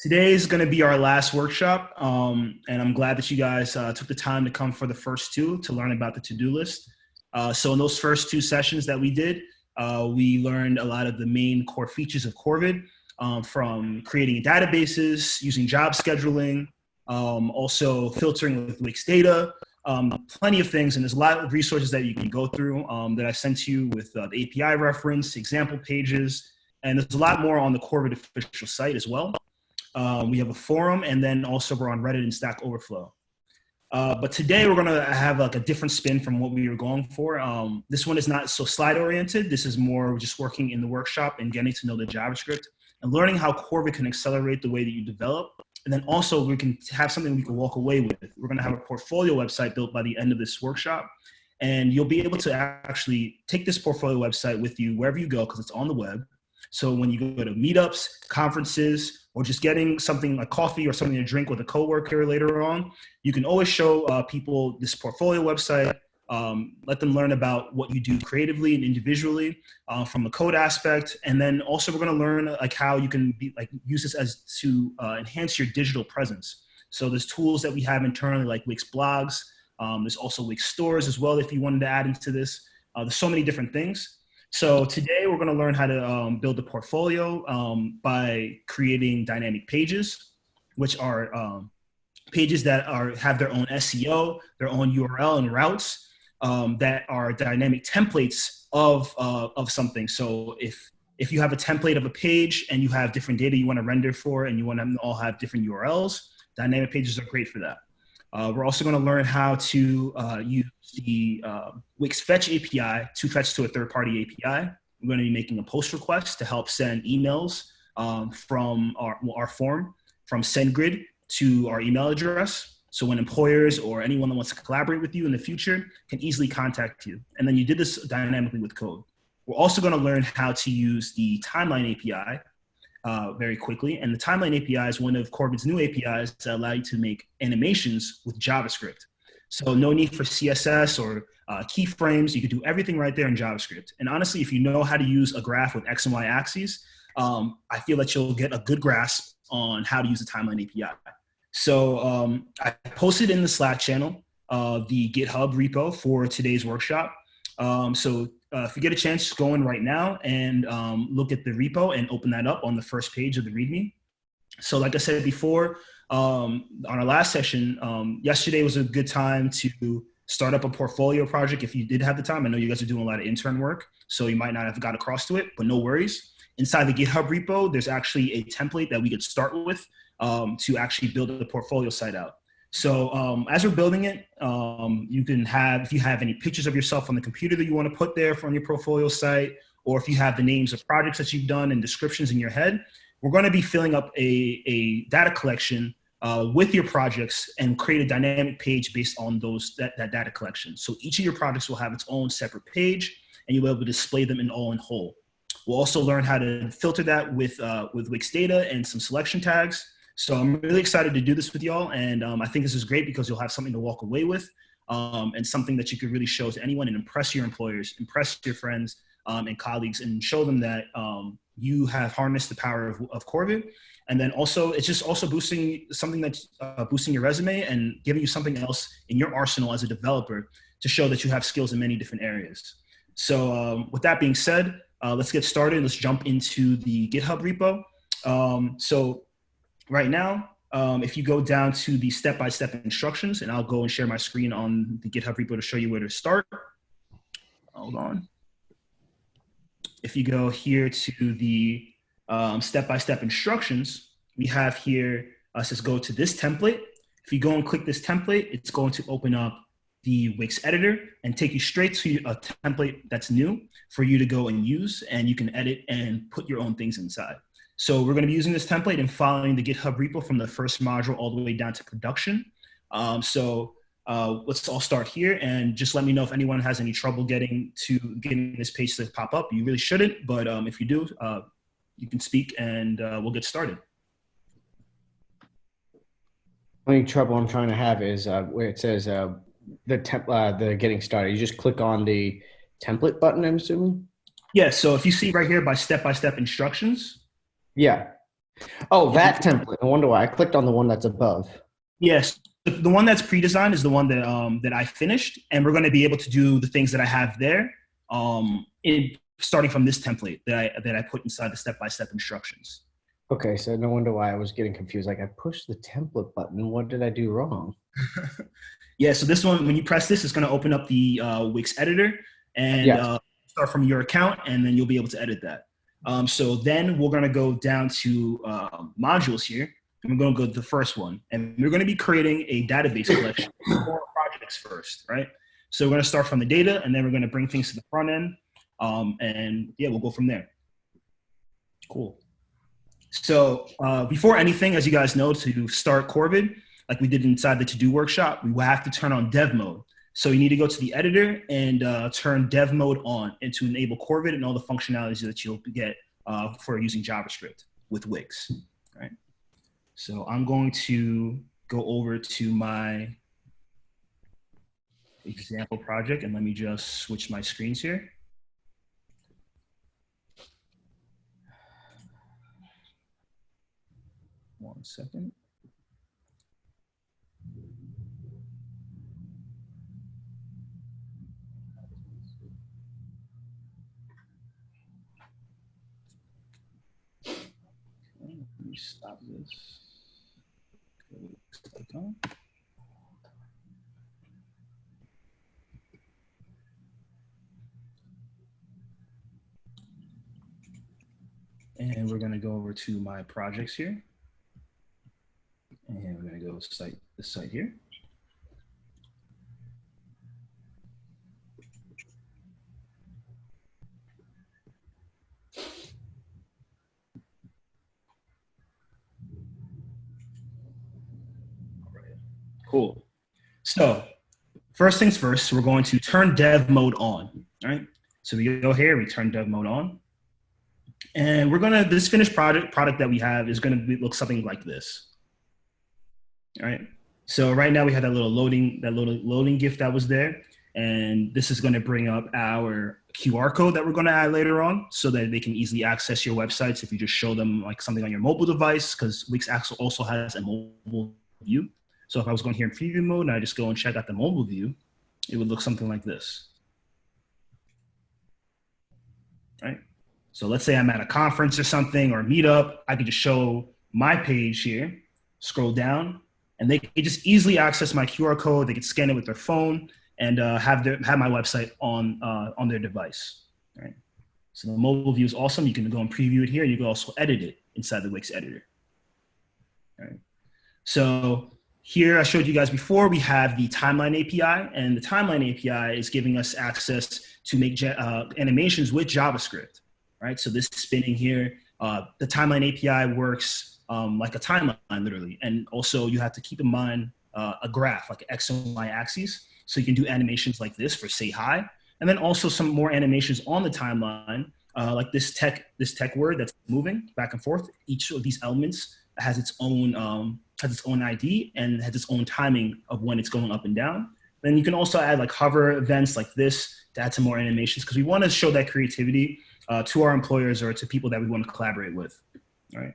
Today is going to be our last workshop, and I'm glad that you guys took the time to come for the first two to learn about the to-do list. So in those first two sessions that we did, we learned a lot of the main core features of Corvid, from creating databases, using job scheduling, also filtering with Wix data, plenty of things. And there's a lot of resources that you can go through that I sent you with the API reference, example pages, and there's a lot more on the Corvid official site as well. We have a forum, and then also we're on Reddit and Stack Overflow. But today we're gonna have like a different spin from what we were going for. This one is not so slide oriented. This is more just working in the workshop and getting to know the JavaScript and learning how Corvid can accelerate the way that you develop. And then also we can have something we can walk away with. We're gonna have a portfolio website built by the end of this workshop. And you'll be able to actually take this portfolio website with you wherever you go because it's on the web. So when you go to meetups, conferences, or just getting something like coffee or something to drink with a coworker later on, you can always show people this portfolio website, let them learn about what you do creatively and individually from a code aspect. And then also we're gonna learn like how you can use this as to enhance your digital presence. So there's tools that we have internally like Wix blogs. There's also Wix stores as well if you wanted to add into this. There's so many different things. So today we're going to learn how to build a portfolio by creating dynamic pages, which are pages that have their own SEO, their own URL and routes that are dynamic templates of something. So if you have a template of a page and you have different data you want to render for and you want them to all have different URLs, dynamic pages are great for that. We're also going to learn how to use the Wix Fetch API to fetch to a third-party API. We're going to be making a post request to help send emails from our form, from SendGrid to our email address. So when employers or anyone that wants to collaborate with you in the future can easily contact you. And then you did this dynamically with code. We're also going to learn how to use the Timeline API very quickly. And the Timeline API is one of Corvid's new APIs that allow you to make animations with JavaScript. So no need for CSS or keyframes. You can do everything right there in JavaScript. And honestly, if you know how to use a graph with X and Y axes, I feel that you'll get a good grasp on how to use the Timeline API. So I posted in the Slack channel the GitHub repo for today's workshop. If you get a chance, just go in right now and look at the repo and open that up on the first page of the README. So like I said before, on our last session, yesterday was a good time to start up a portfolio project if you did have the time. I know you guys are doing a lot of intern work, so you might not have got across to it, but no worries. Inside the GitHub repo, there's actually a template that we could start with to actually build the portfolio site out. So as we're building it, you can have, if you have any pictures of yourself on the computer that you want to put there from your portfolio site, or if you have the names of projects that you've done and descriptions in your head, we're going to be filling up a data collection with your projects and create a dynamic page based on that data collection. So each of your projects will have its own separate page, and you'll be able to display them in whole. We'll also learn how to filter that with Wix data and some selection tags. So I'm really excited to do this with y'all, and I think this is great because you'll have something to walk away with and something that you could really show to anyone and impress your employers, impress your friends and colleagues, and show them that you have harnessed the power of Corvid. And then also, it's just also boosting something that's boosting your resume and giving you something else in your arsenal as a developer to show that you have skills in many different areas. So with that being said, let's get started. Let's jump into the GitHub repo. Right now, if you go down to the step-by-step instructions, and I'll go and share my screen on the GitHub repo to show you where to start. Hold on. If you go here to the step-by-step instructions, we have here, says go to this template. If you go and click this template, it's going to open up the Wix editor and take you straight to a template that's new for you to go and use, and you can edit and put your own things inside. So we're going to be using this template and following the GitHub repo from the first module all the way down to production. Let's all start here, and just let me know if anyone has any trouble getting this page to pop up. You really shouldn't, but if you do, you can speak and we'll get started. The only trouble I'm trying to have is where it says the getting started. You just click on the template button, I'm assuming? Yeah, so if you see right here by step-by-step instructions. Yeah. Oh, that template. No wonder why I clicked on the one that's above. Yes, the one that's pre-designed is the one that I finished, and we're going to be able to do the things that I have there, starting from this template that I put inside the step-by-step instructions. Okay, so no wonder why I was getting confused. Like I pushed the template button. What did I do wrong? Yeah, so this one, when you press this, it's going to open up the Wix editor and Yes. start from your account, and then you'll be able to edit that. So then we're going to go down to modules here. And we're going to go to the first one, and we're going to be creating a database collection for projects first, right? So we're going to start from the data, and then we're going to bring things to the front end, and yeah, we'll go from there. Cool. So before anything, as you guys know, to start Corvid, like we did inside the to-do workshop, we will have to turn on dev mode. So you need to go to the editor and turn dev mode on and to enable Corvid and all the functionalities that you'll get for using JavaScript with Wix, right? So I'm going to go over to my example project, and let me just switch my screens here. One second. Okay, let me stop this. And we're going to go over to my projects here. And we're going to go this site here. All right. Cool. So first things first, we're going to turn dev mode on, right? So we go here, we turn dev mode on. And we're going to, this finished product that we have is going to look something like this. All right. So right now we have that little loading GIF that was there. And this is going to bring up our QR code that we're going to add later on so that they can easily access your websites if you just show them like something on your mobile device, because Wix also has a mobile view. So if I was going here in preview mode and I just go and check out the mobile view, it would look something like this. Right? So let's say I'm at a conference or something or a meetup, I could just show my page here, scroll down, and they can just easily access my QR code. They can scan it with their phone and have my website on their device. Right? So the mobile view is awesome. You can go and preview it here. You can also edit it inside the Wix editor. Right? So here I showed you guys before, we have the Timeline API, and the Timeline API is giving us access to make animations with JavaScript. Right? So this spinning here, the Timeline API works like a timeline, literally. And also you have to keep in mind a graph, like X and Y axes. So you can do animations like this for say hi. And then also some more animations on the timeline, like this tech word that's moving back and forth. Each of these elements has its own ID and has its own timing of when it's going up and down. Then you can also add like hover events like this to add some more animations, because we want to show that creativity to our employers or to people that we want to collaborate with. All right.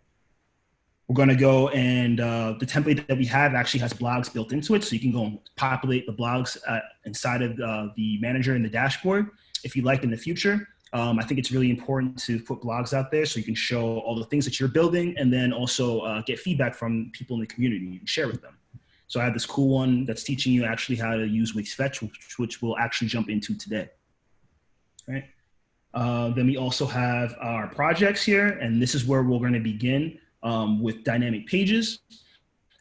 We're going to go and the template that we have actually has blogs built into it. So you can go and populate the blogs inside of the manager in the dashboard if you'd like in the future. I think it's really important to put blogs out there so you can show all the things that you're building and then also get feedback from people in the community and share with them. So I have this cool one that's teaching you actually how to use Wix Fetch, which we'll actually jump into today. Right. Then we also have our projects here, and this is where we're going to begin with dynamic pages.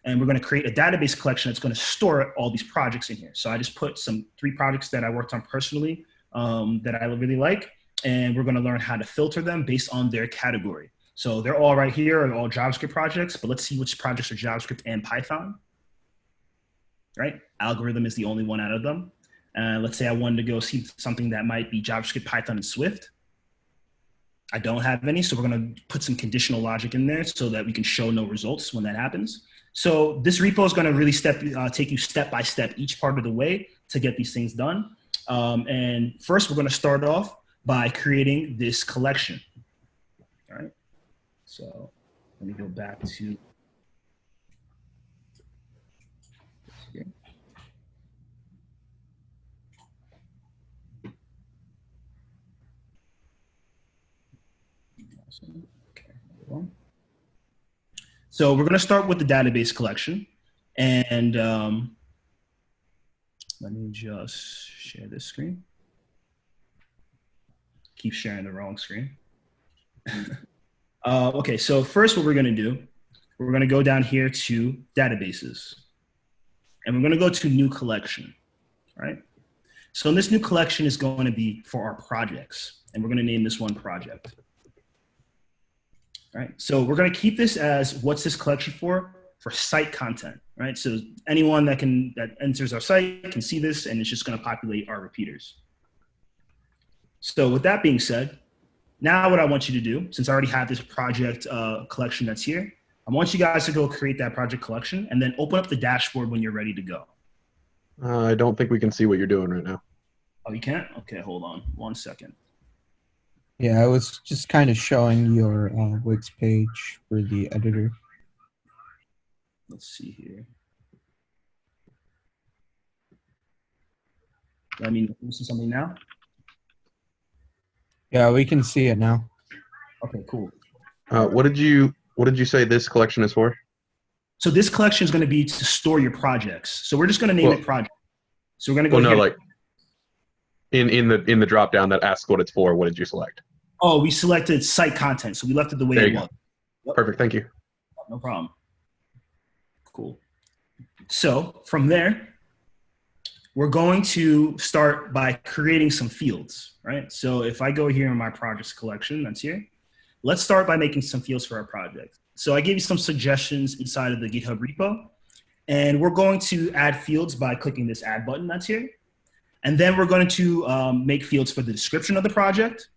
And we're going to create a database collection that's going to store all these projects in here. So I just put 3 projects that I worked on personally that I really like, and we're going to learn how to filter them based on their category. So they're all right here, are all JavaScript projects, but let's see which projects are JavaScript and Python. Right? Algorithm is the only one out of them. Let's say I wanted to go see something that might be JavaScript, Python, and Swift. I don't have any, so we're going to put some conditional logic in there so that we can show no results when that happens. So this repo is going to really take you step by step each part of the way to get these things done. And first, we're going to start off by creating this collection. All right. So Let me go back to here. Okay, so we're going to start with the database collection. And let me just share this screen. Keep sharing the wrong screen. Okay, so first what we're going to do, we're going to go down here to databases. And we're going to go to new collection, right? So in this new collection is going to be for our projects. And we're going to name this one project. All right, so we're going to keep this as what's this collection for site content, right? So anyone that enters our site can see this, and it's just going to populate our repeaters. So with that being said, now what I want you to do, since I already have this project collection that's here, I want you guys to go create that project collection and then open up the dashboard when you're ready to go. I don't think we can see what you're doing right now. Oh, you can't? Okay, hold on 1 second. Yeah, I was just kind of showing your Wix page for the editor. Let's see here. I mean, can you see something now? Yeah, we can see it now. Okay, cool. What did you say this collection is for? So this collection is going to be to store your projects. So we're just going to name it project. So we're going to go. Well, no, like in the drop down that asks what it's for. What did you select? Oh, we selected site content, so we left it the way it was. Yep. Perfect. Thank you. No problem. Cool. So from there, we're going to start by creating some fields, right? So if I go here in my projects collection, that's here. Let's start by making some fields for our project. So I gave you some suggestions inside of the GitHub repo, and we're going to add fields by clicking this add button that's here. And then we're going to make fields for the description of the project,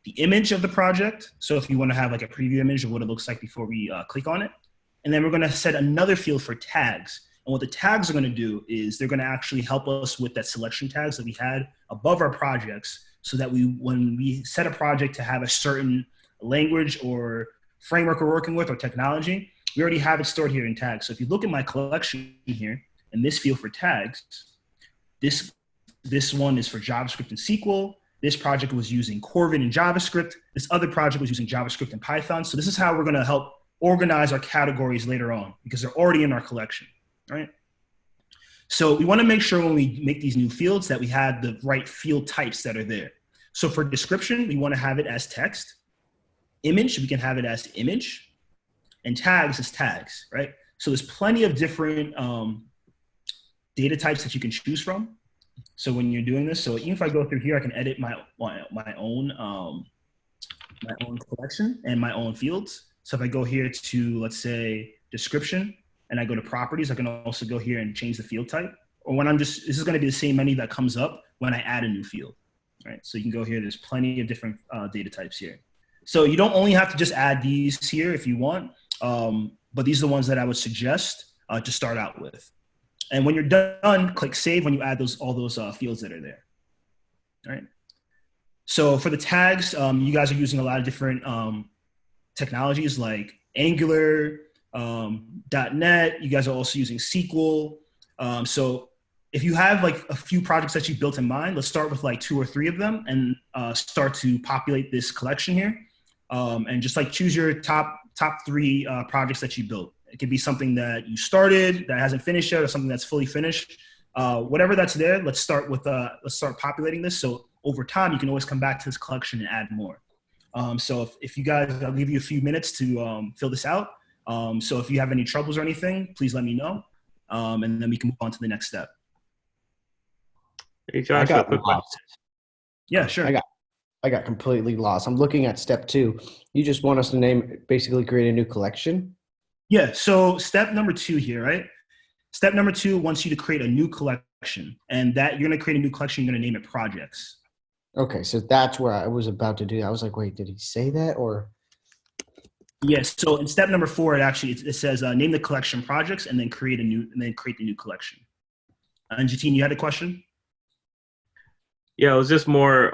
the image of the project. So if you want to have like a preview image of what it looks like before we click on it. And then we're going to set another field for tags. And what the tags are going to do is they're going to actually help us with that selection tags that we had above our projects, so that when we set a project to have a certain language or framework we're working with or technology, we already have it stored here in tags. So if you look at my collection here in this field for tags, this one is for JavaScript and SQL. This project was using Corvid and JavaScript. This other project was using JavaScript and Python. So this is how we're going to help organize our categories later on, because they're already in our collection, right? So we want to make sure when we make these new fields that we have the right field types that are there. So for description, we want to have it as text. Image, we can have it as image. And tags as tags, right? So there's plenty of different data types that you can choose from. So when you're doing this, so even if I go through here, I can edit my own collection and my own fields. So if I go here to, let's say, description, and I go to properties, I can also go here and change the field type. Or when this is going to be the same menu that comes up when I add a new field, right? So you can go here, there's plenty of different data types here. So you don't only have to just add these here if you want, but these are the ones that I would suggest to start out with. And when you're done, click save when you add all those fields that are there, all right? So for the tags, you guys are using a lot of different technologies like Angular, .NET. You guys are also using SQL. So if you have like a few projects that you built in mind, let's start with like 2 or 3 of them and start to populate this collection here. And just like choose your top 3 projects that you built. It could be something that you started that hasn't finished yet, or something that's fully finished. Whatever that's there, let's start populating this. So over time, you can always come back to this collection and add more. So if you guys, I'll give you a few minutes to fill this out. So if you have any troubles or anything, please let me know. And then we can move on to the next step. Hey, Josh, I got quick question. lost. Yeah, sure. I got completely lost. I'm looking at step 2. You just want us to basically create a new collection? Yeah, so step number 2 here, right? Step number 2 wants you to create a new collection, and that you're going to create a new collection. You're going to name it projects. Okay, so that's where I was about to do. I was like, wait, did he say that? Or Yes. So in step number 4, it says name the collection projects and then create the new collection. And Jatine, you had a question? Yeah, it was just more.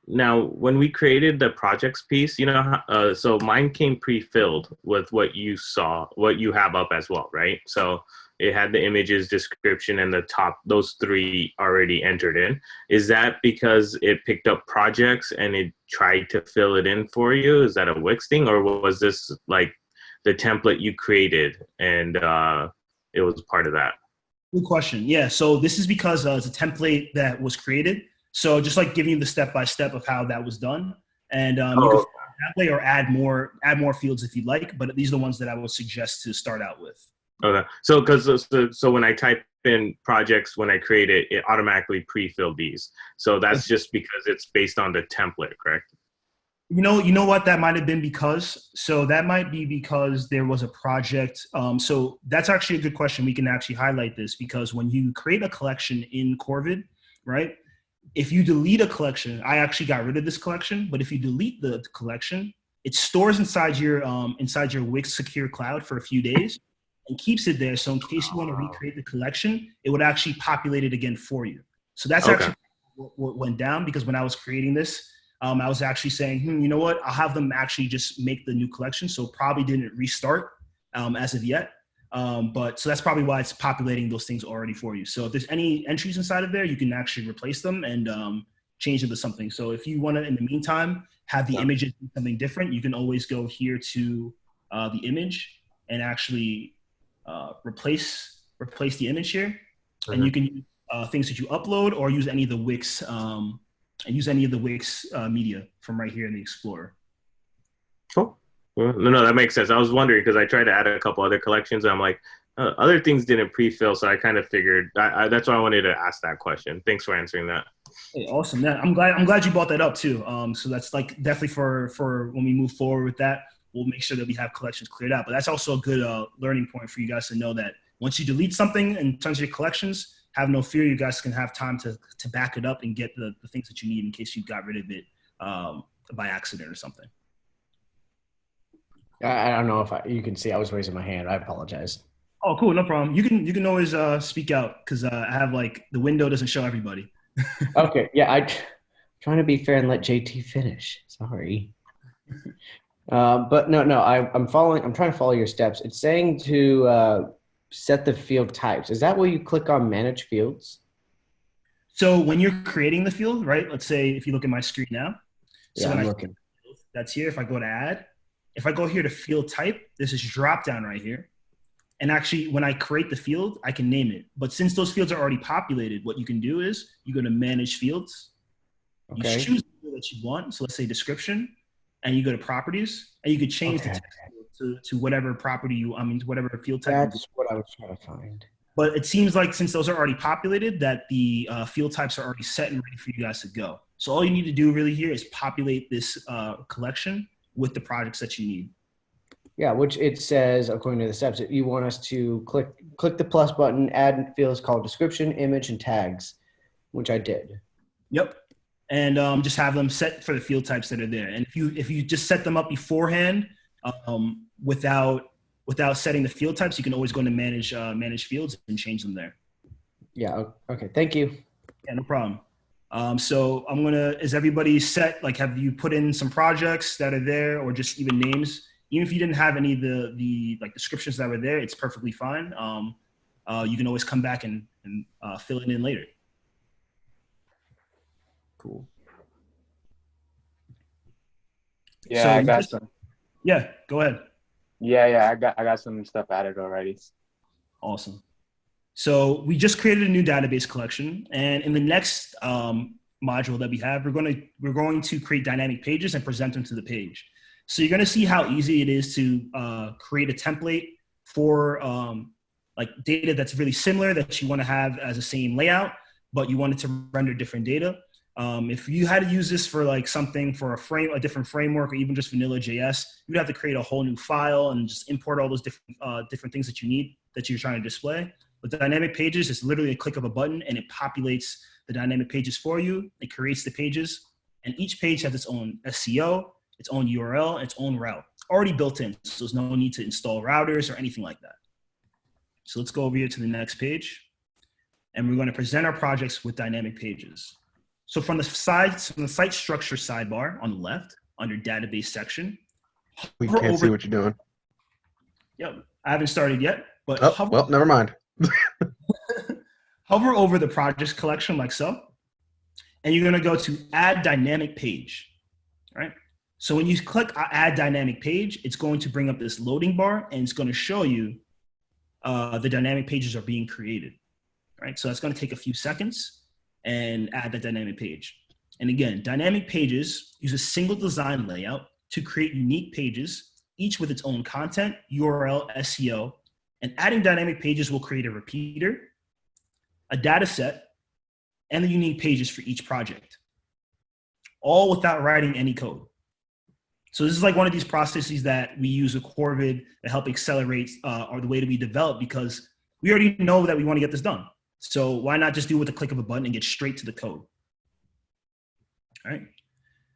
Now, when we created the projects piece, so mine came pre-filled with what you saw, what you have up as well, right? So it had the images, description, and the top, those three already entered in. Is that because it picked up projects and it tried to fill it in for you? Is that a Wix thing, or was this like the template you created and it was part of that? Good question. Yeah, so this is because it's a template that was created. So just like giving you the step-by-step of how that was done. And you can Oh, that way or add more fields if you'd like, but these are the ones that I would suggest to start out with. okay. So when I type in projects, when I create it, it automatically pre-filled these. So that's just because it's based on the template, correct? You know what that might have been because, so that might be because there was a project. So that's actually a good question. We can actually highlight this because when you create a collection in Corvid, right? If you delete a collection, I actually got rid of this collection, but if you delete the collection, it stores inside your Wix secure cloud for a few days and keeps it there. So in case you want to recreate the collection, it would actually populate it again for you. So that's Okay. actually what went down because when I was creating this, I was actually saying, you know what? I'll have them actually just make the new collection. So probably didn't restart as of yet. But so that's probably why it's populating those things already for you. So if there's any entries inside of there, you can actually replace them and change it to something. So if you want to, in the meantime, have the images do something different, you can always go here to the image and actually replace the image here. Mm-hmm. And you can use things that you upload or use any of the Wix media from right here in the Explorer. Cool. No, that makes sense. I was wondering because I tried to add a couple other collections and I'm like, other things didn't pre-fill. So I kind of figured that's why I wanted to ask that question. Thanks for answering that. Hey, awesome. Yeah, I'm glad you brought that up too. So that's like definitely for when we move forward with that, we'll make sure that we have collections cleared out. But that's also a good learning point for you guys to know that once you delete something in terms of your collections, have no fear. You guys can have time to back it up and get the things that you need in case you got rid of it by accident or something. I don't know if you can see. I was raising my hand. I apologize. Oh, cool. No problem. You can always speak out because I have like the window doesn't show everybody. Okay. Yeah, I'm trying to be fair and let JT finish. Sorry. But no, I'm following. I'm trying to follow your steps. It's saying to set the field types. Is that where you click on manage fields? So when you're creating the field, right? Let's say if you look at my screen now. So Yeah, I'm looking. That's here. If I go to add, if I go here to field type, there's this drop down right here. And actually, when I create the field, I can name it. But since those fields are already populated, what you can do is you go to manage fields. Okay. You choose the field that you want. So let's say description, and you go to properties, and you could change the text to whatever property whatever field type. That's what I was trying to find. But it seems like since those are already populated, that the field types are already set and ready for you guys to go. So all you need to do really here is populate this collection with the projects that you need. Yeah, which it says, according to the steps, that you want us to click the plus button, add fields called description, image, and tags, which I did. Yep. And just have them set for the field types that are there. And if you just set them up beforehand without setting the field types, you can always go into manage fields and change them there. Yeah. Okay. Thank you. Yeah, no problem. So is everybody set? Like, have you put in some projects that are there or just even names? Even if you didn't have any of the like descriptions that were there, it's perfectly fine. You can always come back and fill it in later. Cool. Yeah, So I got some. Yeah, go ahead. Yeah, I got some stuff added already. Awesome. So we just created a new database collection, and in the next module that we have, we're going to create dynamic pages and present them to the page. So you're going to see how easy it is to create a template for like data that's really similar that you want to have as the same layout, but you want it to render different data. If you had to use this for like something for a different framework or even just vanilla JS, you'd have to create a whole new file and just import all those different things that you need that you're trying to display. With the dynamic pages, it's literally a click of a button and it populates the dynamic pages for you. It creates the pages, and each page has its own SEO, its own URL, and its own route already built in. So there's no need to install routers or anything like that. So let's go over here to the next page, and we're going to present our projects with dynamic pages. So from the site structure sidebar on the left, under database section, We hover can't over- see what you're doing. Yep, I haven't started yet, but Oh, well, never mind. hover over the projects collection like so, and you're gonna go to add dynamic page, right? So when you click add dynamic page, it's going to bring up this loading bar and it's gonna show you the dynamic pages are being created, right? So it's gonna take a few seconds and add that dynamic page. And again, dynamic pages use a single design layout to create unique pages, each with its own content, URL, SEO, and adding dynamic pages will create a repeater, a data set, and the unique pages for each project, all without writing any code. So this is like one of these processes that we use with Corvid to help accelerate or the way that we develop, because we already know that we want to get this done. So why not just do it with the click of a button and get straight to the code? All right.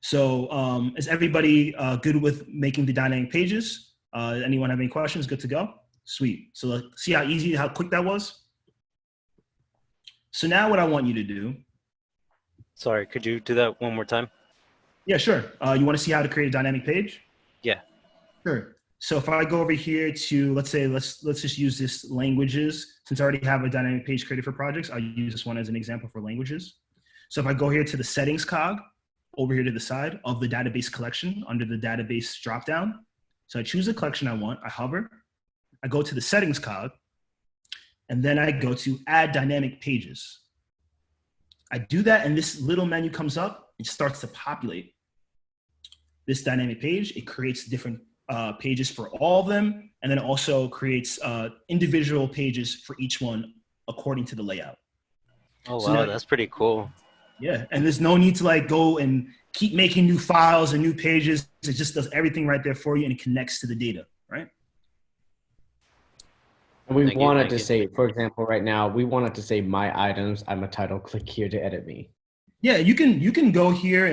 So is everybody good with making the dynamic pages? Anyone have any questions? Good to go? Sweet. So let's see how easy, how quick that was? So now what I want you to do. Sorry, could you do that one more time? Yeah, sure. You want to see how to create a dynamic page? Yeah. Sure. So if I go over here to, let's say, let's just use this languages. Since I already have a dynamic page created for projects, I'll use this one as an example for languages. So if I go here to the settings cog, over here to the side of the database collection under the database dropdown. So I choose the collection I want, I hover, I go to the settings cog, and then I go to add dynamic pages. I do that and this little menu comes up, it starts to populate this dynamic page. It creates different pages for all of them, and then it also creates individual pages for each one according to the layout. Oh, So wow, now- that's pretty cool. Yeah, and there's no need to like go and keep making new files and new pages. It just does everything right there for you and it connects to the data, right? And we Thank you, wanted thank to you. say, for example, right now, we wanted to say my items, I'm a title, click here to edit me. Yeah, you can go here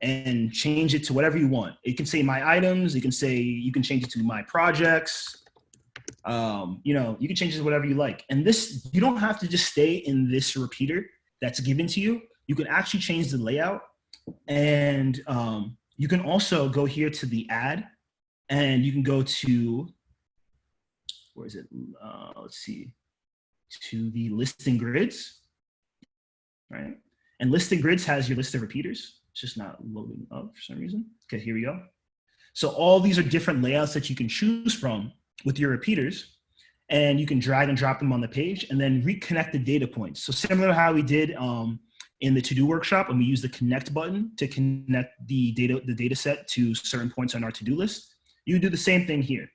and change it to whatever you want. You can say my items. You can change it to my projects. You know, you can change it to whatever you like. And this, you don't have to just stay in this repeater that's given to you. You can actually change the layout, and you can also go here to the add, and you can go to, where is it? Let's see, to the listing grids, right? And listing grids has your list of repeaters. It's just not loading up for some reason. Okay, here we go. So all these are different layouts that you can choose from with your repeaters, and you can drag and drop them on the page and then reconnect the data points. So similar to how we did in the to-do workshop, and we use the connect button to connect the data set to certain points on our to-do list. You do the same thing here.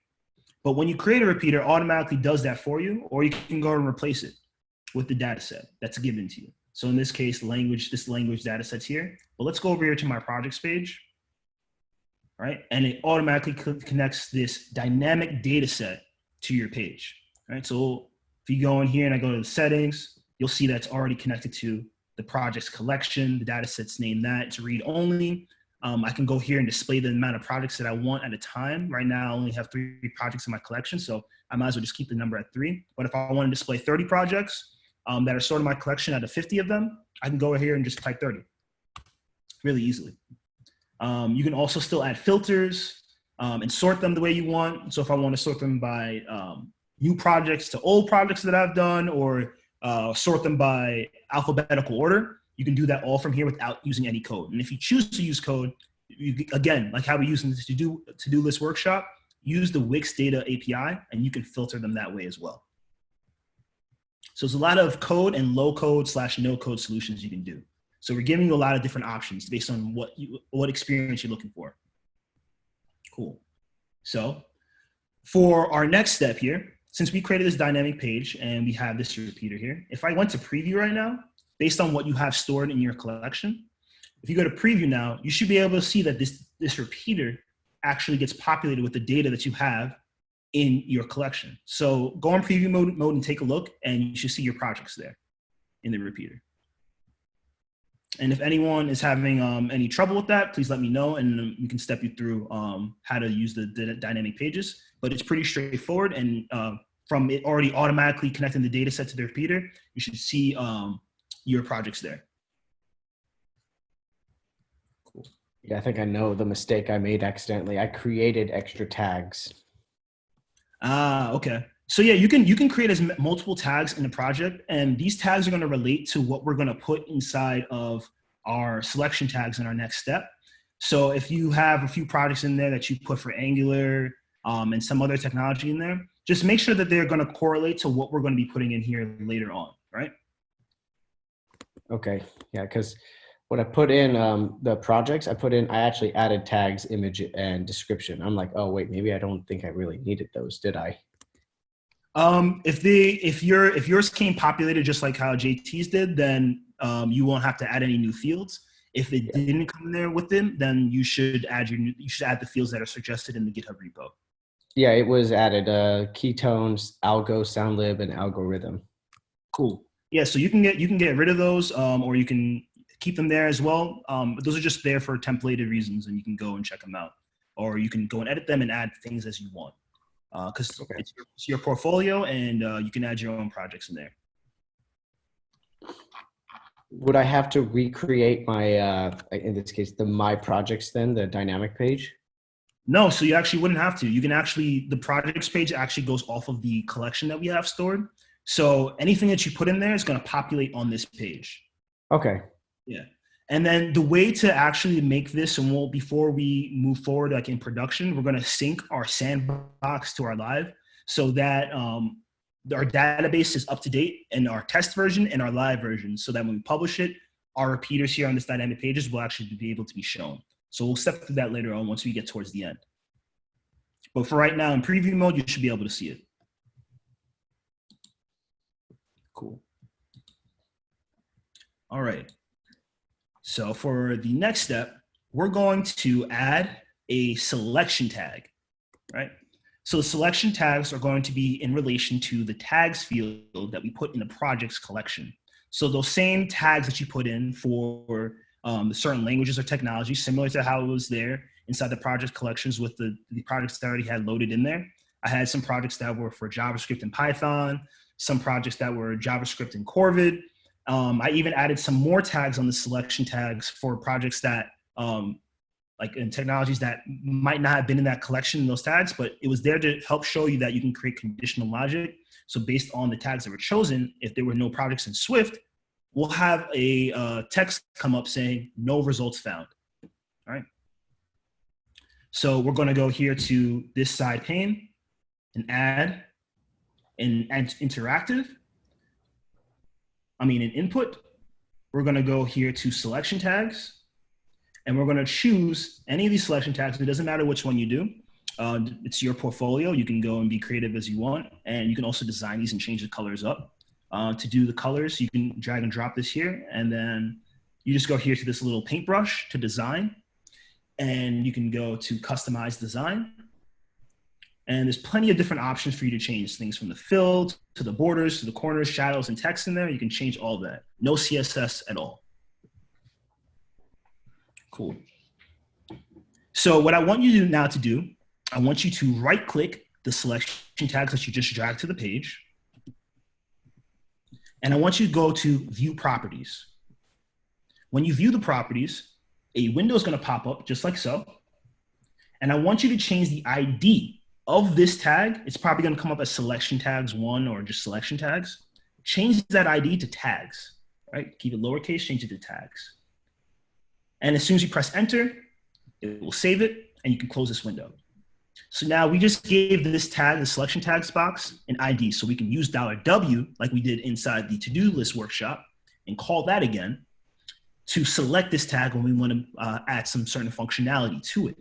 But when you create a repeater, it automatically does that for you, or you can go and replace it with the data set that's given to you. So in this case, this language data set's here. But let's go over here to my projects page, right? And it automatically connects this dynamic data set to your page, right? So if you go in here and I go to the settings, you'll see that's already connected to the projects collection. The data set's named that. It's read only. I can go here and display the amount of projects that I want at a time. Right now, I only have 3 projects in my collection, so I might as well just keep the number at 3. But if I want to display 30 projects that are stored in my collection out of 50 of them, I can go here and just type 30 really easily. You can also still add filters and sort them the way you want. So if I want to sort them by new projects to old projects that I've done, or sort them by alphabetical order, you can do that all from here without using any code. And if you choose to use code, again, like how we use in the to-do list workshop, use the Wix Data API, and you can filter them that way as well. So there's a lot of code and low code / no code solutions you can do. So we're giving you a lot of different options based on what experience you're looking for. Cool. So for our next step here, since we created this dynamic page and we have this repeater here, if I went to preview right now, based on what you have stored in your collection, if you go to preview now, you should be able to see that this repeater actually gets populated with the data that you have in your collection. So go on preview mode and take a look, and you should see your projects there in the repeater. And if anyone is having any trouble with that, please let me know, and we can step you through how to use the dynamic pages. But it's pretty straightforward, and from it already automatically connecting the data set to the repeater, you should see your projects there. Yeah, I think I know the mistake I made accidentally. I created extra tags. Ah, okay. So yeah, you can create as multiple tags in the project, and these tags are going to relate to what we're going to put inside of our selection tags in our next step. So if you have a few projects in there that you put for Angular and some other technology in there, just make sure that they're going to correlate to what we're going to be putting in here later on, right? Okay, yeah, because when I put in the projects, I actually added tags, image, and description. I'm like, oh wait, maybe I don't think I really needed those, did I? If yours came populated just like how JT's did, then you won't have to add any new fields. If it didn't come there with them, then you should add the fields that are suggested in the GitHub repo. Yeah, it was added ketones, algo, soundlib, and algorithm. Cool. Yeah, so you can get rid of those, or you can keep them there as well. But those are just there for templated reasons, and you can go and check them out, or you can go and edit them and add things as you want. Because it's your portfolio, and you can add your own projects in there. Would I have to recreate my, in this case, my projects then, the dynamic page? No, so you actually wouldn't have to. You can actually, the projects page actually goes off of the collection that we have stored. So anything that you put in there is going to populate on this page. Okay. Yeah. And then the way to actually make this, and before we move forward, like in production, we're going to sync our sandbox to our live so that our database is up to date in our test version and our live version, so that when we publish it, our repeaters here on this dynamic pages will actually be able to be shown. So we'll step through that later on once we get towards the end. But for right now, in preview mode, you should be able to see it. Cool. All right. So for the next step, we're going to add a selection tag, right? So the selection tags are going to be in relation to the tags field that we put in the projects collection. So those same tags that you put in for the certain languages or technologies, similar to how it was there inside the project collections with the projects that I already had loaded in there. I had some projects that were for JavaScript and Python, some projects that were JavaScript and Corvid. I even added some more tags on the selection tags for projects that, like in technologies that might not have been in that collection in those tags, but it was there to help show you that you can create conditional logic. So based on the tags that were chosen, if there were no projects in Swift, we'll have a text come up saying no results found. All right. So we're going to go here to this side pane and add an interactive. An input. We're going to go here to selection tags, and we're going to choose any of these selection tags. It doesn't matter which one you do. It's your portfolio. You can go and be creative as you want, and you can also design these and change the colors up. To do the colors, you can drag and drop this here, and then you just go here to this little paintbrush to design, and you can go to customize design. And there's plenty of different options for you to change things, from the fill to the borders to the corners, shadows, and text in there. You can change all of that. No CSS at all. Cool. So what I want you now to do, I want you to right-click the selection tags that you just dragged to the page. And I want you to go to View Properties. When you view the properties, a window is going to pop up just like so. And I want you to change the ID of this tag. It's probably going to come up as selection tags 1 or just selection tags. Change that ID to tags, right? Keep it lowercase, change it to tags. And as soon as you press enter, it will save it, and you can close this window. So now we just gave this tag, the selection tags box, an ID, so we can use $W like we did inside the to-do list workshop and call that again to select this tag when we want to add some certain functionality to it.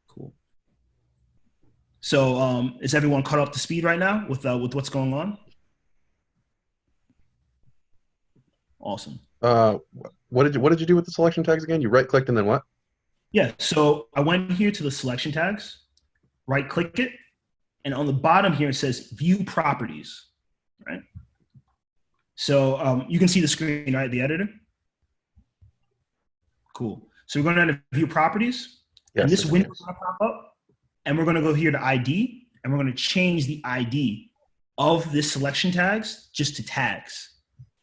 Cool. So is everyone caught up to speed right now with what's going on? Awesome. What did you do with the selection tags again? You right-clicked and then what? Yeah, so I went here to the selection tags, right-click it, and on the bottom here it says View Properties, right? So you can see the screen, right, the editor? Cool. So we're going to View Properties, Yes, and this yes, window yes. is going to pop up, and we're going to go here to ID, and we're going to change the ID of this selection tags just to tags.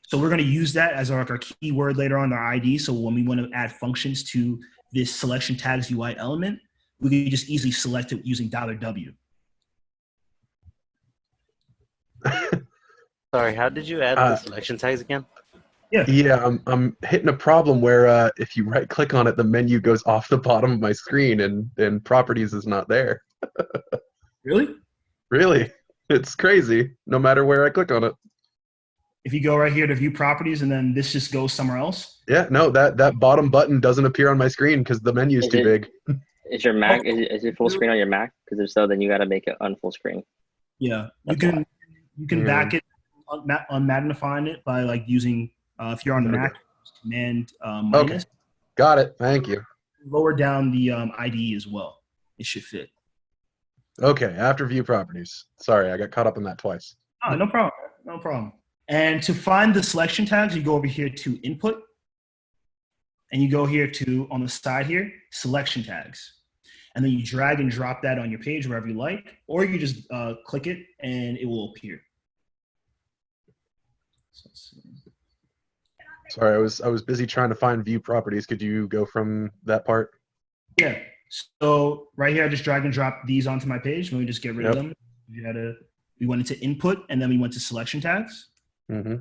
So we're going to use that as our keyword later on, our ID. So when we want to add functions to this selection tags UI element, we can just easily select it using $W. Sorry, how did you add the selection tags again? Yeah, I'm hitting a problem where if you right click on it, the menu goes off the bottom of my screen and properties is not there. Really? Really? It's crazy. No matter where I click on it. If you go right here to view properties and then this just goes somewhere else. Yeah, no, that bottom button doesn't appear on my screen because the menu is too big. Is your Mac is it full screen on your Mac? Because if so, then you got to make it unfull screen. Yeah, That's you can back it on magnifying it by like using if you're on the Mac, Command minus. Okay, got it. Thank you. Lower down the IDE as well. It should fit. Okay, after view properties. Sorry, I got caught up in that twice. Oh, no problem. No problem. And to find the selection tags, you go over here to input. And you go here to, on the side here, selection tags. And then you drag and drop that on your page wherever you like, or you just click it and it will appear. So let's see. Sorry, I was busy trying to find view properties. Could you go from that part? Yeah. So right here, I just drag and drop these onto my page. Let me just get rid of them. We went into input and then we went to selection tags. Mm-hmm.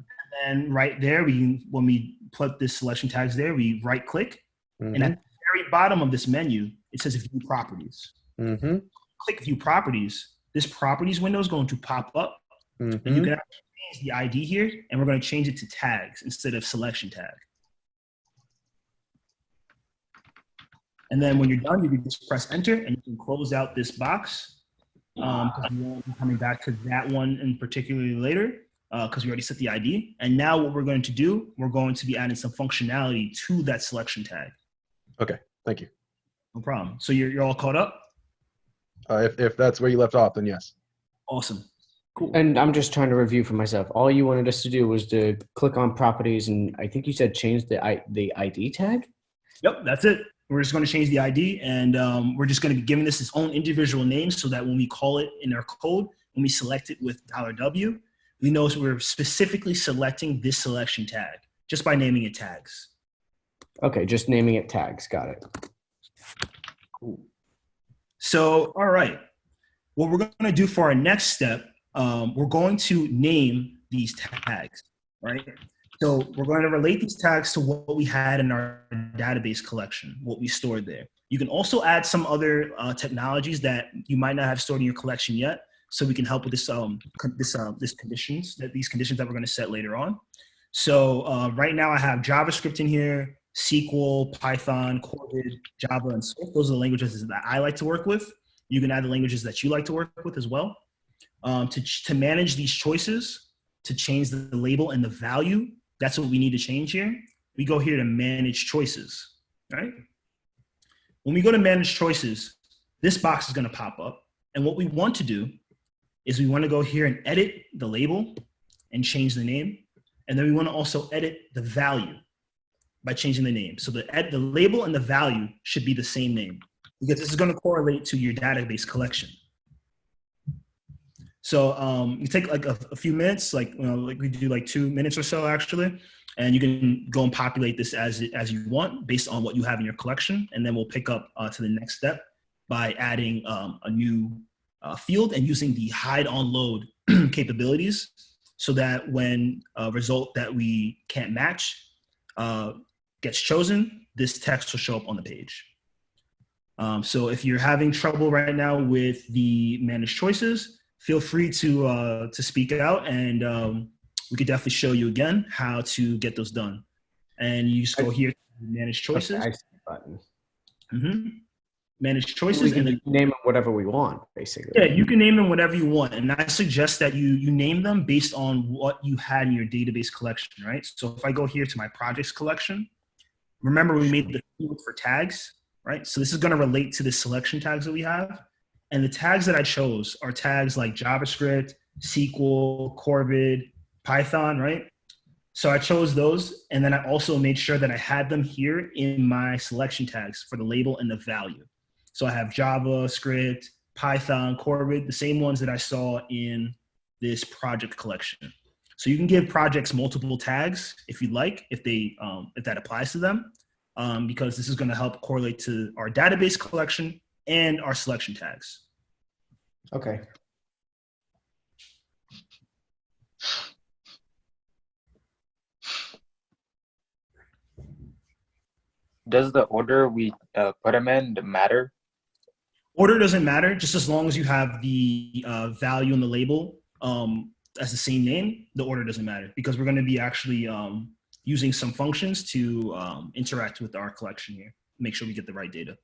And right there, when we put this selection tags there, we right click. Mm-hmm. And at the very bottom of this menu, it says view properties. Mm-hmm. Click view properties. This properties window is going to pop up. Mm-hmm. And you can actually change the ID here, and we're going to change it to tags instead of selection tag. And then when you're done, you can just press enter and you can close out this box because we won't be coming back to that one in particularly later because we already set the ID. And now what we're going to do, we're going to be adding some functionality to that selection tag. Okay, thank you. No problem. So you're all caught up? If that's where you left off, then yes. Awesome. Cool. And I'm just trying to review for myself. All you wanted us to do was to click on properties, and I think you said change the ID tag? Yep, that's it. We're just going to change the ID, and we're just going to be giving this its own individual name so that when we call it in our code, when we select it with $W, we know we're specifically selecting this selection tag just by naming it tags. Okay, just naming it tags. Got it. Cool. So, all right. What we're going to do for our next step, we're going to name these tags, right? So we're going to relate these tags to what we had in our database collection, what we stored there. You can also add some other technologies that you might not have stored in your collection yet, so we can help with these conditions that we're going to set later on. So right now I have JavaScript in here, SQL, Python, Corvid, Java, and Swift. Those are the languages that I like to work with. You can add the languages that you like to work with as well. To manage these choices, to change the label and the value, that's what we need to change here. We go here to manage choices, right? When we go to manage choices, this box is going to pop up. And what we want to do is we want to go here and edit the label and change the name. And then we want to also edit the value by changing the name. So the label and the value should be the same name because this is going to correlate to your database collection. So you take like a few minutes, like we do like 2 minutes or so actually, and you can go and populate this as you want based on what you have in your collection, and then we'll pick up to the next step by adding a new field and using the hide on load capabilities, so that when a result that we can't match gets chosen, this text will show up on the page. So if you're having trouble right now with the managed choices, feel free to speak out, and we could definitely show you again how to get those done. And you just go here to manage choices. Okay, I see the button. Mm-hmm. Manage choices. We can and then, name them whatever we want, basically. yeah, you can name them whatever you want. And I suggest that you name them based on what you had in your database collection, right? So if I go here to my projects collection, remember we made the field for tags, right? So this is going to relate to the selection tags that we have. And the tags that I chose are tags like JavaScript, SQL, Corvid, Python, right? So I chose those. And then I also made sure that I had them here in my selection tags for the label and the value. So I have JavaScript, Python, Corvid, the same ones that I saw in this project collection. So you can give projects multiple tags if you'd like, if that applies to them, because this is going to help correlate to our database collection and our selection tags. Okay. Does the order we put them in matter? Order doesn't matter, just as long as you have the value in the label as the same name, the order doesn't matter, because we're going to be actually using some functions to interact with our collection here, make sure we get the right data.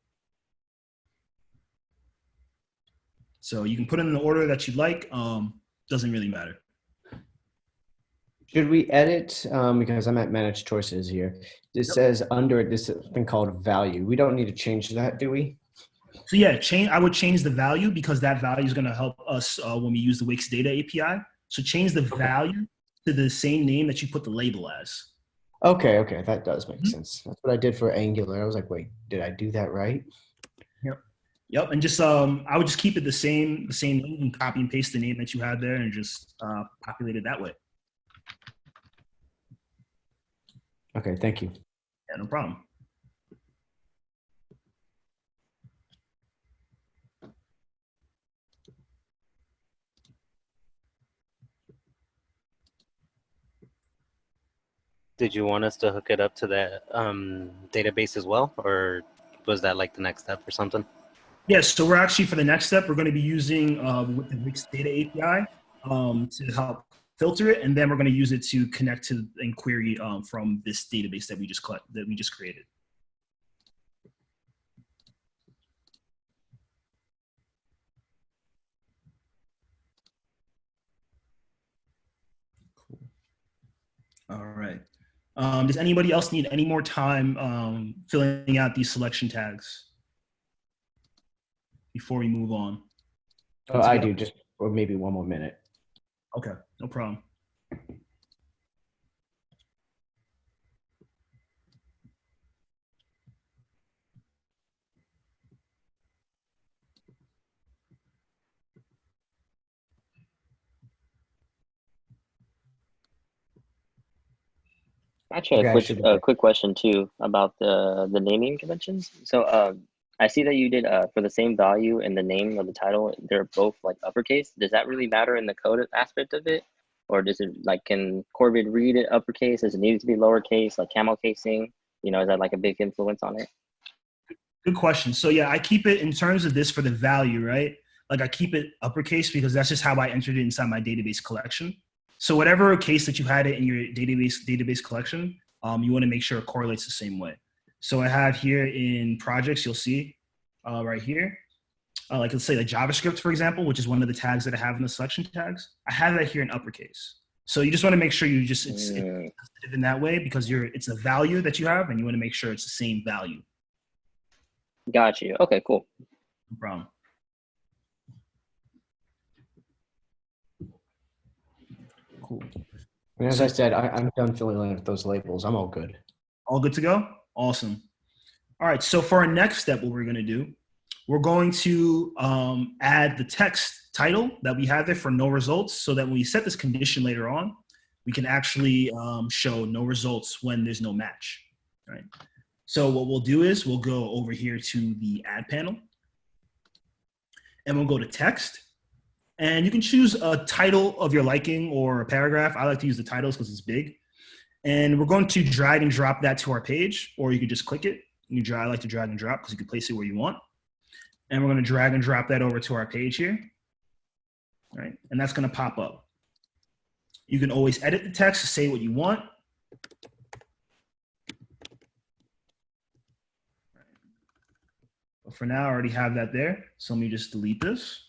So you can put it in the order that you'd like, doesn't really matter. Should we edit, because I'm at manage choices here. This says under it, this thing called value. We don't need to change that, do we? So yeah, I would change the value, because that value is going to help us when we use the Wix Data API. So change the value to the same name that you put the label as. Okay, okay, that does make sense. That's what I did for Angular. I was like, wait, did I do that right? Yep, and just I would just keep it the same name, and copy and paste the name that you had there, and just populate it that way. Okay, thank you. Yeah, no problem. Did you want us to hook it up to that database as well, or was that like the next step or something? Yes, so we're actually, for the next step, we're going to be using with the Wix Data API to help filter it, and then we're going to use it to connect to and query from this database that we just created. Cool. All right. Does anybody else need any more time filling out these selection tags before we move on? Oh, I do, just or maybe one more minute. Okay, no problem. Actually, Okay, a quick question too about the naming conventions. So I see that you did for the same value and the name of the title, they're both like uppercase. Does that really matter in the code aspect of it? Or does it, like, can Corvid read it uppercase? Does it need to be lowercase, like camel casing? You know, is that like a big influence on it? Good question. So yeah, I keep it in terms of this for the value, right? Like I keep it uppercase because that's just how I entered it inside my database collection. So whatever case that you had it in your database collection, you want to make sure it correlates the same way. So I have here in projects, you'll see right here, like let's say like JavaScript, for example, which is one of the tags that I have in the selection tags. I have that here in uppercase. So you just want to make sure you just it's in that way, because it's a value that you have, and you want to make sure it's the same value. Got you. Okay, cool. No problem. cool. And as I said, I'm done filling in those labels. I'm all good. All good to go? Awesome. All right, so for our next step, what we're going to do, we're going to add the text title that we have there for no results, so that when we set this condition later on, we can actually show no results when there's no match, right? So what we'll do is we'll go over here to the add panel, and we'll go to text, and you can choose a title of your liking or a paragraph. I like to use the titles because it's big. And we're going to drag and drop that to our page, or you could just click it. I like to drag and drop because you can place it where you want. And we're going to drag and drop that over to our page here, right? And that's going to pop up. You can always edit the text to say what you want. But for now, I already have that there. So let me just delete this.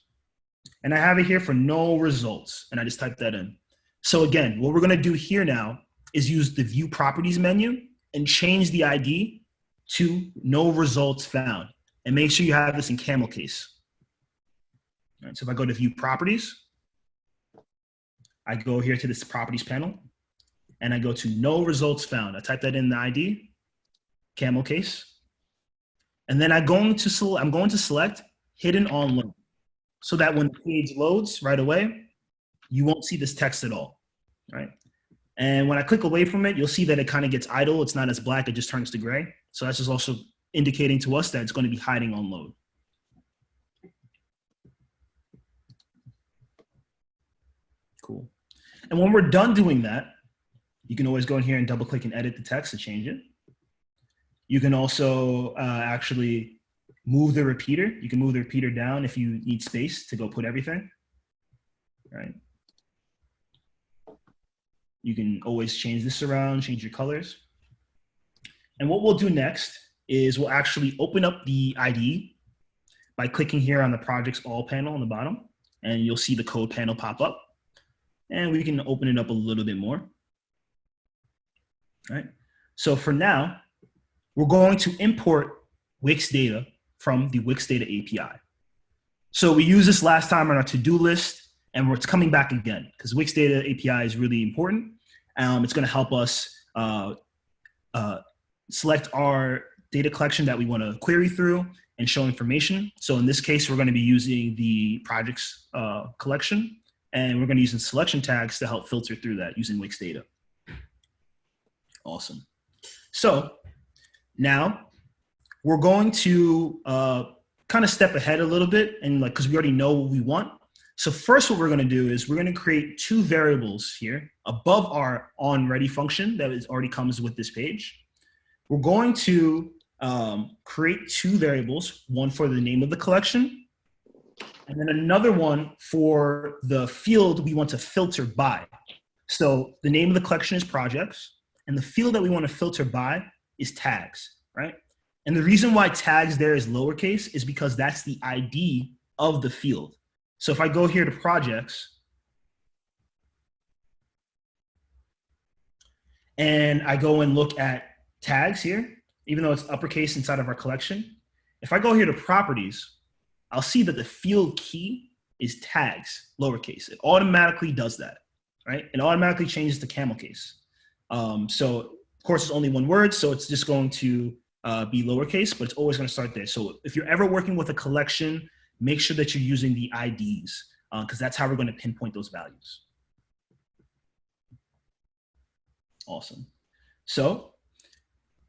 And I have it here for no results. And I just typed that in. So again, what we're going to do here now is use the view properties menu and change the ID to no results found. And make sure you have this in camel case. All right, so if I go to view properties, I go here to this properties panel, and I go to no results found. I type that in the ID, camel case. And then I'm going to select hidden on link, so that when the page loads right away, you won't see this text at all. right? And when I click away from it, you'll see that it kind of gets idle. It's not as black, it just turns to gray. So that's just also indicating to us that it's going to be hiding on load. Cool. And when we're done doing that, you can always go in here and double click and edit the text to change it. You can also actually move the repeater. You can move the repeater down if you need space to go put everything, right? You can always change this around, change your colors. And what we'll do next is we'll actually open up the IDE by clicking here on the projects all panel on the bottom, and you'll see the code panel pop up. And we can open it up a little bit more. All right. So for now, we're going to import Wix data from the Wix Data API. So we used this last time on our to-do list, and it's coming back again because Wix Data API is really important. It's going to help us select our data collection that we want to query through and show information. So in this case, we're going to be using the projects collection, and we're going to use some selection tags to help filter through that using Wix Data. Awesome. So now we're going to kind of step ahead a little bit, and like, because we already know what we want. So first what we're going to do is we're going to create two variables here above our onReady function that already comes with this page. We're going to create two variables, one for the name of the collection, and then another one for the field we want to filter by. So the name of the collection is projects, and the field that we want to filter by is tags, right? And the reason why tags there is lowercase is because that's the ID of the field. So if I go here to projects, and I go and look at tags here, even though it's uppercase inside of our collection, if I go here to properties, I'll see that the field key is tags, lowercase. It automatically does that, right? It automatically changes to camel case. So of course it's only one word, so it's just going to be lowercase, but it's always going to start there. So if you're ever working with a collection, make sure that you're using the IDs because that's how we're going to pinpoint those values. Awesome. So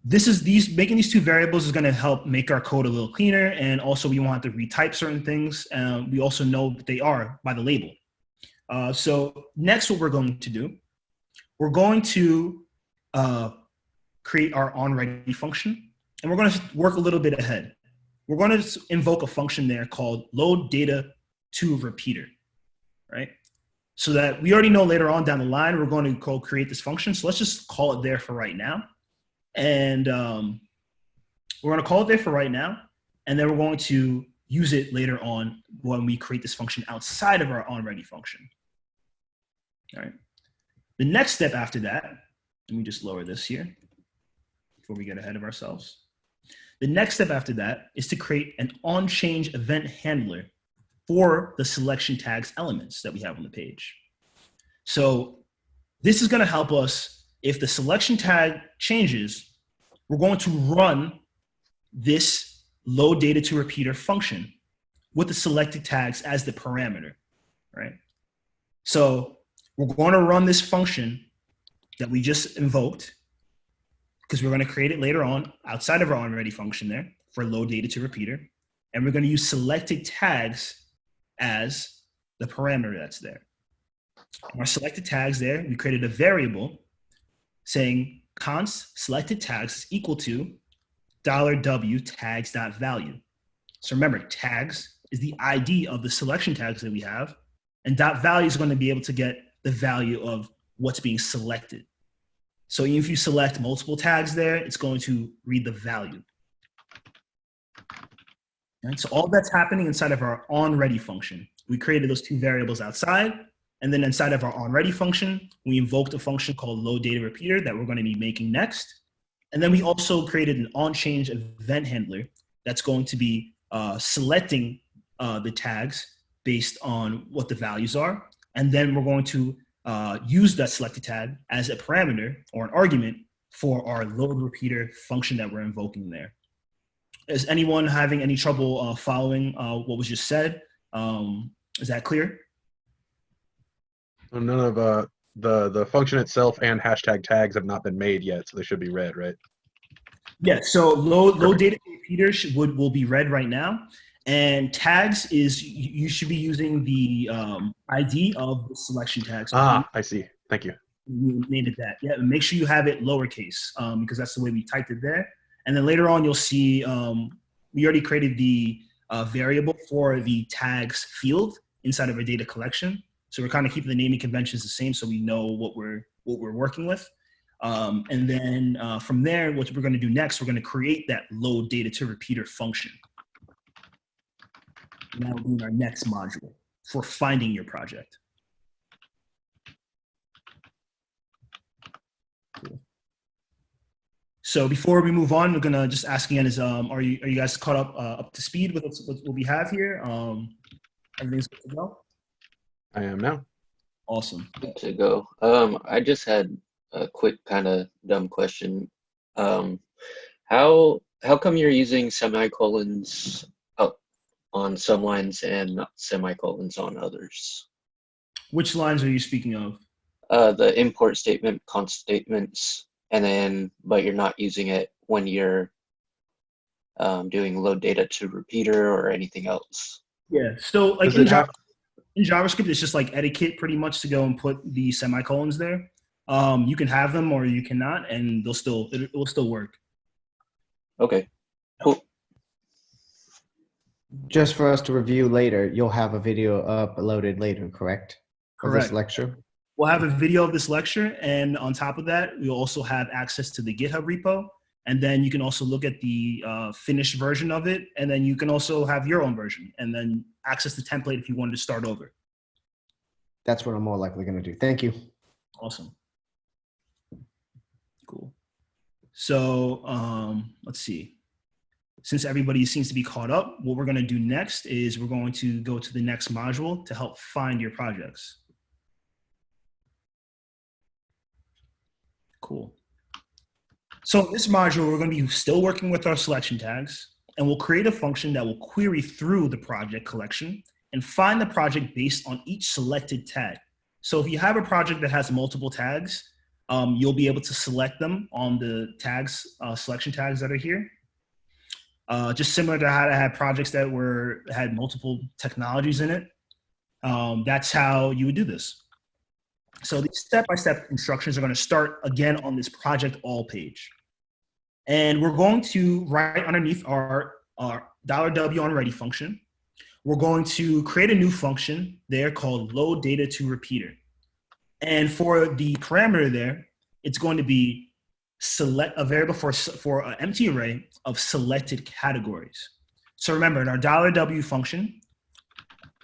making these two variables is going to help make our code a little cleaner, and also we won't have to retype certain things. We also know that they are by the label. So next, what we're going to do, we're going to create our onReady function, and we're going to work a little bit ahead. We're going to invoke a function there called load data to repeater, right? So that we already know later on down the line, we're going to create this function. So let's just call it there for right now. And we're going to call it there for right now. And then we're going to use it later on when we create this function outside of our onReady function. All right. The next step after that, let me just lower this here before we get ahead of ourselves. The next step after that is to create an onChange event handler for the selection tags elements that we have on the page. So this is going to help us if the selection tag changes, we're going to run this load data to repeater function with the selected tags as the parameter, right? So we're going to run this function that we just invoked because we're going to create it later on outside of our onReady function there for load data to repeater. And we're going to use selected tags as the parameter that's there. Our selected tags there, we created a variable saying const selected tags is equal to $W tags.value. So remember, tags is the ID of the selection tags that we have, and .value is going to be able to get the value of what's being selected. So if you select multiple tags there, it's going to read the value. Right, so all that's happening inside of our onReady function. We created those two variables outside, and then inside of our onReady function, we invoked a function called load data repeater that we're going to be making next. And then we also created an onChange event handler that's going to be selecting the tags based on what the values are. And then we're going to use that selected tag as a parameter or an argument for our load repeater function that we're invoking there. Is anyone having any trouble following what was just said? Is that clear? None of the function itself and hashtag tags have not been made yet, so they should be red, right? Yeah, so low Perfect. data repeaters will be red right now, and tags is you should be using the ID of the selection tag. So Ah, I see. Thank you. you named it that. Yeah, make sure you have it lowercase because that's the way we typed it there. And then later on, you'll see we already created the variable for the tags field inside of our data collection. So we're kind of keeping the naming conventions the same, so we know what we're working with. And then from there, what we're going to do next, we're going to create that load data to repeater function. And that will be in our next module for finding your project. Cool. So before we move on, we're gonna just ask again: are you guys caught up to speed with what we have here? Everything's good to go. I am now. Awesome. Good to go. I just had a quick kind of dumb question. How come you're using semicolons on some lines and not semicolons on others? Which lines are you speaking of? The import statement, const statements, and then but you're not using it when you're doing load data to repeater or anything else. Yeah. So like Does it have? in JavaScript, it's just like etiquette pretty much to go and put the semicolons there. You can have them or you cannot, and it will still work. Okay, cool. Just for us to review later, you'll have a video uploaded later, correct? Of Correct. this lecture? We'll have a video of this lecture, and on top of that, we'll also have access to the GitHub repo, and then you can also look at the finished version of it, and then you can also have your own version, and then access the template if you wanted to start over. That's what I'm more likely going to do. Thank you. Awesome. Cool. So let's see. Since everybody seems to be caught up, what we're going to do next is we're going to go to the next module to help find your projects. Cool. So in this module, we're going to be still working with our selection tags, and we'll create a function that will query through the project collection and find the project based on each selected tag. So if you have a project that has multiple tags, you'll be able to select them on the tags, selection tags that are here. Just similar to how I had projects that had multiple technologies in it. That's how you would do this. So these step-by-step instructions are going to start again on this project all page. And we're going to, right underneath our $W on ready function, we're going to create a new function there called load data to repeater. And for the parameter there, it's going to be select a variable for an empty array of selected categories. So remember, in our $W function,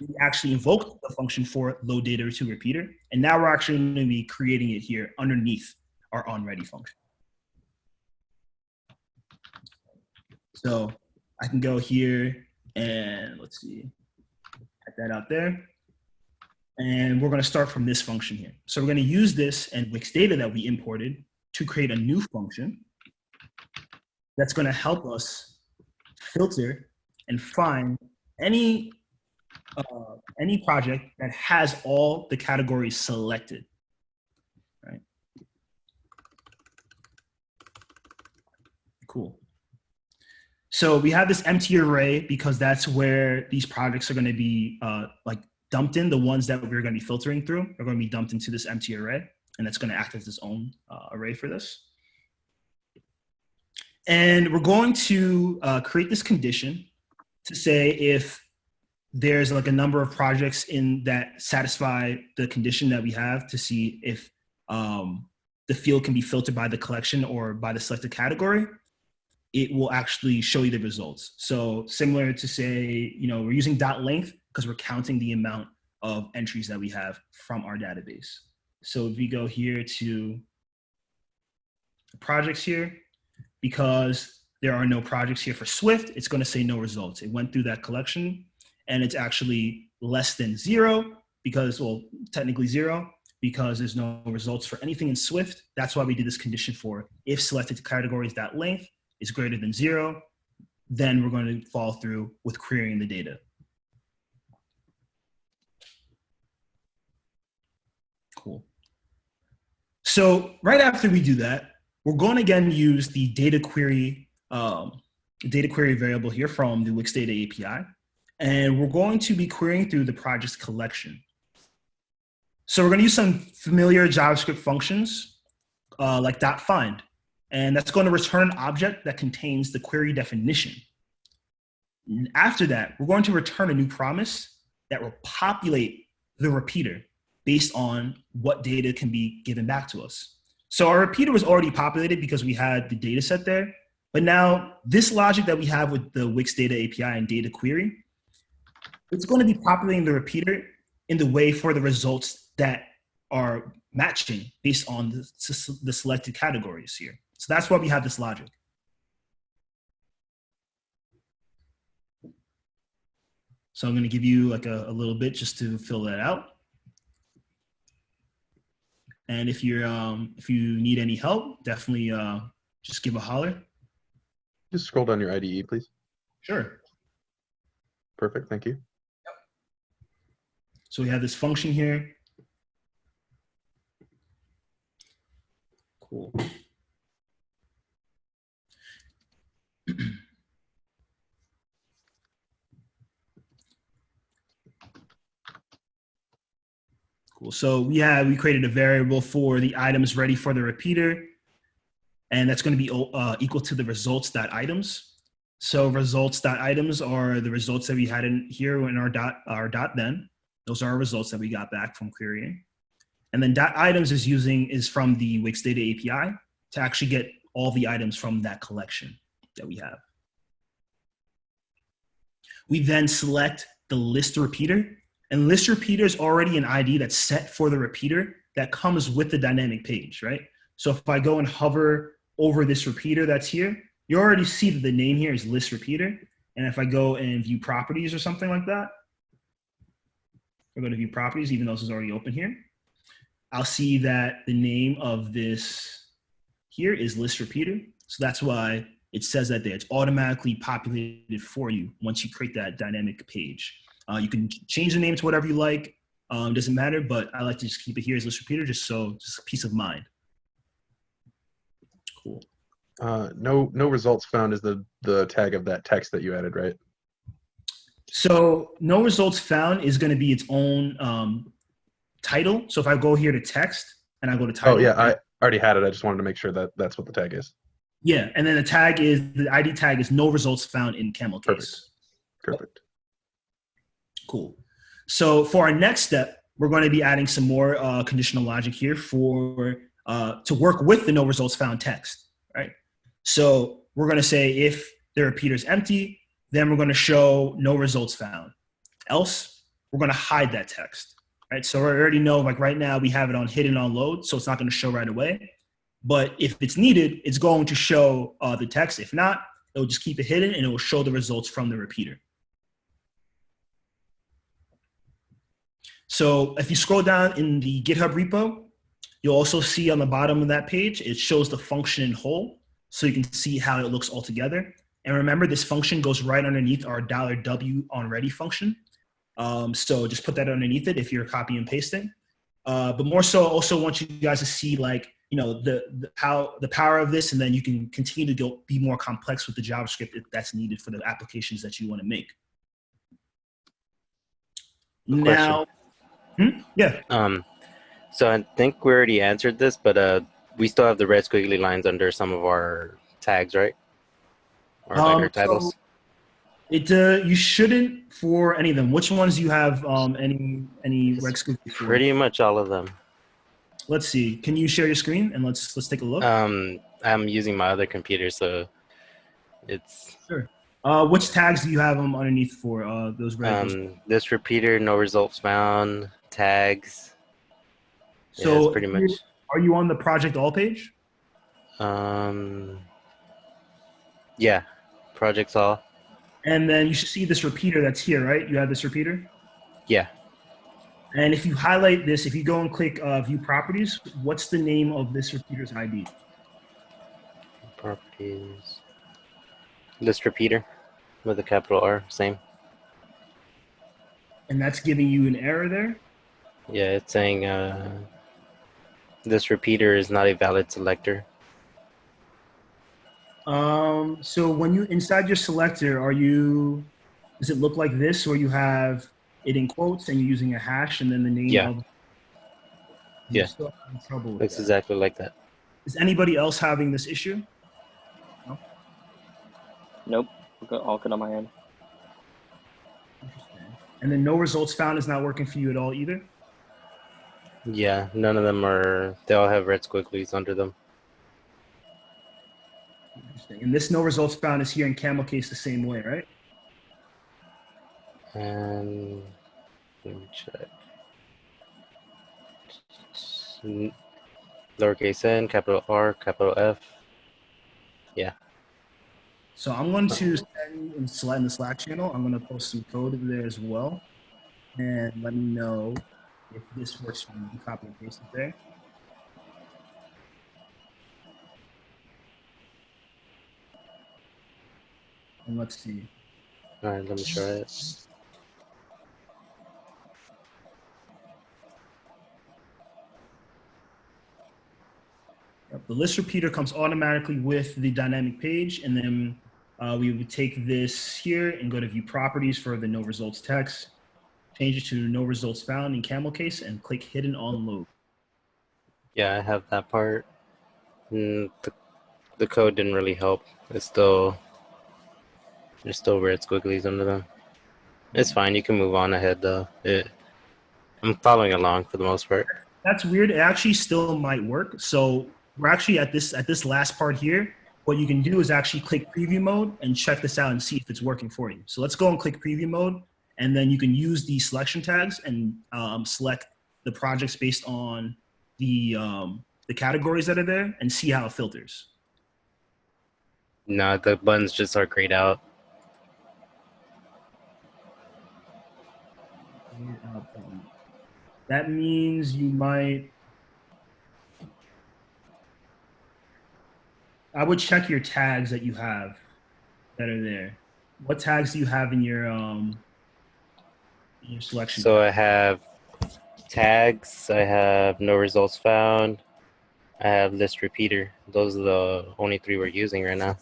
we actually invoked the function for load data to repeater, and now we're actually going to be creating it here underneath our onReady function. So I can go here and let's see, type that out there. And we're going to start from this function here. So we're going to use this and Wix data that we imported to create a new function that's going to help us filter and find any project that has all the categories selected, right? Cool. So we have this empty array because that's where these projects are going to be like dumped in. The ones that we're going to be filtering through are going to be dumped into this empty array, and that's going to act as its own array for this. And we're going to create this condition to say if there's like a number of projects in that satisfy the condition that we have to see if the field can be filtered by the collection or by the selected category, it will actually show you the results. So similar to say, we're using .length because we're counting the amount of entries that we have from our database. So if we go here to projects here, because there are no projects here for Swift, it's going to say no results. It went through that collection and it's actually less than 0 because, well, technically 0 because there's no results for anything in Swift. That's why we did this condition for if selected categories .length is greater than 0, then we're going to follow through with querying the data. Cool. So right after we do that, we're going to again use the data query variable here from the Wix Data API. And we're going to be querying through the project's collection. So we're going to use some familiar JavaScript functions like .find. And that's going to return an object that contains the query definition. And after that, we're going to return a new promise that will populate the repeater based on what data can be given back to us. So our repeater was already populated because we had the data set there. But now this logic that we have with the Wix Data API and data query, it's going to be populating the repeater in the way for the results that are matching based on the selected categories here. So that's why we have this logic. So I'm going to give you like a little bit just to fill that out. And if you need any help, definitely just give a holler. Just scroll down your IDE, please. Sure. Perfect, thank you. So we have this function here. Cool. Cool. So we created a variable for the items ready for the repeater, and that's going to be equal to the results.items. So results.items are the results that we had in here in our dot then. Those are our results that we got back from querying. And then .items is from the Wix Data API to actually get all the items from that collection that we have. We then select the list repeater, and list repeater is already an ID that's set for the repeater that comes with the dynamic page, right? So if I go and hover over this repeater that's here, you already see that the name here is list repeater. And if I go and view properties or something like that, I'm going to view properties, even though this is already open here, I'll see that the name of this here is list repeater. So that's why it says that there. It's automatically populated for you once you create that dynamic page. You can change the name to whatever you like. Doesn't matter, but I like to just keep it here as list repeater just peace of mind. Cool. No results found is the tag of that text that you added, right? So no results found is going to be its own title. So if I go here to text and I go to title. Oh yeah, I already had it. I just wanted to make sure that that's what the tag is. Yeah, and then the ID tag is no results found in camel case. Perfect. Cool. So for our next step, we're going to be adding some more conditional logic here to work with the no results found text, right? So we're going to say if the repeater is empty, then we're going to show no results found. Else, we're going to hide that text, right? So I already know, like right now, we have it on hidden on load, so it's not going to show right away. But if it's needed, it's going to show the text. If not, it'll just keep it hidden and it will show the results from the repeater. So if you scroll down in the GitHub repo, you'll also see on the bottom of that page, it shows the function in whole. So you can see how it looks all together. And remember, this function goes right underneath our $W on ready function. So just put that underneath it if you're copying and pasting. But more so, also want you guys to see like, you know, the power of this, and then you can continue to be more complex with the JavaScript if that's needed for the applications that you want to make. Now, yeah. So I think we already answered this, but we still have the red squiggly lines under some of our tags, right? Or like our titles. So you shouldn't for any of them. Which ones do you have any red squiggly for? Pretty much all of them. Let's see. Can you share your screen and let's take a look? I'm using my other computer, so it's sure. Which tags do you have them underneath for those red? This repeater, no results found, tags. So yeah, pretty much. Are you on the project all page? Yeah, projects all. And then you should see this repeater that's here, right? You have this repeater? Yeah. And if you highlight this, if you go and click view properties, what's the name of this repeater's ID? Properties. List repeater with a capital R, same. And that's giving you an error there? Yeah, it's saying This repeater is not a valid selector. So when you inside your selector, does it look like this, where you have it in quotes and you're using a hash and then the name Yeah. of? Yeah. You're still having trouble with Looks that. exactly like that. Is anybody else having this issue? No? Nope. All good on my end. Interesting. And then no results found is not working for you at all either? Yeah, none of them are. They all have red squigglies under them. Interesting. And this no results found is here in camel case the same way, right? And let me check. Lowercase n, capital R, capital F. Yeah. So I'm going to send in the Slack channel. I'm going to post some code there as well. And let me know if this works for you. Copy and paste it there. And let's see. All right, let me try it. The list repeater comes automatically with the dynamic page, and then we would take this here and go to view properties for the no results text, change it to no results found in camel case, and click hidden on load. Yeah, I have that part. The code didn't really help. There's still red squigglies under them. It's fine. You can move on ahead though. I'm following along for the most part. That's weird. It actually still might work. So we're actually at this last part here. What you can do is actually click preview mode and check this out and see if it's working for you. So let's go and click preview mode, and then you can use the selection tags and select the projects based on the categories that are there and see how it filters. No, the buttons just are grayed out. That means you might. I would check your tags that you have that are there. What tags do you have in your selection? So I have tags. I have no results found. I have list repeater. Those are the only three we're using right now.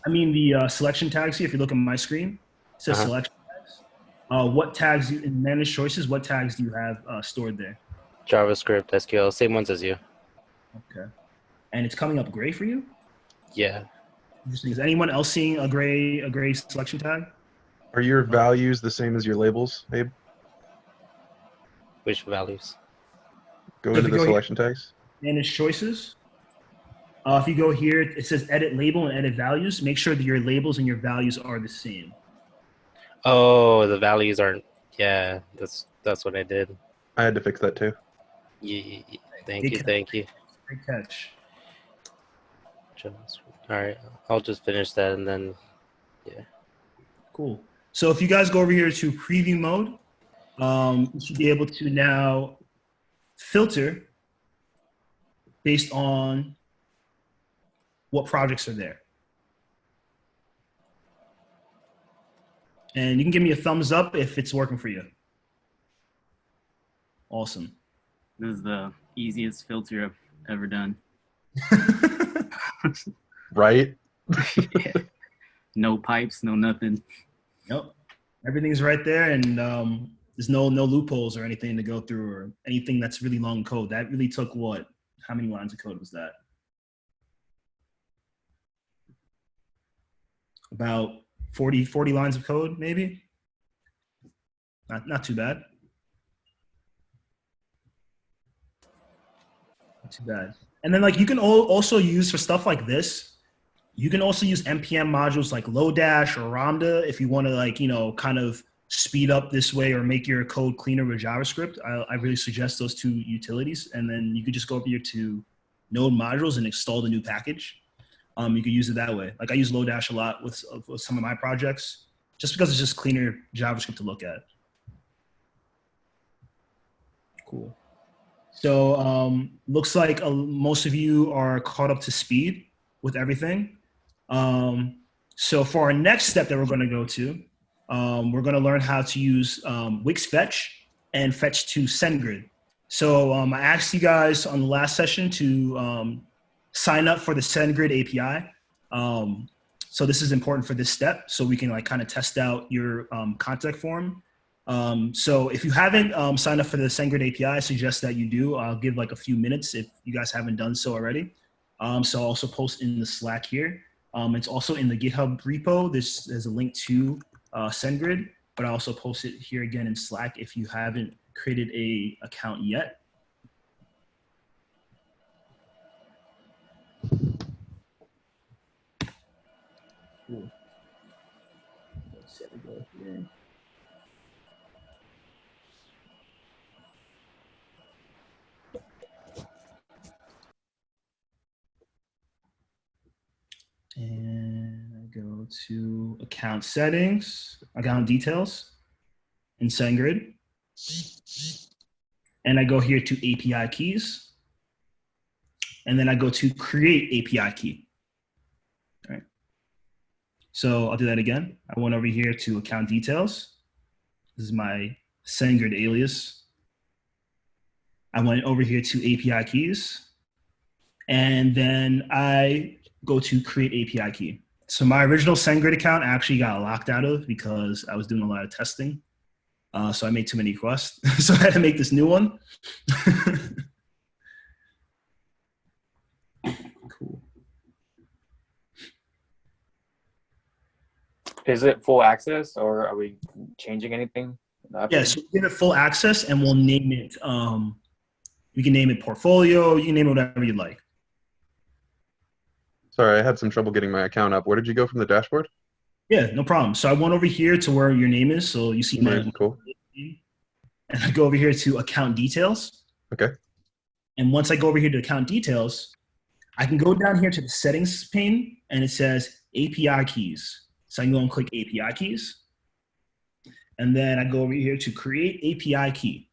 I mean the selection tags here. If you look at my screen, it says selection tags. What tags in manage choices? What tags do you have stored there? JavaScript, SQL, same ones as you. Okay, and it's coming up gray for you. Yeah. Interesting. Is anyone else seeing a gray selection tag? Are your values the same as your labels, Abe? Which values? Go So into the selection tags. Manage choices. If you go here, it says edit label and edit values. Make sure that your labels and your values are the same. Oh, the values aren't. Yeah, that's what I did. I had to fix that too. Yeah, thank you. Great catch. All right, I'll just finish that and then, yeah. Cool. So if you guys go over here to preview mode, you should be able to now filter based on what projects are there. And you can give me a thumbs up if it's working for you. Awesome. This is the easiest filter I've ever done. Right? Yeah. No pipes, no nothing. Yep. Everything's right there, and there's no loopholes or anything to go through or anything that's really long code. That really took what? How many lines of code was that? About 40 lines of code, maybe? Not too bad. Not too bad. And then like you can also use for stuff like this, you can also use NPM modules like Lodash or Ramda if you want to like, kind of speed up this way or make your code cleaner with JavaScript. I really suggest those two utilities. And then you could just go over here to node modules and install the new package. You could use it that way. Like I use Lodash a lot with some of my projects just because it's just cleaner JavaScript to look at. Cool. So looks like most of you are caught up to speed with everything. So for our next step that we're going to go to, we're going to learn how to use Wix Fetch and Fetch to SendGrid. So I asked you guys on the last session to sign up for the SendGrid API. So this is important for this step, so we can like kind of test out your contact form. So if you haven't signed up for the SendGrid API, I suggest that you do. I'll give like a few minutes if you guys haven't done so already. So I'll also post in the Slack here. It's also in the GitHub repo. There's a link to SendGrid, but I also post it here again in Slack if you haven't created a account yet. Cool. Let's set it go here. And I go to account settings, account details in SendGrid. And I go here to API keys. And then I go to create API key. All right. So I'll do that again. I went over here to account details. This is my SendGrid alias. I went over here to API keys. And then I go to create API key. So my original SendGrid account I actually got locked out of because I was doing a lot of testing. So I made too many requests. So I had to make this new one. Cool. Is it full access or are we changing anything? Yeah, so we give it full access and we'll name it, you can name it portfolio, you can name it whatever you like. Sorry, I had some trouble getting my account up. Where did you go from the dashboard? Yeah, no problem. So I went over here to where your name is. So you see my Cool. And I go over here to account details. Okay. And once I go over here to account details, I can go down here to the settings pane and it says API keys. So I can go and click API keys. And then I go over here to create API key.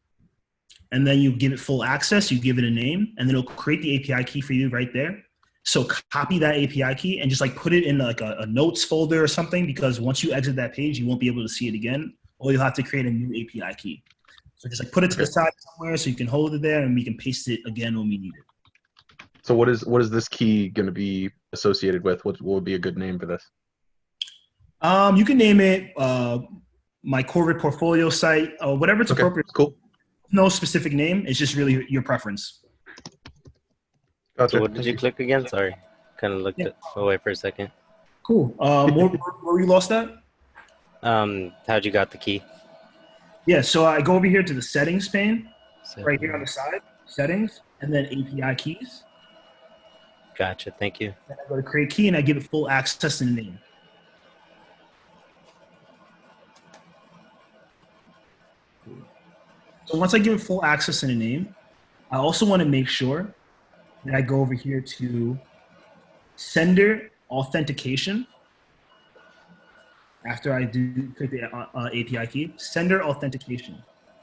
And then you give it full access, you give it a name, and then it'll create the API key for you right there. So copy that API key and just like put it in like a notes folder or something, because once you exit that page, you won't be able to see it again, or you'll have to create a new API key. So just like put it to the side somewhere so you can hold it there and we can paste it again when we need it. So what is this key going to be associated with? What would be a good name for this? You can name it my Corvid portfolio site, whatever it's appropriate. Cool. No specific name. It's just really your preference. Gotcha. So what did you click again? Sorry, kind of looked away for a second. Cool. Where you lost that? How'd you got the key? Yeah, so I go over here to the settings pane, right here on the side, settings, and then API keys. Gotcha, thank you. Then I go to create key and I give it full access and name. So once I give it full access and a name, I also want to make sure that I go over here to sender authentication. After I do click the API key, sender authentication.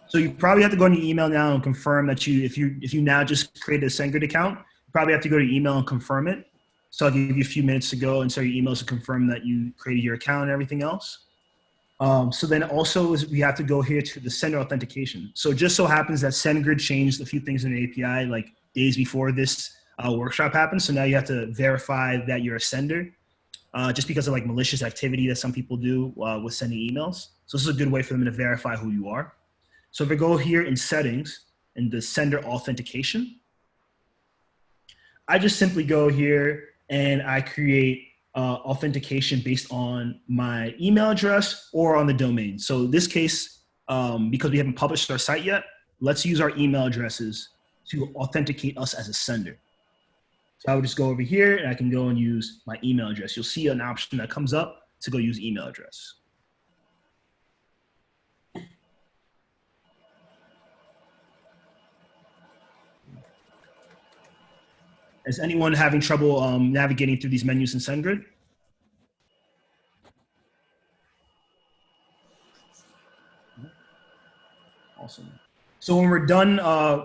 So you probably have to go in your email now and confirm that if you now just created a SendGrid account, you probably have to go to your email and confirm it. So I'll give you a few minutes to go and send your emails to confirm that you created your account and everything else. So then also we have to go here to the sender authentication. So it just so happens that SendGrid changed a few things in the API like days before this workshop happened. So now you have to verify that you're a sender. Just because of like malicious activity that some people do with sending emails. So this is a good way for them to verify who you are. So if I go here in settings in the sender authentication, I just simply go here and I create authentication based on my email address or on the domain. So in this case, because we haven't published our site yet, let's use our email addresses to authenticate us as a sender. So I would just go over here and I can go and use my email address. You'll see an option that comes up to go use email address. Is anyone having trouble navigating through these menus in SendGrid? Awesome. So when we're done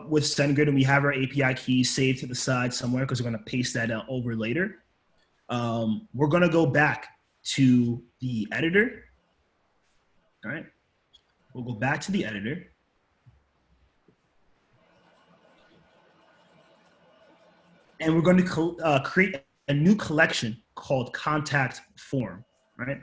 with SendGrid and we have our API key saved to the side somewhere, because we're going to paste that over later, we're going to go back to the editor. All right. We'll go back to the editor. and we're going to create a new collection called contact form, right?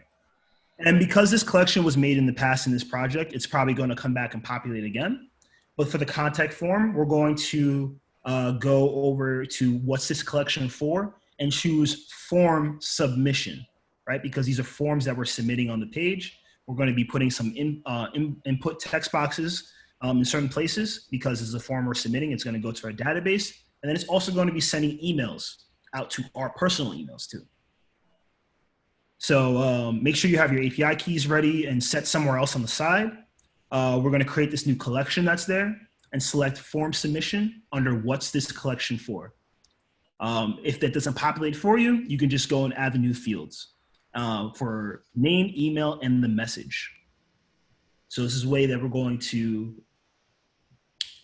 And because this collection was made in the past in this project, it's probably going to come back and populate again. But for the contact form, we're going to go over to what's this collection for and choose form submission, right? Because these are forms that we're submitting on the page. We're going to be putting some input text boxes in certain places because as a form we're submitting, it's going to go to our database. And then it's also going to be sending emails out to our personal emails too. So make sure you have your API keys ready and set somewhere else on the side. We're going to create this new collection that's there and select form submission under what's this collection for. If that doesn't populate for you, you can just go and add the new fields for name, email, and the message. So this is a way that we're going to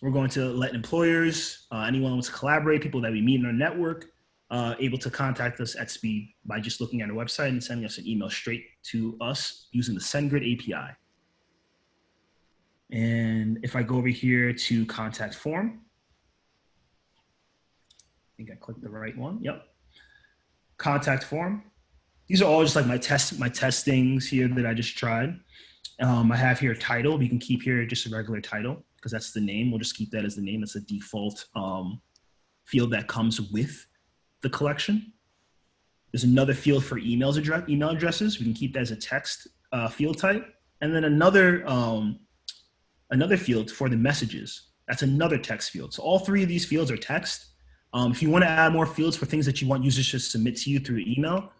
let employers, anyone who wants to collaborate, people that we meet in our network, able to contact us at speed by just looking at our website and sending us an email straight to us using the SendGrid API. And if I go over here to contact form, I think I clicked the right one. Yep. Contact form. These are all just like my testings here that I just tried. I have here title. We can keep here just a regular title because that's the name. We'll just keep that as the name. That's the default field that comes with the collection. There's another field for email addresses. We can keep that as a text field type. And then another field for the messages. That's another text field. So all three of these fields are text. If you want to add more fields for things that you want users to submit to you through email,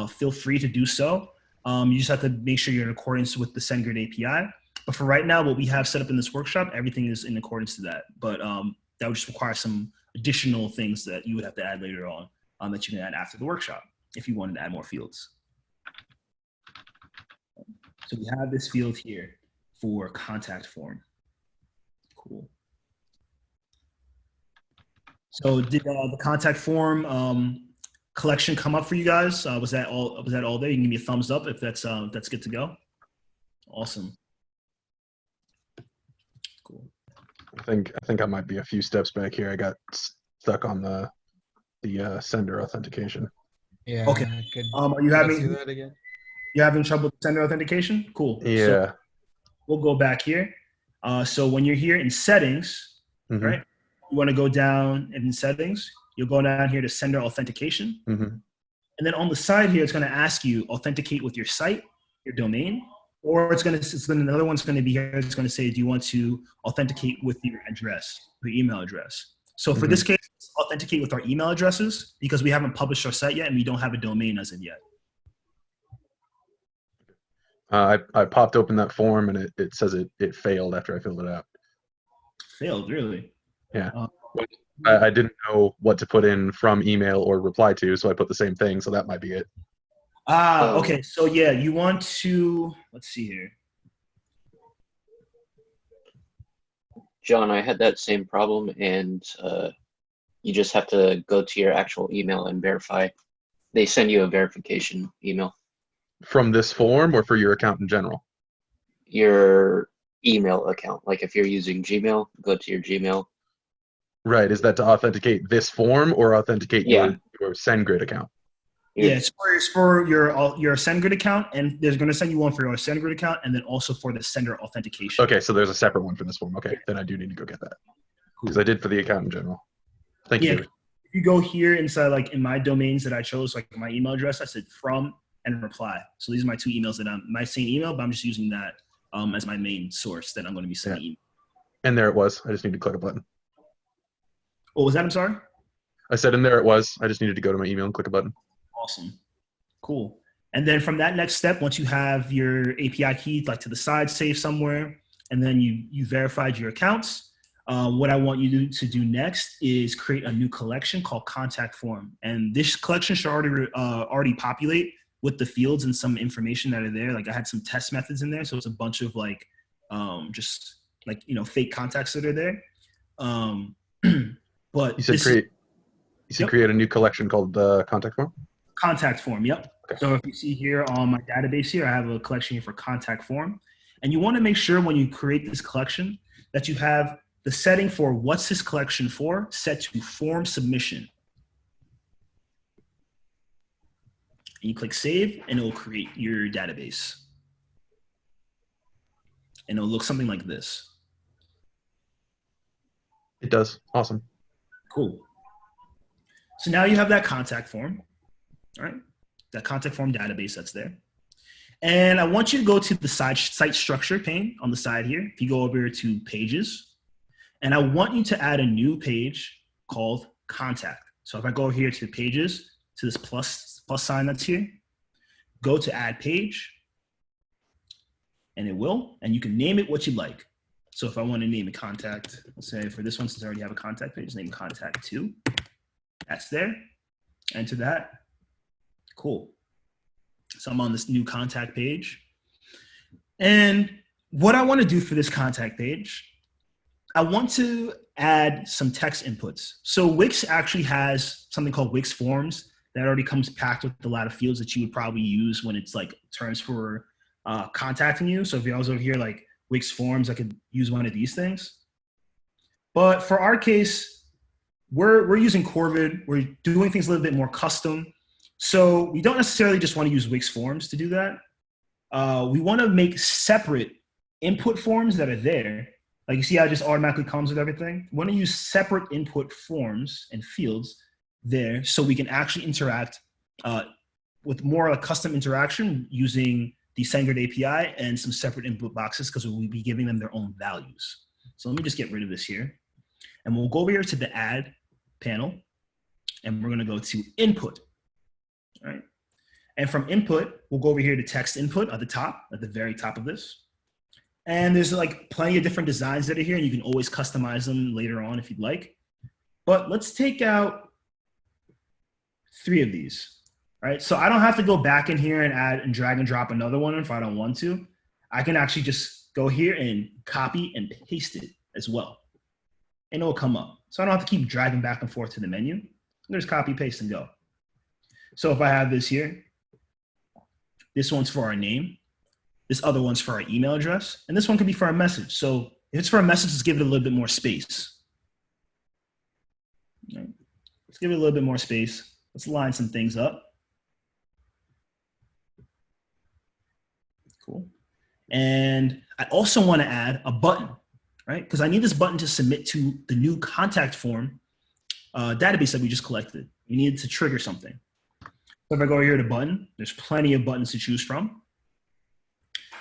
feel free to do so. You just have to make sure you're in accordance with the SendGrid API. But for right now, what we have set up in this workshop, everything is in accordance to that. But that would just require some additional things that you would have to add later on that you can add after the workshop if you wanted to add more fields. So we have this field here for contact form. Cool. So did the contact form collection come up for you guys? Was that all there? You can give me a thumbs up if that's good to go. Awesome. Cool. I think I might be a few steps back here. I got stuck on the sender authentication. Yeah. Okay. Are you Let's do having that again? trouble with sender authentication? Cool. Yeah. So we'll go back here. So when you're here in settings, right? You want to go down in settings. You'll go down here to sender authentication. And then on the side here, it's going to ask you authenticate with your site, your domain, or another one's going to be here. It's going to say, do you want to authenticate with your address, your email address? So for this case, authenticate with our email addresses because we haven't published our site yet and we don't have a domain as of yet. I popped open that form and it says it failed after I filled it out. Failed, really? Yeah. I didn't know what to put in from email or reply to, so I put the same thing, so that might be it. Okay. So yeah, you want to, let's see here. John, I had that same problem, and you just have to go to your actual email and verify. They send you a verification email. From this form or for your account in general? Your email account. Like if you're using Gmail, go to your Gmail. Right. Is that to authenticate this form or authenticate your SendGrid account? Yeah, it's for your SendGrid account, and there's going to send you one for your SendGrid account, and then also for the sender authentication. Okay, so there's a separate one for this form. Okay, then I do need to go get that because I did for the account in general. Thank you. David. If you go here inside, like in my domains that I chose, like my email address, I said from and reply. So these are my two emails that I'm my same email, but I'm just using that as my main source that I'm going to be sending. Email. And there it was. I just need to click a button. What was that? I'm sorry. I said, and there it was. I just needed to go to my email and click a button. Awesome. Cool. And then from that next step, once you have your API key like to the side, saved somewhere, and then you verified your accounts, what I want you to do next is create a new collection called contact form. And this collection should already populate with the fields and some information that are there. Like I had some test methods in there. So it's a bunch of like, just like, fake contacts that are there. But you said create a new collection called contact form? Contact form, yep. Okay. So if you see here on my database here, I have a collection here for contact form. And you want to make sure when you create this collection that you have the setting for what's this collection for set to form submission. And you click save, and it will create your database. And it'll look something like this. It does. Awesome. Cool. So now you have that contact form, all right? That contact form database that's there. And I want you to go to the site structure pane on the side here. If you go over to pages, and I want you to add a new page called contact. So if I go here to pages, to this plus sign that's here, go to add page, and it will, and you can name it what you like. So if I want to name a contact, let's say for this one, since I already have a contact page, name contact 2. That's there. Enter that. Cool. So I'm on this new contact page. And what I want to do for this contact page, I want to add some text inputs. So Wix actually has something called Wix Forms that already comes packed with a lot of fields that you would probably use when it's like terms for contacting you. So if I was over here like Wix Forms, I could use one of these things. But for our case, we're using Corvid. We're doing things a little bit more custom. So we don't necessarily just want to use Wix Forms to do that. We want to make separate input forms that are there. Like you see how it just automatically comes with everything? We want to use separate input forms and fields there so we can actually interact with more of a custom interaction using the SendGrid API and some separate input boxes because we'll be giving them their own values. So let me just get rid of this here. And we'll go over here to the add panel and we're going to go to input. All right. And from input, we'll go over here to text input at the top, at the very top of this. And there's like plenty of different designs that are here and you can always customize them later on if you'd like. But let's take out 3 of these. All right, so I don't have to go back in here and add and drag and drop another one if I don't want to. I can actually just go here and copy and paste it as well. And it'll come up. So I don't have to keep dragging back and forth to the menu. There's copy, paste, and go. So if I have this here, this one's for our name. This other one's for our email address. And this one could be for our message. So if it's for a message, let's give it a little bit more space. All right. Let's give it a little bit more space. Let's line some things up. Cool. And I also want to add a button, right? Because I need this button to submit to the new contact form database that we just collected. We need to trigger something. So if I go over here to button, there's plenty of buttons to choose from.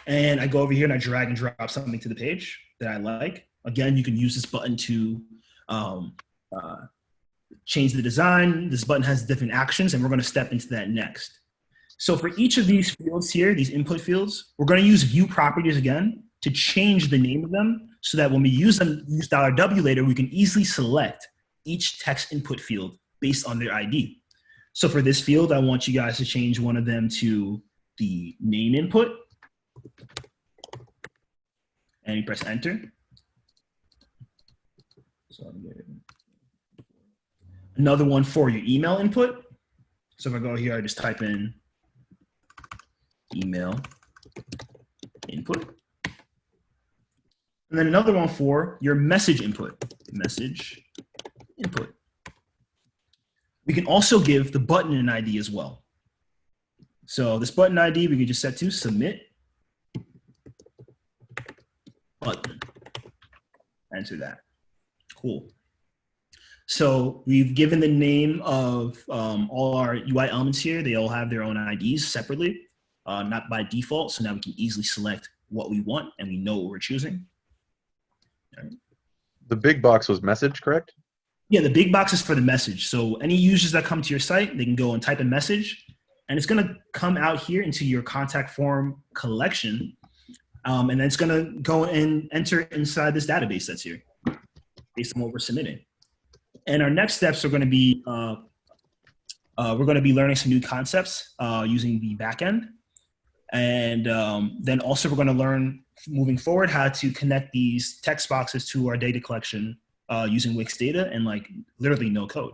And I go over here and I drag and drop something to the page that I like. Again, you can use this button to change the design. This button has different actions and we're going to step into that next. So for each of these fields here, these input fields, we're going to use view properties again to change the name of them so that when we use them, use $W later, we can easily select each text input field based on their ID. So for this field, I want you guys to change one of them to the name input. And you press enter. So another one for your email input. So if I go here, I just type in email input. And then another one for your message input, message input. We can also give the button an ID as well. So this button ID, we can just set to submit button. Enter that. Cool. So we've given the name of all our UI elements here. They all have their own IDs separately, not by default. So now we can easily select what we want and we know what we're choosing. All right. The big box was message, correct? Yeah, the big box is for the message. So any users that come to your site, they can go and type a message and it's gonna come out here into your contact form collection. And then it's gonna go and enter inside this database that's here based on what we're submitting. And our next steps are gonna be, we're gonna be learning some new concepts using the backend. And then also we're gonna learn moving forward how to connect these text boxes to our data collection using Wix data and like literally no code.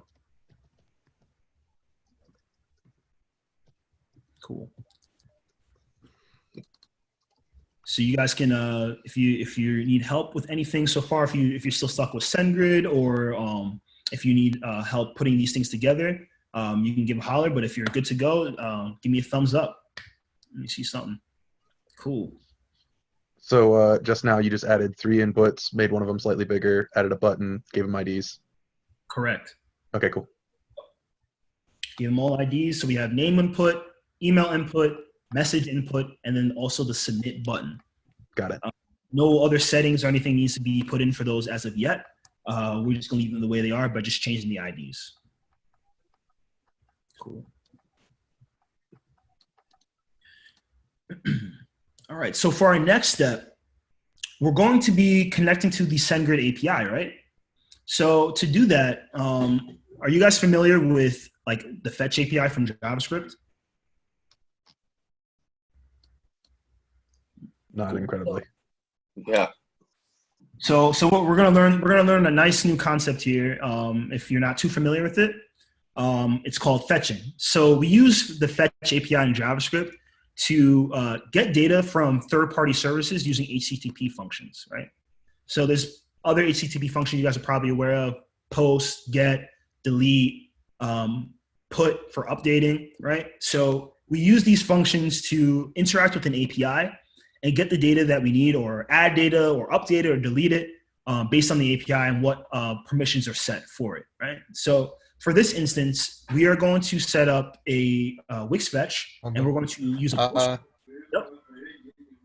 Cool. So you guys can, if you need help with anything so far, if you're still stuck with SendGrid or if you need help putting these things together, you can give a holler. But if you're good to go, give me a thumbs up. Let me see something. Cool. So just now you just added 3 inputs, made one of them slightly bigger, added a button, gave them IDs. Correct. Okay, cool. Give them all IDs. So we have name input, email input, message input, and then also the submit button. Got it. No other settings or anything needs to be put in for those as of yet. We're just gonna leave them the way they are, but just changing the IDs. Cool. All right, so for our next step, we're going to be connecting to the SendGrid API, right? So to do that, are you guys familiar with like the Fetch API from JavaScript? Not incredibly. Yeah. So what we're gonna learn a nice new concept here. If you're not too familiar with it, it's called fetching. So we use the Fetch API in JavaScript to get data from third-party services using HTTP functions, right? So there's other HTTP functions you guys are probably aware of: post, get, delete, put for updating, right? So we use these functions to interact with an API and get the data that we need, or add data, or update it, or delete it based on the API and what permissions are set for it, right? So for this instance, we are going to set up a Wix Fetch, and we're going to use a post. Yep.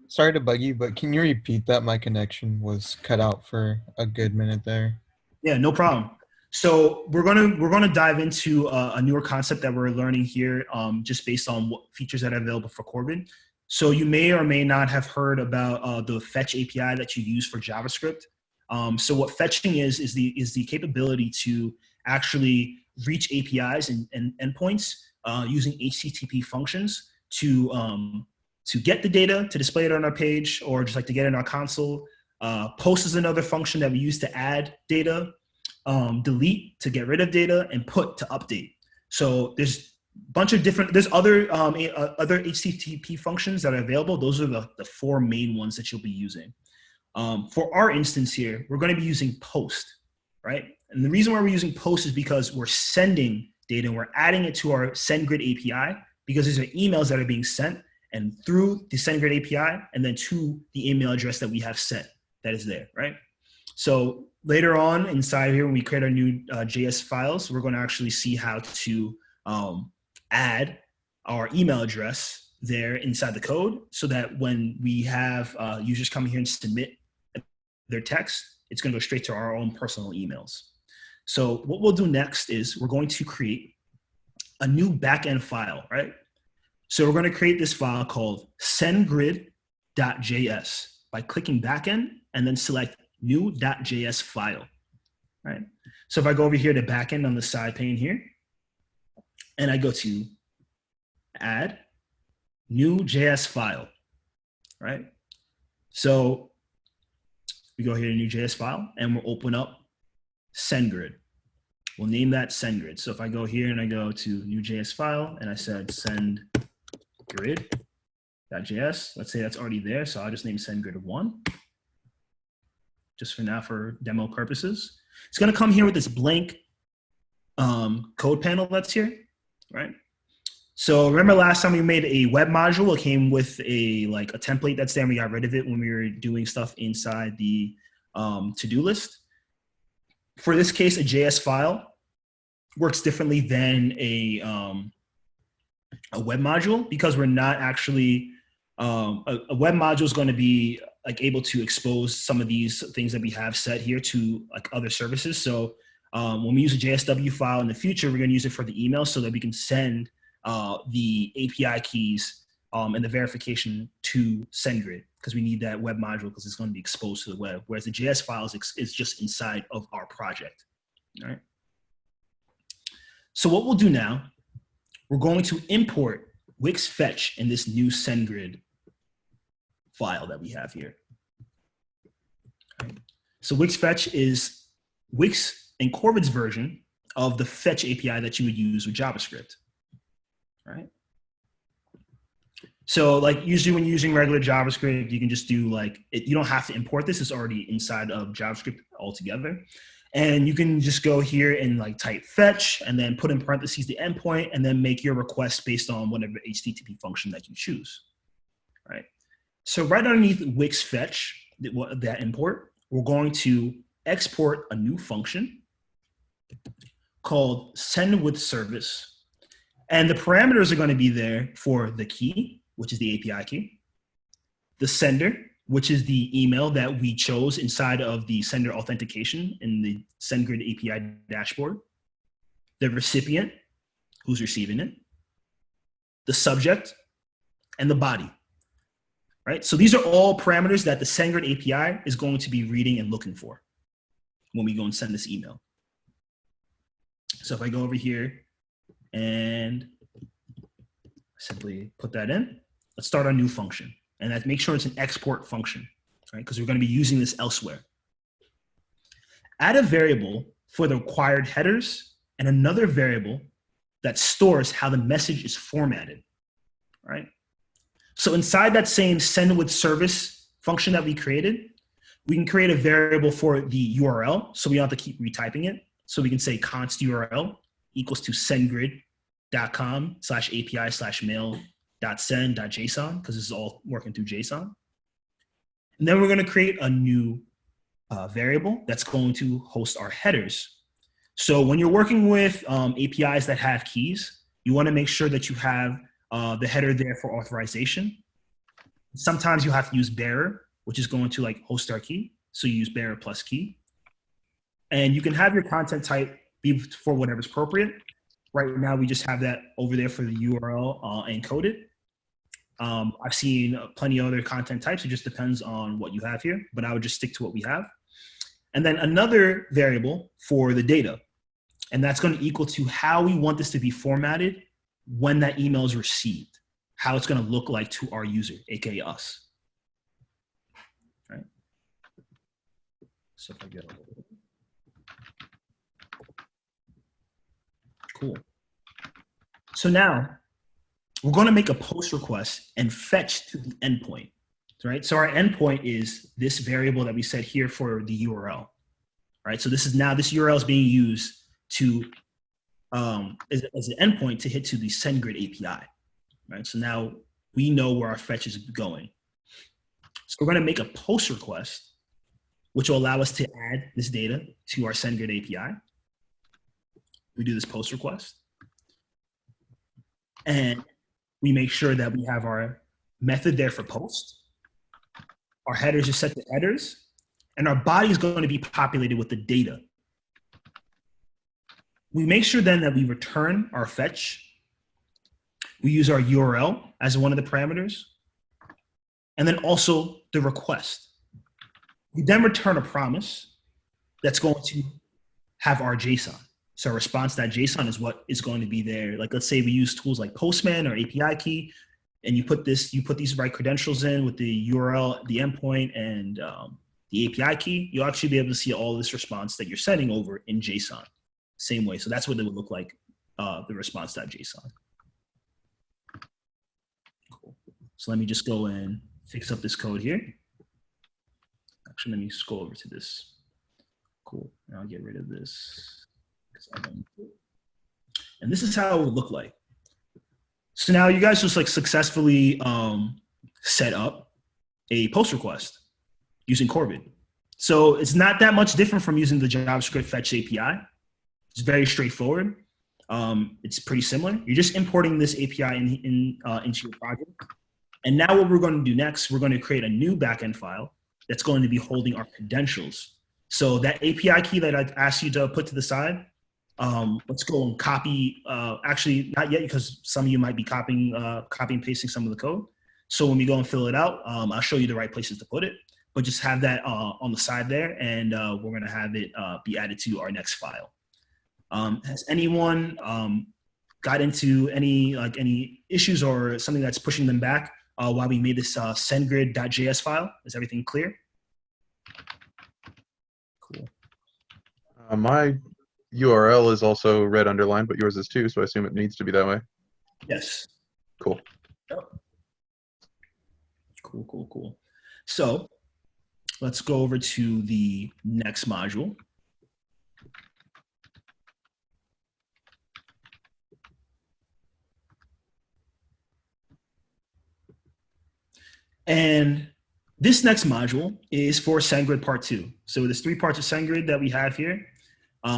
Sorry to bug you, but can you repeat that? My connection was cut out for a good minute there. Yeah, no problem. So we're gonna dive into a newer concept that we're learning here, just based on what features that are available for Corvid. So you may or may not have heard about the Fetch API that you use for JavaScript. So what fetching is the capability to actually reach APIs and endpoints using HTTP functions to get the data, to display it on our page, or just like to get it in our console. Post is another function that we use to add data. Delete to get rid of data, and put to update. So there's a bunch of different, there's other HTTP functions that are available. Those are the 4 main ones that you'll be using. For our instance here, we're going to be using post, right? And the reason why we're using post is because we're sending data and we're adding it to our SendGrid API, because these are emails that are being sent and through the SendGrid API and then to the email address that we have set that is there, right? So later on inside here, when we create our new JS files, we're going to actually see how to add our email address there inside the code, so that when we have users come here and submit their text, it's going to go straight to our own personal emails. So what we'll do next is we're going to create a new backend file, right? So we're going to create this file called sendgrid.js by clicking backend and then select new.js file, right? So if I go over here to backend on the side pane here, and I go to add new JS file, right? So we go here to new JS file and we'll open up SendGrid. We'll name that SendGrid. So if I go here and I go to new JS file and I said SendGrid.js, let's say that's already there. So I'll just name SendGrid1. Just for now, for demo purposes. It's going to come here with this blank code panel that's here, right? So remember last time we made a web module, it came with a template that's there, and we got rid of it when we were doing stuff inside the to-do list. For this case, a JS file works differently than a web module, because we're not actually, a web module is going to be able to expose some of these things that we have set here to other services. So when we use a JSW file in the future, we're going to use it for the email so that we can send the API keys and the verification to SendGrid, because we need that web module because it's going to be exposed to the web, whereas the JS file is just inside of our project. All right. So what we'll do now, we're going to import Wix Fetch in this new SendGrid file that we have here. So Wix Fetch is Wix and Corvid's version of the Fetch API that you would use with JavaScript, right? So usually when you're using regular JavaScript, you can just do you don't have to import this. It's already inside of JavaScript altogether. And you can just go here and like type fetch and then put in parentheses the endpoint and then make your request based on whatever HTTP function that you choose, right? So right underneath Wix Fetch, that import, we're going to export a new function called send with service. And the parameters are going to be there for the key, which is the API key, the sender, which is the email that we chose inside of the sender authentication in the SendGrid API dashboard, the recipient, who's receiving it, the subject, and the body, right? So these are all parameters that the SendGrid API is going to be reading and looking for when we go and send this email. So if I go over here and simply put that in, let's start our new function. And that make sure it's an export function, right? Because we're going to be using this elsewhere. Add a variable for the required headers and another variable that stores how the message is formatted, right? So inside that same send with service function that we created, we can create a variable for the URL, so we don't have to keep retyping it. So we can say const URL equals to sendgrid.com/API/mail.send.json, because this is all working through JSON. And then we're going to create a new variable that's going to host our headers. So when you're working with APIs that have keys, you want to make sure that you have the header there for authorization. Sometimes you have to use bearer, which is going to like host our key. So you use bearer plus key. And you can have your content type be for whatever's appropriate. Right now, we just have that over there for the URL encoded. I've seen plenty of other content types. It just depends on what you have here, but I would just stick to what we have. And then another variable for the data. And that's going to equal to how we want this to be formatted when that email is received, how it's going to look like to our user, aka us. Right? So if I go, cool. So now we're going to make a post request and fetch to the endpoint, right? So our endpoint is this variable that we set here for the URL, right? So this is now this URL is being used to as an endpoint to hit to the SendGrid API, right? So now we know where our fetch is going. So we're going to make a post request, which will allow us to add this data to our SendGrid API. We do this post request. And we make sure that we have our method there for post. Our headers are set to headers. And our body is going to be populated with the data. We make sure then that we return our fetch. We use our URL as one of the parameters. And then also the request. We then return a promise that's going to have our JSON. So response.json is what is going to be there. Like, let's say we use tools like Postman or API key, and you put these right credentials in with the URL, the endpoint, and the API key. You'll actually be able to see all this response that you're sending over in JSON. Same way. So that's what it would look like, the response.json. Cool. So let me just go and fix up this code here. Actually, let me scroll over to this. Cool. Now I'll get rid of this. And this is how it would look like. So now you guys just like successfully set up a post request using Corvid. So it's not that much different from using the JavaScript Fetch API. It's very straightforward. It's pretty similar. You're just importing this API into your project. And now what we're going to do next, we're going to create a new backend file that's going to be holding our credentials. So that API key that I asked you to put to the side, let's go and copy, actually not yet because some of you might be copying and pasting some of the code. So when we go and fill it out, I'll show you the right places to put it, but just have that on the side there, and we're gonna have it be added to our next file. Has anyone got into any issues or something that's pushing them back while we made this sendgrid.js file? Is everything clear? Cool. My URL is also red underlined, but yours is too, so I assume it needs to be that way. Yes. Cool. Yep. Cool. So let's go over to the next module. And this next module is for SendGrid Part 2. So there's 3 parts of SendGrid that we have here.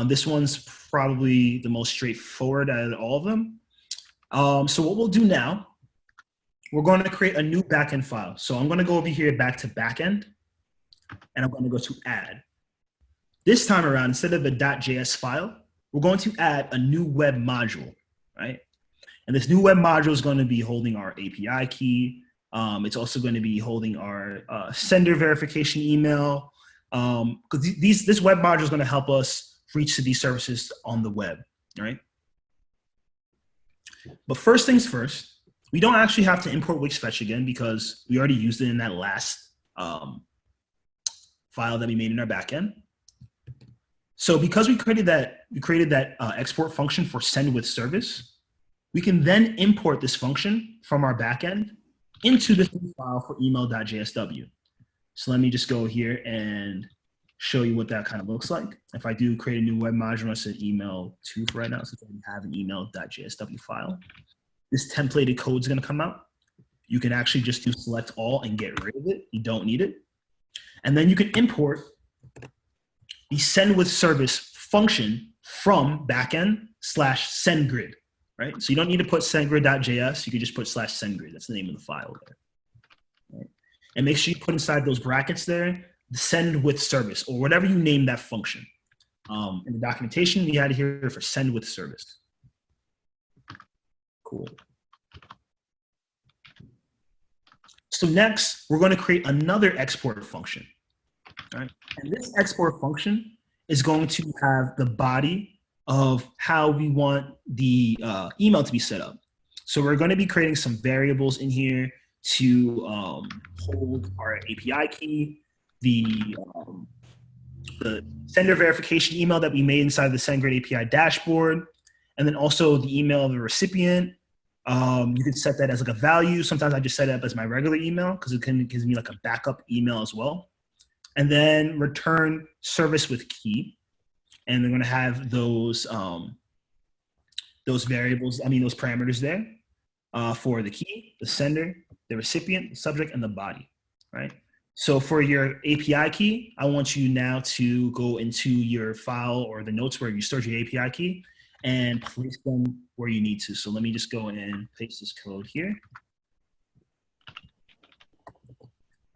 This one's probably the most straightforward out of all of them. So what we'll do now, we're going to create a new backend file. So I'm going to go over here back to backend, and I'm going to go to add. This time around, instead of a .js file, we're going to add a new web module, right? And this new web module is going to be holding our API key. It's also going to be holding our sender verification email. Because this web module is going to help us reach to these services on the web, right? But first things first, we don't actually have to import Wix Fetch again because we already used it in that last file that we made in our backend. So because we created that export function for send with service, we can then import this function from our backend into this new file for email.jsw. So let me just go here and show you what that kind of looks like. If I do create a new web module, I said email 2 for right now, since I have an email.jsw file. This templated code is going to come out. You can actually just do select all and get rid of it. You don't need it. And then you can import the send with service function from backend/sendgrid, right? So you don't need to put sendgrid.js. You can just put /sendgrid. That's the name of the file there. Right? And make sure you put inside those brackets there, the send with service, or whatever you name that function. In the documentation, we had it here for send with service. Cool. So next, we're going to create another export function. All right. And this export function is going to have the body of how we want the email to be set up. So we're going to be creating some variables in here to hold our API key, the sender verification email that we made inside the SendGrid API dashboard, and then also the email of the recipient. You can set that as like a value. Sometimes I just set it up as my regular email because it gives me like a backup email as well. And then return service with key. And they're going to have those variables, those parameters there for the key, the sender, the recipient, the subject, and the body, right? So for your API key, I want you now to go into your file or the notes where you stored your API key and place them where you need to. So let me just go and paste this code here.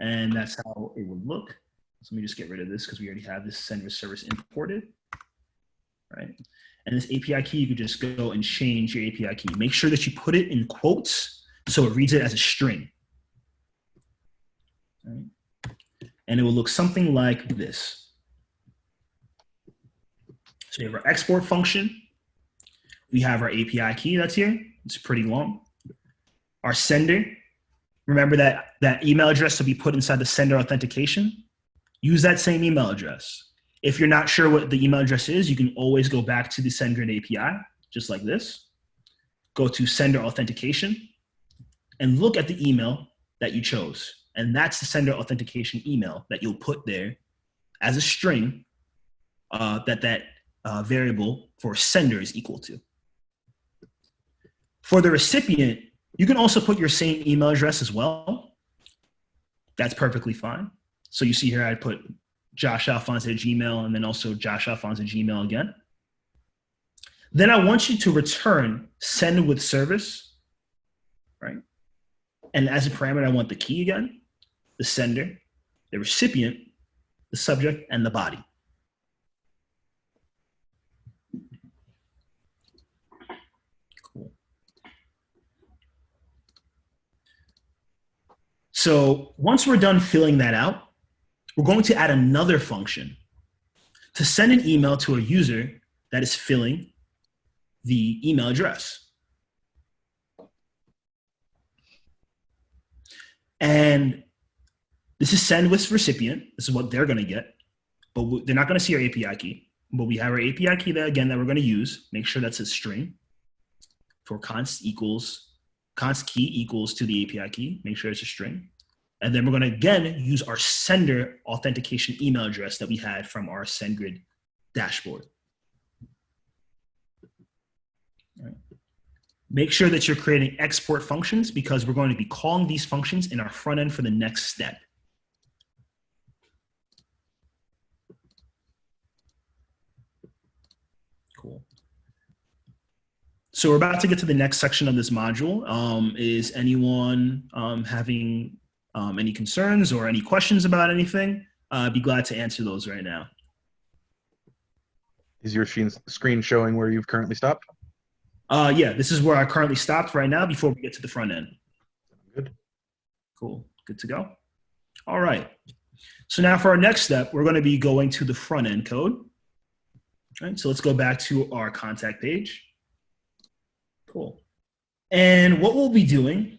And that's how it would look. So let me just get rid of this because we already have this send with service imported, right? And this API key, you could just go and change your API key. Make sure that you put it in quotes so it reads it as a string. Right? And it will look something like this. So we have our export function. We have our API key that's here. It's pretty long. Our sender, remember that email address to be put inside the sender authentication. Use that same email address. If you're not sure what the email address is, you can always go back to the SendGrid API, just like this. Go to sender authentication and look at the email that you chose. And that's the sender authentication email that you'll put there as a string that variable for sender is equal to. For the recipient, you can also put your same email address as well. That's perfectly fine. So you see here, I put josh.alphonse@gmail and then also josh.alphonse@gmail again. Then I want you to return send with service, right? And as a parameter, I want the key again, the sender, the recipient, the subject, and the body. Cool. So once we're done filling that out, we're going to add another function to send an email to a user that is filling the email address. And this is send with recipient. This is what they're going to get, but they're not going to see our API key. But we have our API key there again that we're going to use. Make sure that's a string for const key equals to the API key. Make sure it's a string. And then we're going to, again, use our sender authentication email address that we had from our SendGrid dashboard. All right. Make sure that you're creating export functions because we're going to be calling these functions in our front end for the next step. Cool. So we're about to get to the next section of this module. Is anyone having any concerns or any questions about anything? I'd be glad to answer those right now. Is your screen showing where you've currently stopped? Yeah, this is where I currently stopped right now before we get to the front end. Good. Cool, good to go. All right, so now for our next step, we're gonna be going to the front end code. All right, so let's go back to our contact page. Cool. And what we'll be doing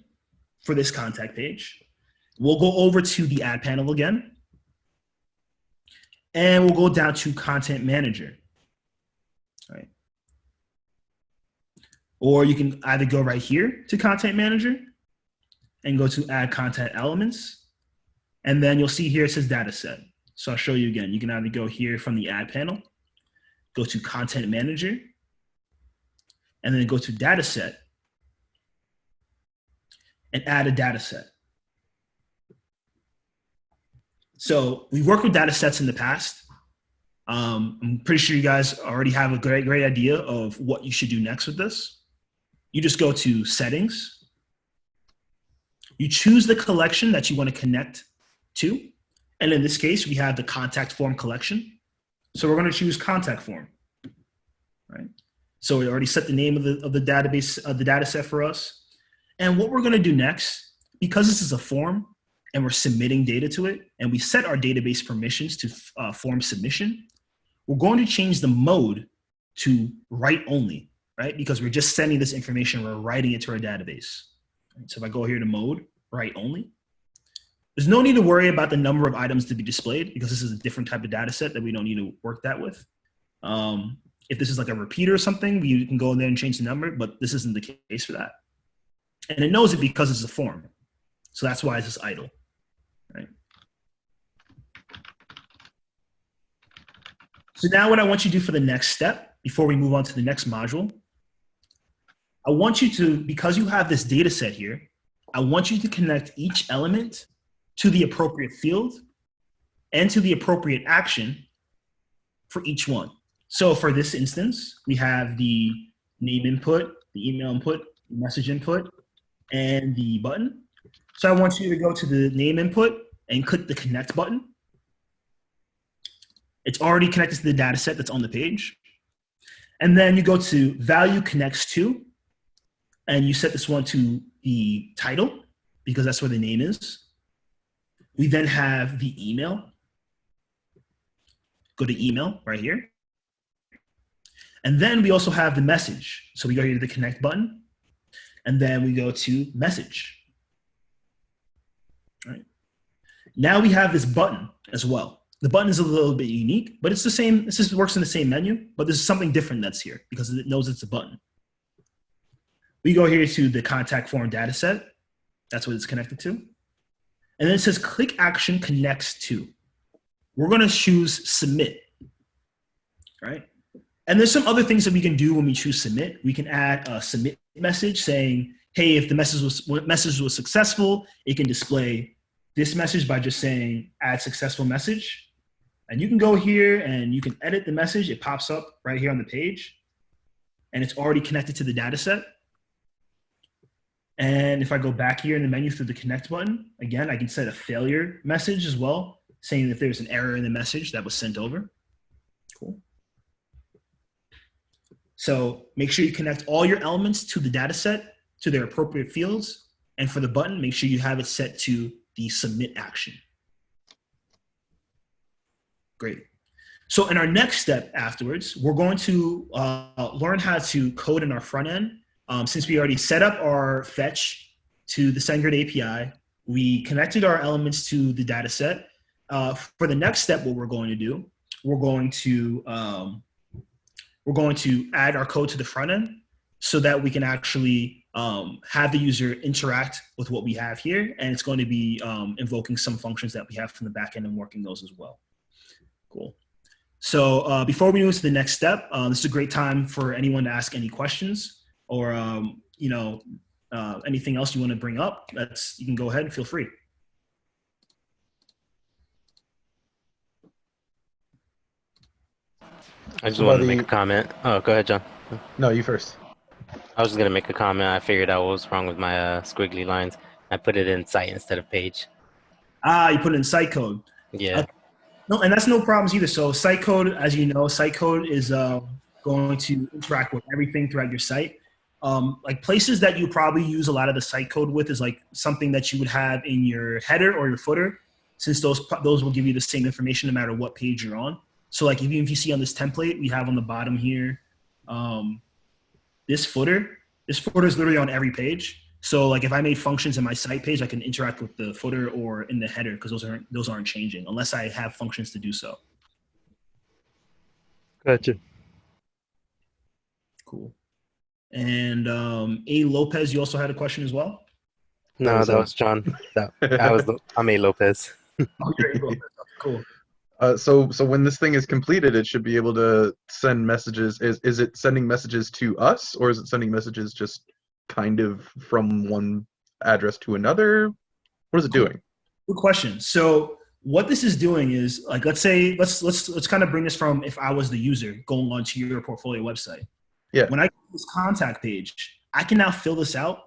for this contact page, we'll go over to the add panel again, and we'll go down to content manager. All right. Or you can either go right here to content manager and go to add content elements. And then you'll see here it says data set. So I'll show you again. You can either go here from the add panel, go to content manager, and then go to data set and add a data set. So we've worked with data sets in the past. I'm pretty sure you guys already have a great idea of what you should do next with this. You just go to settings. You choose the collection that you want to connect to. And in this case, we have the contact form collection. So we're going to choose contact form, right? So we already set the name of the database, of the data set for us. And what we're going to do next, because this is a form and we're submitting data to it, and we set our database permissions to form submission, we're going to change the mode to write only, right? Because we're just sending this information, we're writing it to our database. Right? So if I go here to mode, write only, there's no need to worry about the number of items to be displayed because this is a different type of data set that we don't need to work that with. If this is like a repeater or something, you can go in there and change the number, but this isn't the case for that. And it knows it because it's a form. So that's why it's just idle, right? So now what I want you to do for the next step, before we move on to the next module, I want you to, because you have this data set here, I want you to connect each element to the appropriate field and to the appropriate action for each one. So for this instance, we have the name input, the email input, the message input, and the button. So I want you to go to the name input and click the connect button. It's already connected to the data set that's on the page. And then you go to value connects to, and you set this one to the title because that's where the name is. We then have the email. Go to email right here. And then we also have the message. So we go here to the connect button, and then we go to message. All right. Now we have this button as well. The button is a little bit unique, but it's the same. It just works in the same menu, but there's something different that's here because it knows it's a button. We go here to the contact form data set. That's what it's connected to. And then it says click action connects to. We're going to choose submit, right? And there's some other things that we can do when we choose submit. We can add a submit message saying, hey, if the message was successful, it can display this message by just saying add successful message. And you can go here and you can edit the message. It pops up right here on the page. And it's already connected to the data set. And if I go back here in the menu through the connect button, again, I can set a failure message as well, saying if there's an error in the message that was sent over. Cool. So make sure you connect all your elements to the data set, to their appropriate fields. And for the button, make sure you have it set to the submit action. Great. So in our next step afterwards, we're going to learn how to code in our front end. Since we already set up our fetch to the SendGrid API, we connected our elements to the data set. For the next step, what we're going to do, we're going to add our code to the front end so that we can actually have the user interact with what we have here. And it's going to be invoking some functions that we have from the back end and working those as well. Cool. So before we move to the next step, this is a great time for anyone to ask any questions or anything else you want to bring up, you can go ahead and feel free. I just So wanted by to make the- a comment. Oh, go ahead, John. No, you first. I was just gonna make a comment. I figured out what was wrong with my squiggly lines. I put it in site instead of page. You put it in site code. Yeah. No, and that's no problems either. So site code, as you know, site code is going to interact with everything throughout your site. Like places that you probably use a lot of the site code with is like something that you would have in your header or your footer, since those will give you the same information no matter what page you're on. So like even if you see on this template, we have on the bottom here, this footer is literally on every page. So like if I made functions in my site page, I can interact with the footer or in the header because those aren't changing unless I have functions to do so. Gotcha. Cool. And A. Lopez, you also had a question as well? No, that was John. I'm A. Lopez. Oh, you're A. Lopez. Cool. So when this thing is completed, it should be able to send messages. Is it sending messages to us, or is it sending messages just kind of from one address to another? What is it doing? Good question. So what this is doing is like, let's kind of bring this from if I was the user going onto your portfolio website. Yeah. When I go to this contact page, I can now fill this out,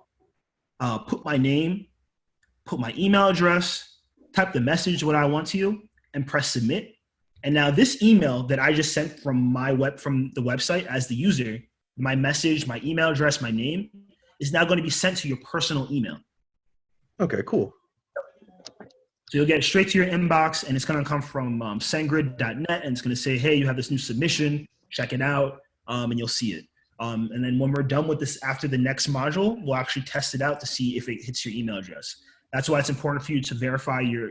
put my name, put my email address, type the message what I want to you, and press submit. And now this email that I just sent from the website as the user, my message, my email address, my name, is now going to be sent to your personal email. Okay, cool. So you'll get it straight to your inbox, and it's going to come from sendgrid.net, and it's going to say, hey, you have this new submission, check it out, and you'll see it. And then when we're done with this, after the next module, we'll actually test it out to see if it hits your email address. That's why it's important for you to verify your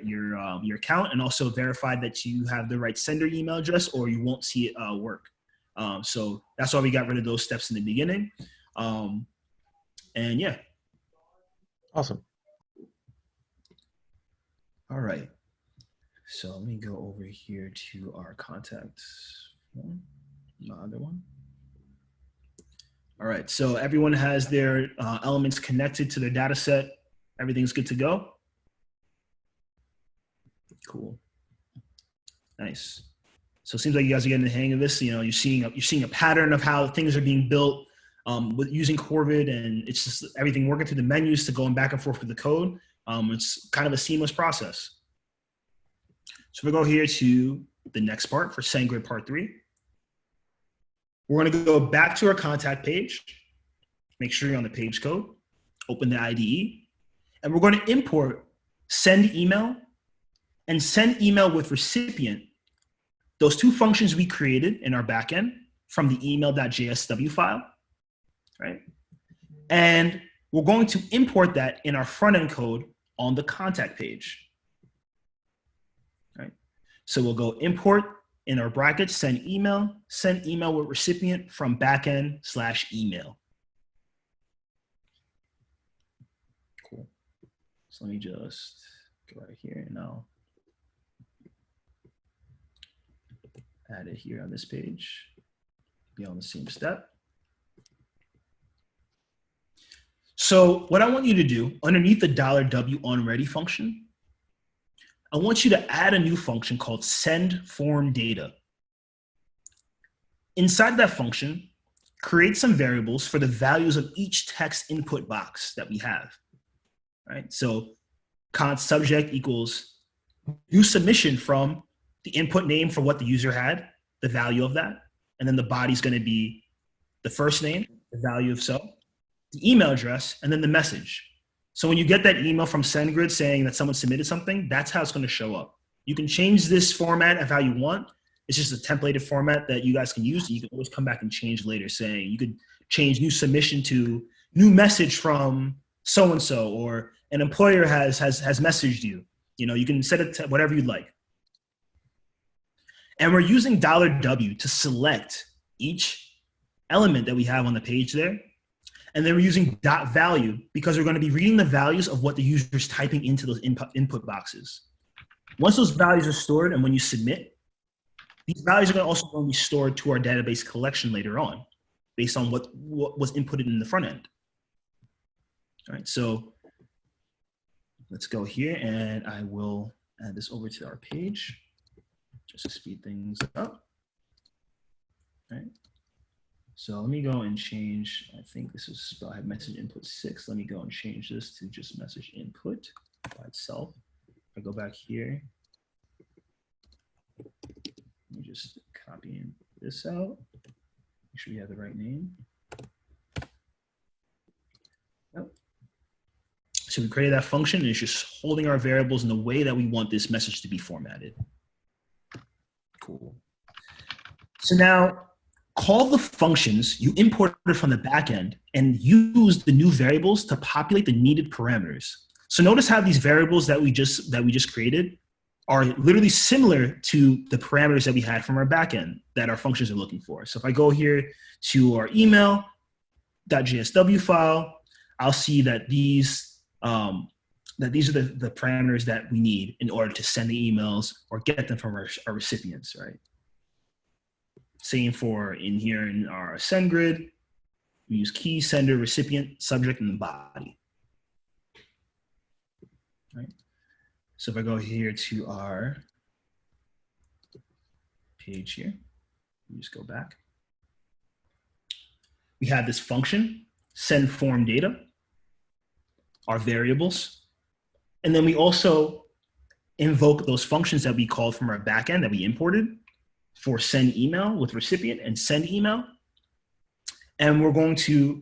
account and also verify that you have the right sender email address, or you won't see it work. So that's why we got rid of those steps in the beginning. And yeah. Awesome. All right. So let me go over here to our contacts one, the other one. All right. So everyone has their elements connected to their data set. Everything's good to go. Cool. Nice. So it seems like you guys are getting the hang of this. You know, you're seeing a pattern of how things are being built with using Corvid, and it's just everything working through the menus to going back and forth with the code. It's kind of a seamless process. So we go here to the next part for SendGrid Part 3. We're going to go back to our contact page. Make sure you're on the page code. Open the IDE. And we're going to import send email and send email with recipient, those two functions we created in our backend from the email.jsw file, right? And we're going to import that in our front-end code on the contact page, right? So we'll go import in our brackets, send email with recipient from backend/email. Cool. So let me just go right here and I'll add it here on this page, be on the same step. So what I want you to do underneath the $W on ready function, I want you to add a new function called send form data. Inside that function, create some variables for the values of each text input box that we have, right? So const subject equals new submission from the input name for what the user had, the value of that, and then the body's going to be the first name, the value of so, the email address, and then the message. So when you get that email from SendGrid saying that someone submitted something, that's how it's going to show up. You can change this format of how you want. It's just a templated format that you guys can use. You can always come back and change later, saying you could change new submission to new message from so-and-so, or an employer has messaged you. You know, you can set it to whatever you'd like. And we're using $W to select each element that we have on the page there. And then we're using .value because we're going to be reading the values of what the user is typing into those input boxes. Once those values are stored and when you submit, these values are also going to be stored to our database collection later on based on what was inputted in the front end. All right, so let's go here, and I will add this over to our page just to speed things up. All right. So let me go and change, I think this is, I have message input 6. Let me go and change this to just message input by itself. I go back here. Let me just copy this out. Make sure you have the right name. Yep. So we created that function, and it's just holding our variables in the way that we want this message to be formatted. Cool. So now call the functions you imported from the backend and use the new variables to populate the needed parameters. So notice how these variables that we just created are literally similar to the parameters that we had from our backend that our functions are looking for. So if I go here to our email.jsw file, I'll see that these are the parameters that we need in order to send the emails or get them from our recipients, right? Same for in here in our send grid, we use key, sender, recipient, subject, and the body. Right. So if I go here to our page here, we just go back. We have this function, send form data, our variables, and then we also invoke those functions that we called from our backend that we imported for send email with recipient and send email. And we're going to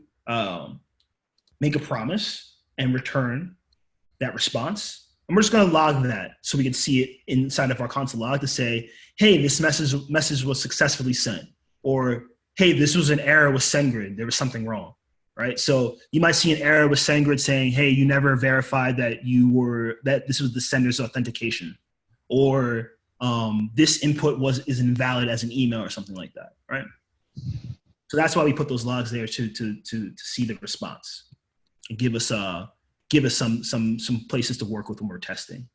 make a promise and return that response. And we're just going to log that so we can see it inside of our console log to say, hey, this message was successfully sent. Or, hey, this was an error with SendGrid. There was something wrong, right? So you might see an error with SendGrid saying, hey, you never verified that this was the sender's authentication. Or this input is invalid as an email or something like that, right? So that's why we put those logs there to see the response and give us some places to work with when we're testing.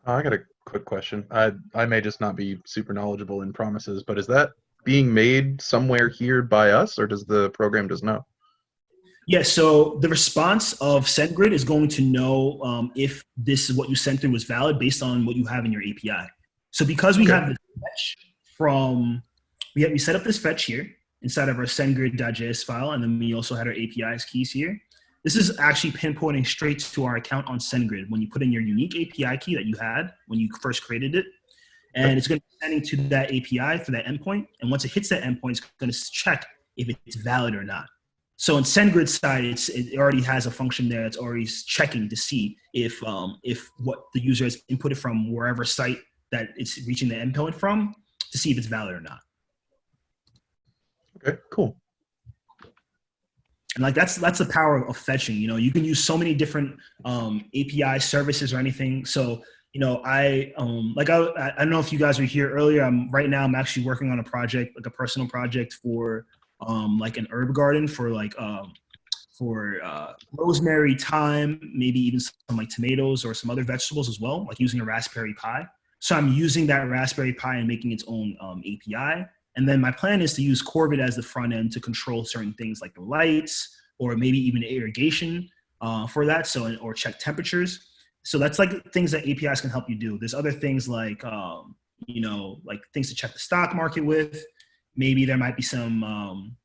I got a quick question. I may just not be super knowledgeable in promises, but is that being made somewhere here by us, or does the program just know? Yeah, so the response of SendGrid is going to know if this is what you sent through was valid based on what you have in your API. So because we have the fetch from, we set up this fetch here inside of our SendGrid.js file, and then we also had our API's keys here. This is actually pinpointing straight to our account on SendGrid when you put in your unique API key that you had when you first created it. And it's going to be sending to that API for that endpoint. And once it hits that endpoint, it's going to check if it's valid or not. So in SendGrid side, it already has a function there that's already checking to see if what the user has inputted from wherever site that it's reaching the endpoint from to see if it's valid or not. Okay, cool. And like that's the power of fetching. You know, you can use so many different API services or anything. So I don't know if you guys were here earlier. Right now I'm actually working on a project, like a personal project for like an herb garden for rosemary, thyme, maybe even some like tomatoes or some other vegetables as well, like using a Raspberry Pi. So I'm using that Raspberry Pi and making its own API. And then my plan is to use Corvid as the front end to control certain things like the lights or maybe even irrigation for that. So, or check temperatures. So that's like things that APIs can help you do. There's other things like, like things to check the stock market with. Maybe there might be some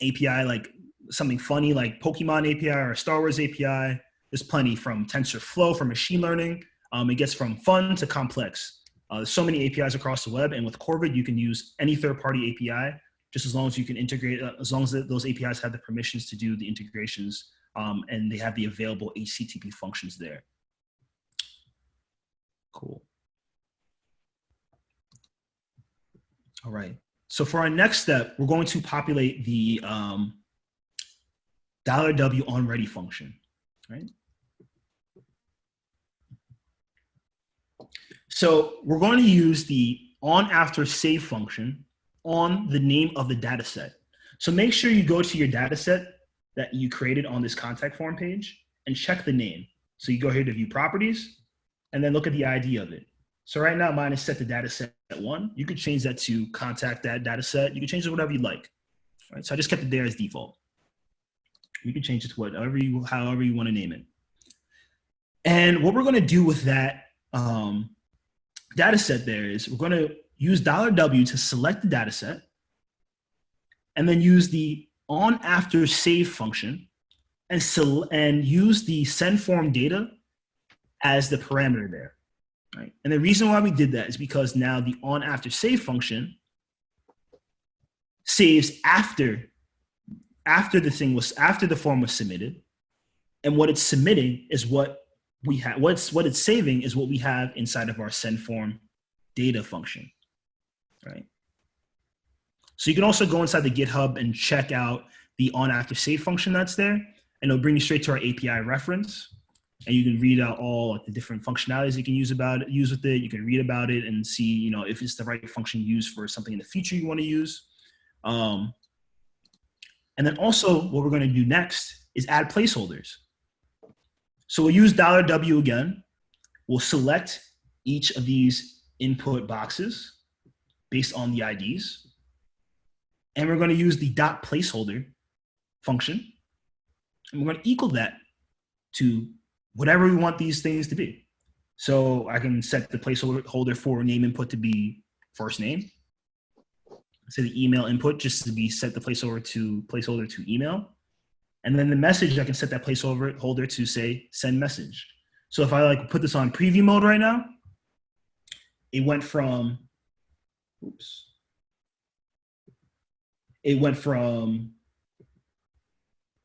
API, like something funny like Pokemon API or Star Wars API. There's plenty from TensorFlow for machine learning. It gets from fun to complex. There's so many APIs across the web, and with Corvid, you can use any third-party API, just as long as you can integrate, as long as those APIs have the permissions to do the integrations, and they have the available HTTP functions there. Cool. All right. So for our next step, we're going to populate the $W on ready function, right? So we're going to use the on after save function on the name of the data set. So make sure you go to your data set that you created on this contact form page and check the name. So you go here to view properties and then look at the ID of it. So right now mine is set to data set 1. You could change that to contact that data set. You can change it whatever you like. All right, so I just kept it there as default. You can change it to however you want to name it. And what we're going to do with that data set there is we're going to use $W to select the data set and then use the on after save function and use the send form data as the parameter there. Right? And the reason why we did that is because now the on after save function saves after the form was submitted, and what it's submitting is what we have. What it's saving is what we have inside of our send form data function, right? So you can also go inside the GitHub and check out the on after save function that's there, and it'll bring you straight to our API reference, and you can read out all the different functionalities you can use with it. You can read about it and see, if it's the right function used for something in the future you want to use. And then also what we're going to do next is add placeholders. So we'll use $W again. We'll select each of these input boxes based on the IDs. And we're going to use the .placeholder function. And we're going to equal that to whatever we want these things to be. So I can set the placeholder for name input to be first name. Say the email input just to be set the placeholder to email. And then the message, I can set that placeholder to say send message. So if I put this on preview mode right now, it went from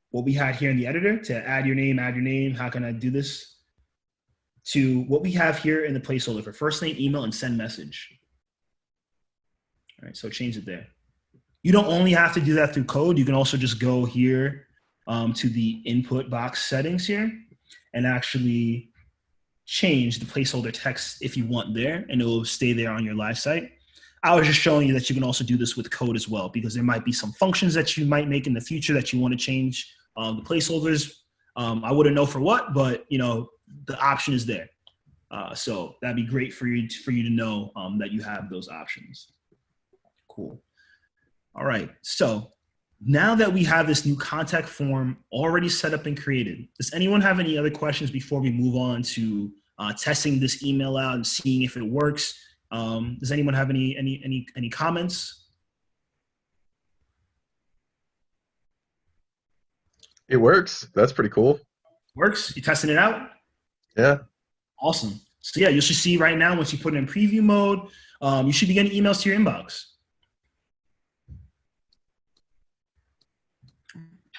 what we had here in the editor to add your name, how can I do this, to what we have here in the placeholder for first name, email, and send message. All right, so change it there. You don't only have to do that through code. You can also just go here to the input box settings here and actually change the placeholder text if you want there, and it will stay there on your live site. I was just showing you that you can also do this with code as well, because there might be some functions that you might make in the future that you want to change the placeholders. I wouldn't know for what, but the option is there. So that'd be great for you to know that you have those options. Cool. All right. So now that we have this new contact form already set up and created, does anyone have any other questions before we move on to testing this email out and seeing if it works? Does anyone have any comments? It works. That's pretty cool. Works? You testing it out? Yeah. Awesome. So yeah, you should see right now, once you put it in preview mode, you should be getting emails to your inbox.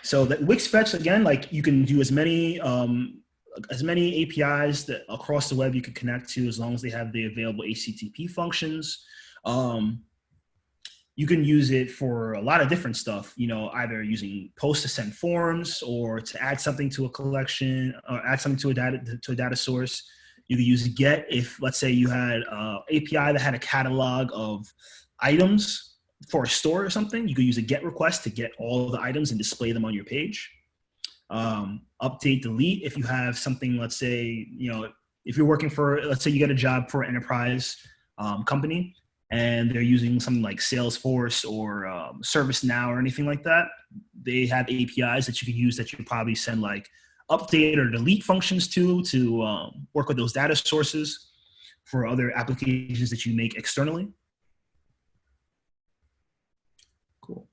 So that Wix Fetch, again, you can do as many APIs that across the web you can connect to, as long as they have the available HTTP functions. You can use it for a lot of different stuff, either using post to send forms or to add something to a collection or add something to a data source. You can use get if, let's say, you had an API that had a catalog of items for a store or something. You could use a get request to get all of the items and display them on your page. Update, delete if you have something, let's say, if you're working for, let's say you get a job for an enterprise company and they're using something like Salesforce or ServiceNow or anything like that. They have APIs that you can use that you could probably send update or delete functions to work with those data sources for other applications that you make externally. Cool.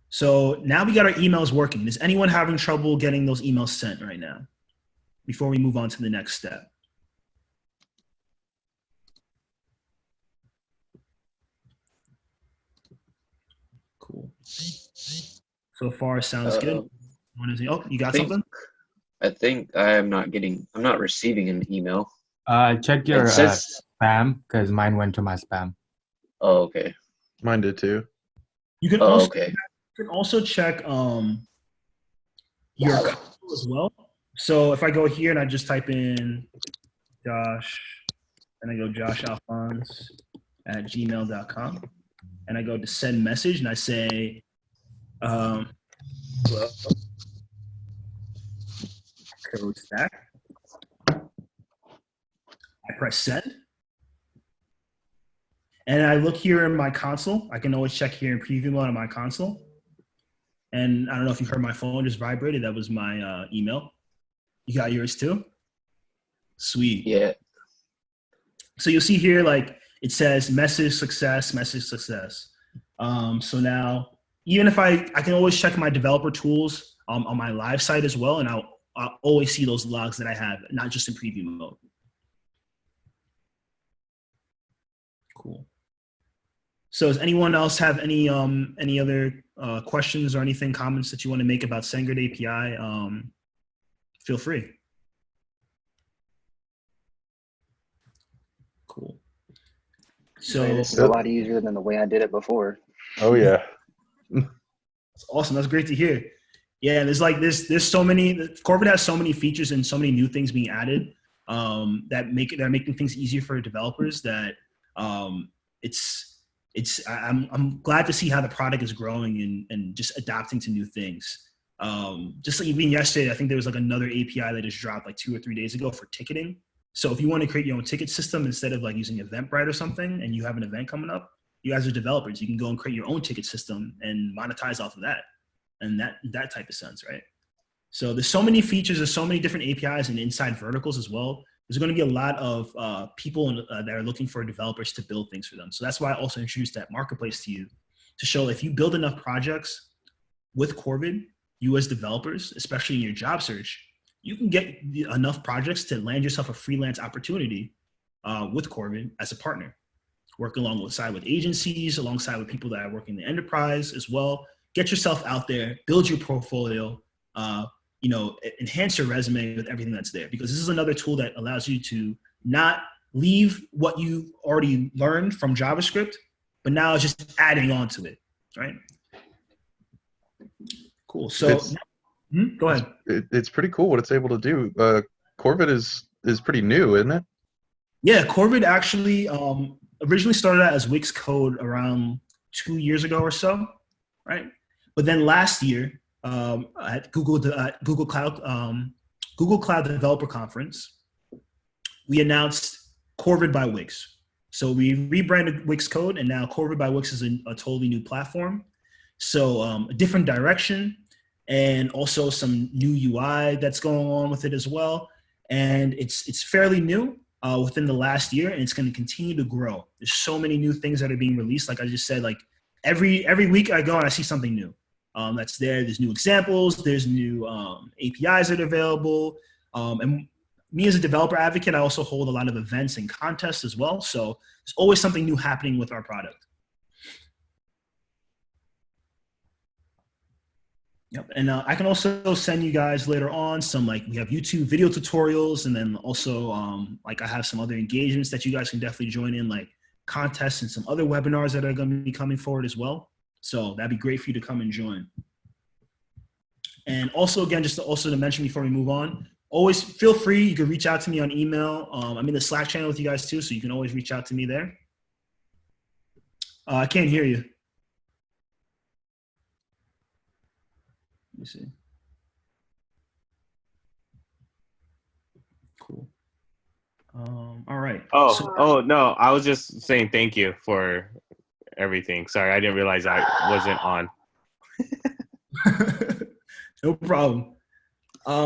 So now we got our emails working. Is anyone having trouble getting those emails sent right now before we move on to the next step? Cool. So far, sounds good. Oh, you got something? I think I'm not receiving an email. Check your spam, because mine went to my spam. Oh, okay. Mine did too. You can also check your console as well. So if I go here and I just type in Josh, and I go joshalphonse@gmail.com, and I go to send message, and I say, CodeStack. I press send. And I look here in my console. I can always check here in preview mode on my console. And I don't know if you heard my phone just vibrated. That was my email. You got yours too? Sweet. Yeah. So you'll see here, like it says message success, message success. So now, even if I can always check my developer tools on my live site as well, and I'll always see those logs that I have, not just in preview mode. Cool. So does anyone else have any other questions or anything, comments that you want to make about SendGrid API? Feel free. Cool. So This is a lot easier than the way I did it before. Oh yeah. That's awesome. That's great to hear. Yeah, there's so many. Corvid has so many features and so many new things being added that are making things easier for developers. That I'm glad to see how the product is growing and just adapting to new things. Just like even yesterday, I think there was like another API that just dropped like 2 or 3 days ago for ticketing. So if you want to create your own ticket system instead of like using Eventbrite or something, and you have an event coming up, you guys are developers. You can go and create your own ticket system and monetize off of that, and that type of sense, right? So there's so many features, there's so many different APIs and inside verticals as well. There's going to be a lot of people that are looking for developers to build things for them. So that's why I also introduced that marketplace to you, to show if you build enough projects with Corvid, you as developers, especially in your job search, you can get enough projects to land yourself a freelance opportunity with Corvid as a partner. Work alongside with agencies, alongside with people that are working in the enterprise as well. Get yourself out there, build your portfolio, enhance your resume with everything that's there, because this is another tool that allows you to not leave what you already learned from JavaScript, but now it's just adding on to it, right? Cool. So go ahead. It's pretty cool what it's able to do. Corvid is pretty new, isn't it? Yeah, Corvid actually originally started out as Wix Code around 2 years ago or so, right? But then last year at Google Cloud Developer Conference, we announced Corvid by Wix. So we rebranded Wix Code, and now Corvid by Wix is a totally new platform. So a different direction, and also some new UI that's going on with it as well. And it's fairly new within the last year, and it's going to continue to grow. There's so many new things that are being released. Like I just said, like every week I go and I see something new that's there. There's new examples. There's new APIs that are available. And me as a developer advocate, I also hold a lot of events and contests as well. So there's always something new happening with our product. Yep, and I can also send you guys later on some, like, we have YouTube video tutorials, and then also like I have some other engagements that you guys can definitely join in, like contests and some other webinars that are going to be coming forward as well. So that'd be great for you to come and join. And also, again, just to mention before we move on, always feel free, you can reach out to me on email. I'm in the Slack channel with you guys too, so you can always reach out to me there. I can't hear you. Let me see. Cool. All right. Oh, no, I was just saying thank you for everything. Sorry, I didn't realize I wasn't on. No problem.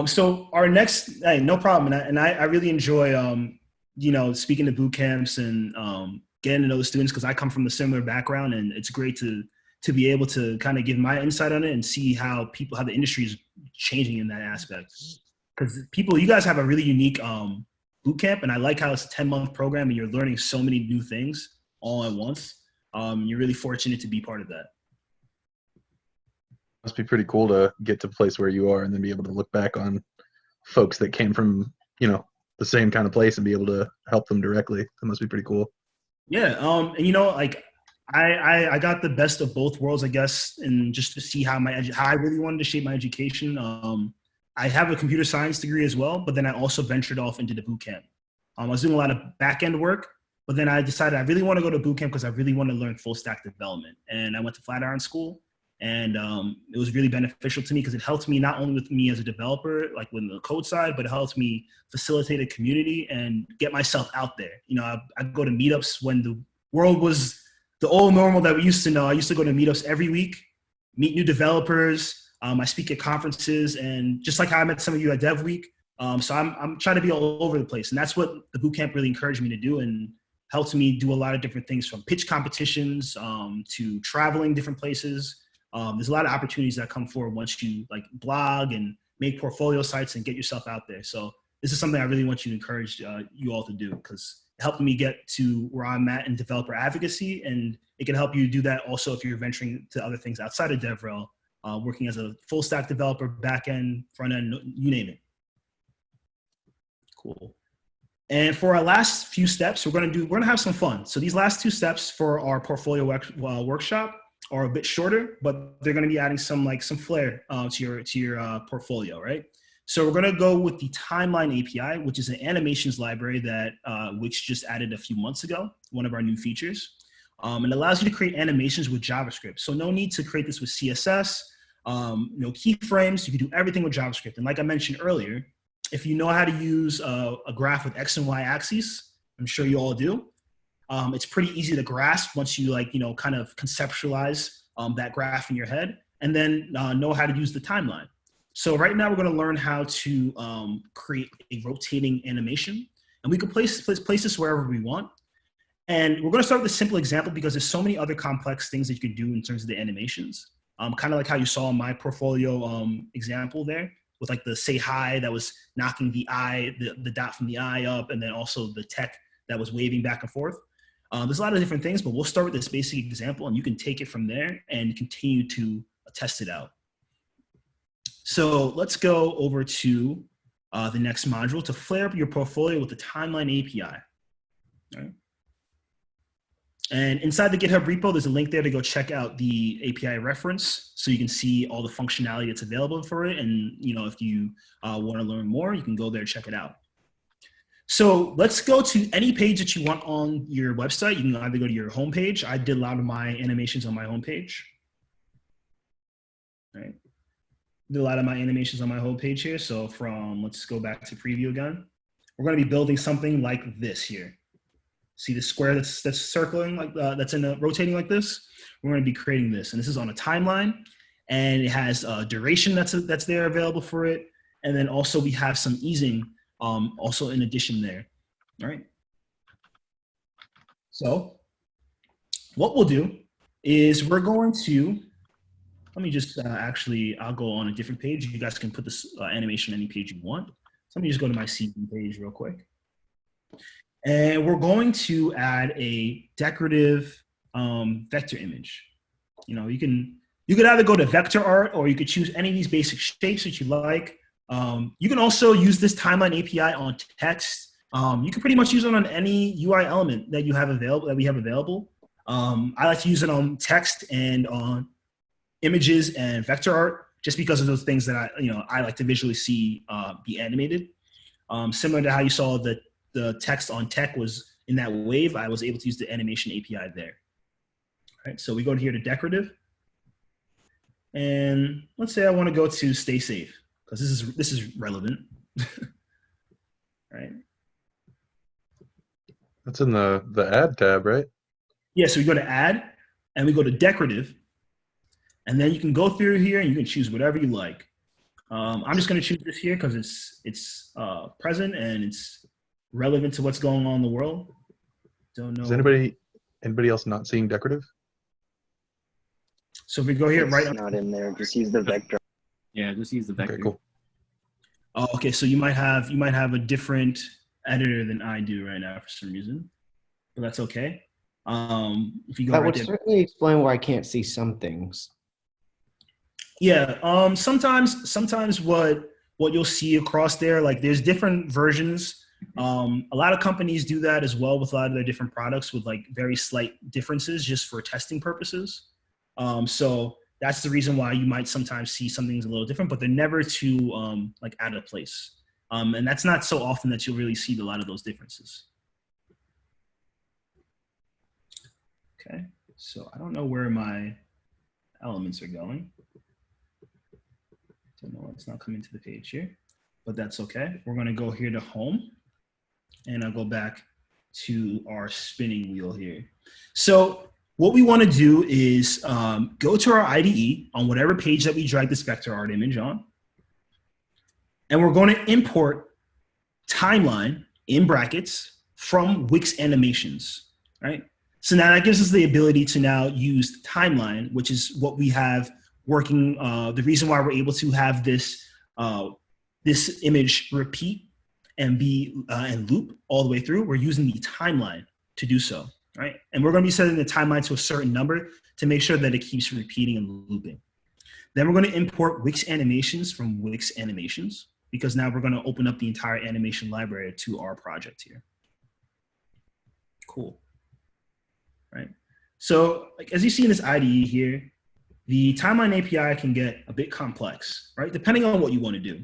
So our next, hey, no problem. And I really enjoy, speaking to boot camps and getting to know the students, because I come from a similar background, and it's great to be able to kind of give my insight on it and see how the industry is changing in that aspect. Because you guys have a really unique boot camp, and I like how it's a 10-month program and you're learning so many new things all at once. You're really fortunate to be part of that. Must be pretty cool to get to a place where you are and then be able to look back on folks that came from, the same kind of place and be able to help them directly. That must be pretty cool. Yeah. And like I got the best of both worlds, I guess, and just to see how I really wanted to shape my education. I have a computer science degree as well, but then I also ventured off into the boot camp. I was doing a lot of back-end work, but then I decided I really want to go to boot camp because I really want to learn full stack development. And I went to Flatiron School, and it was really beneficial to me because it helped me not only with me as a developer, like with the code side, but it helped me facilitate a community and get myself out there. I'd go to meetups when the world was the old normal that we used to know. I used to go to meetups every week, meet new developers. I speak at conferences, and just like how I met some of you at Dev Week. So I'm trying to be all over the place, and that's what the bootcamp really encouraged me to do, and helped me do a lot of different things, from pitch competitions to traveling different places. There's a lot of opportunities that come forward once you like blog and make portfolio sites and get yourself out there. So this is something I really want you to encourage you all to do, because it helped me get to where I'm at in developer advocacy, and it can help you do that also if you're venturing to other things outside of DevRel, working as a full stack developer, back end, front end, you name it. Cool. And for our last few steps, we're gonna have some fun. So these last two steps for our portfolio workshop are a bit shorter, but they're gonna be adding some flair to your portfolio, right? So we're gonna go with the Timeline API, which is an animations library that Wix just added a few months ago, one of our new features. It allows you to create animations with JavaScript. So no need to create this with CSS, no keyframes. You can do everything with JavaScript. And like I mentioned earlier, if you know how to use a graph with X and Y axes, I'm sure you all do. It's pretty easy to grasp once you kind of conceptualize that graph in your head, and then know how to use the timeline. So right now we're going to learn how to create a rotating animation, and we can place this wherever we want. And we're going to start with a simple example because there's so many other complex things that you can do in terms of the animations. Kind of like how you saw in my portfolio example there, with like the say hi that was knocking the eye, the dot from the eye up, and then also the tech that was waving back and forth. There's a lot of different things, but we'll start with this basic example, and you can take it from there and continue to test it out. So let's go over to the next module to flare up your portfolio with the Timeline API. All right. And inside the GitHub repo, there's a link there to go check out the API reference, so you can see all the functionality that's available for it. And if you want to learn more, you can go there and check it out. So let's go to any page that you want on your website. You can either go to your homepage. I did a lot of my animations on my homepage. All right. Did a lot of my animations on my homepage here. So let's go back to preview again. We're going to be building something like this here. See the square that's circling, that's rotating like this? We're going to be creating this, and this is on a timeline, and it has a duration that's there available for it, and then also we have some easing also in addition there. All right. So what we'll do is we're going to, let me just I'll go on a different page. You guys can put this animation any page you want. So let me just go to my CV page real quick. And we're going to add a decorative vector image. You could either go to vector art, or you could choose any of these basic shapes that you like. You can also use this Timeline API on text. You can pretty much use it on any UI element that you have available, that we have available. I like to use it on text and on images and vector art, just because of those things that I like to visually see be animated. Similar to how you saw the text on tech was in that wave, I was able to use the animation API there. All right, so we go here to decorative, and let's say I want to go to stay safe, because this is relevant. Right. That's in the add tab, right? Yeah, so we go to add, and we go to decorative, and then you can go through here and you can choose whatever you like. I'm just going to choose this here because it's present and it's relevant to what's going on in the world. Don't know. Is anybody else not seeing decorative? So if we go here, It's right? not in there. Just use the vector. Yeah, just use the vector. Okay, cool. Oh, okay. So you might have a different editor than I do right now for some reason, but that's okay. If you go That right would there, certainly explain why I can't see some things. yeah. Sometimes what you'll see across there, like there's different versions. A lot of companies do that as well with a lot of their different products, with like very slight differences just for testing purposes. So that's the reason why you might sometimes see something's a little different, but they're never too like out of place. And that's not so often that you'll really see a lot of those differences. Okay, so I don't know where my elements are going. Don't know, it's not coming to the page here, but that's okay. We're gonna go here to home, and I'll go back to our spinning wheel here. So what we want to do is go to our IDE on whatever page that we drag this vector art image on. And we're going to import timeline in brackets from Wix Animations, right? So now that gives us the ability to now use timeline, which is what we have working. The reason why we're able to have this this image repeat and be and loop all the way through, we're using the timeline to do so, right? And we're going to be setting the timeline to a certain number to make sure that it keeps repeating and looping. Then we're going to import Wix Animations from Wix Animations, because now we're going to open up the entire animation library to our project here. Cool. Right. So like, as you see in this IDE here, the timeline API can get a bit complex, right? Depending on what you want to do,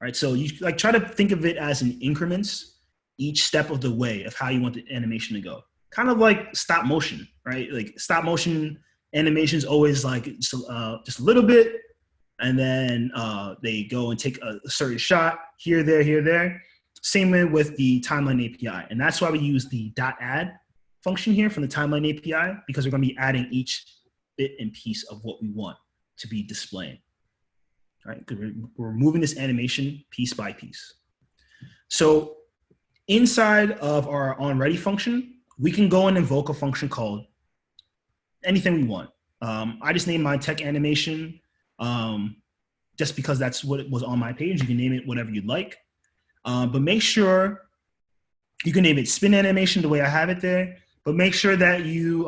right? So you like try to think of it as in increments, each step of the way of how you want the animation to go. Kind of like stop motion, right? Like stop motion animation is always like just a little bit, and then they go and take a certain shot here, there. Same way with the timeline API. And that's why we use the .add function here from the timeline API, because we're going to be adding each bit and piece of what we want to be displaying, right? Because we're moving this animation piece by piece. So inside of our onReady function, we can go and invoke a function called anything we want. I just named mine tech animation, just because that's what it was on my page. You can name it whatever you'd like, but make sure you can name it spin animation the way I have it there. But make sure that you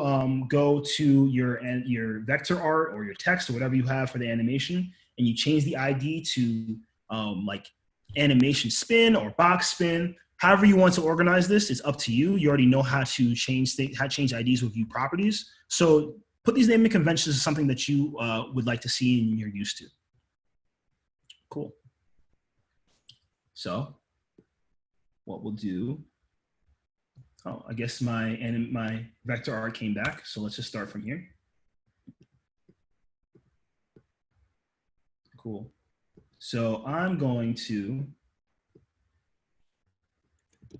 go to your vector art or your text or whatever you have for the animation, and you change the ID to like animation spin or box spin. However you want to organize this, it's up to you. You already know how to change IDs with view properties. So put these naming conventions as something that you would like to see and you're used to. Cool. So what we'll do, oh, I guess my vector art came back. So let's just start from here. Cool. So I'm going to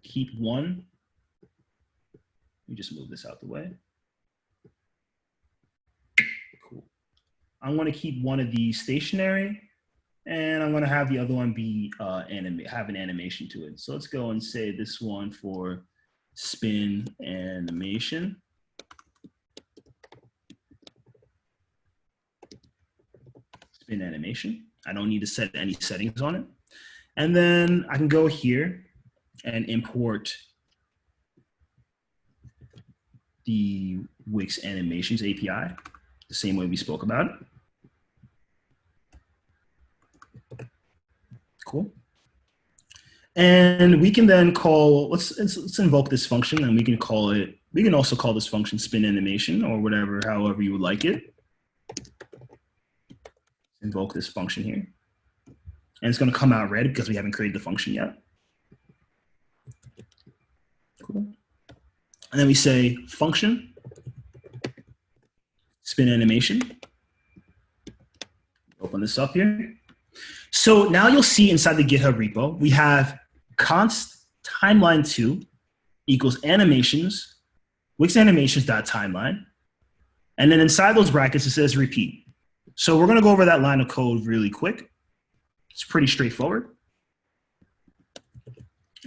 keep one. Let me just move this out the way. Cool. I'm going to keep one of these stationary, and I'm going to have the other one be have an animation to it. So let's go and say this one for spin animation. Spin animation. I don't need to set any settings on it. And then I can go here and import the Wix Animations API, the same way we spoke about it. Cool. And we can then call, let's invoke this function, and we can call it, we can also call this function spin animation or whatever, however you would like it. Invoke this function here. And it's going to come out red because we haven't created the function yet. Cool. And then we say function, spin animation. Open this up here. So now you'll see inside the GitHub repo, we have const timeline2 equals animations, Wix animations.timeline. And then inside those brackets, it says repeat. So we're going to go over that line of code really quick. It's pretty straightforward.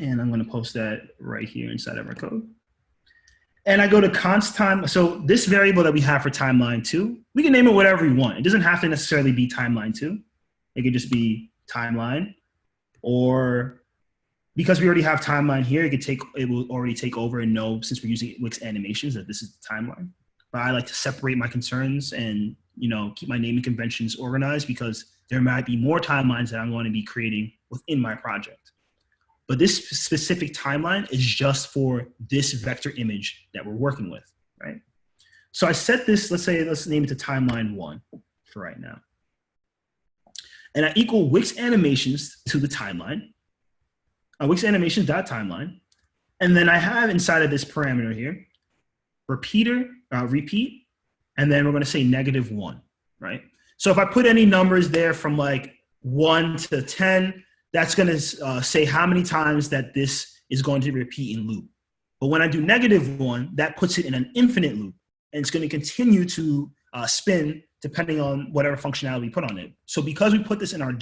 And I'm going to post that right here inside of our code. And I go to const time. So this variable that we have for timeline2, we can name it whatever we want. It doesn't have to necessarily be timeline2. It could just be timeline, or because we already have timeline here, it will already take over and know, since we're using Wix Animations, that this is the timeline. But I like to separate my concerns and keep my naming conventions organized, because there might be more timelines that I'm going to be creating within my project. But this specific timeline is just for this vector image that we're working with, right? So I set this, let's name it to timeline 1 for right now. And I equal Wix Animations to the timeline, Wix Animations.timeline. And then I have inside of this parameter here, repeat, and then we're going to say -1, right? So if I put any numbers there from like 1 to 10, that's going to say how many times that this is going to repeat in loop. But when I do -1, that puts it in an infinite loop. and it's going to continue to spin depending on whatever functionality we put on it. So because we put this in our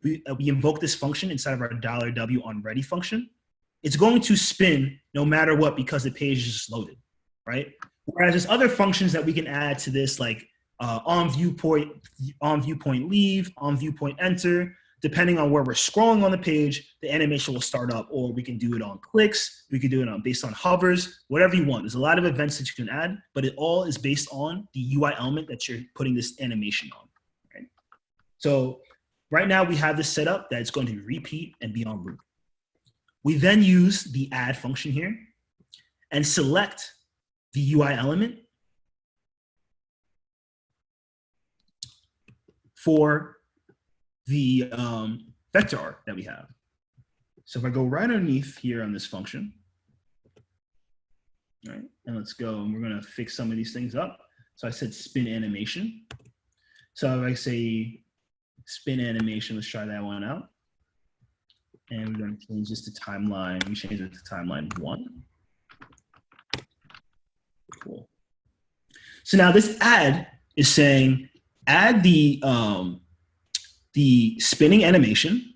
we invoke this function inside of our $W on ready function, it's going to spin no matter what because the page is just loaded, right? Whereas there's other functions that we can add to this, like on viewpoint leave, on viewpoint enter. Depending on where we're scrolling on the page, the animation will start up, or we can do it on clicks. We can do it based on hovers, whatever you want. There's a lot of events that you can add, but it all is based on the UI element that you're putting this animation on. Right? So right now we have this set up that it's going to repeat and be on loop. We then use the add function here and select the UI element for the vector art that we have. So if I go right underneath here on this function, right, and let's go, and we're gonna fix some of these things up. So I said spin animation. So if I say spin animation, let's try that one out. And we're gonna change this to timeline. We change it to timeline 1. Cool. So now this add is saying, add the spinning animation,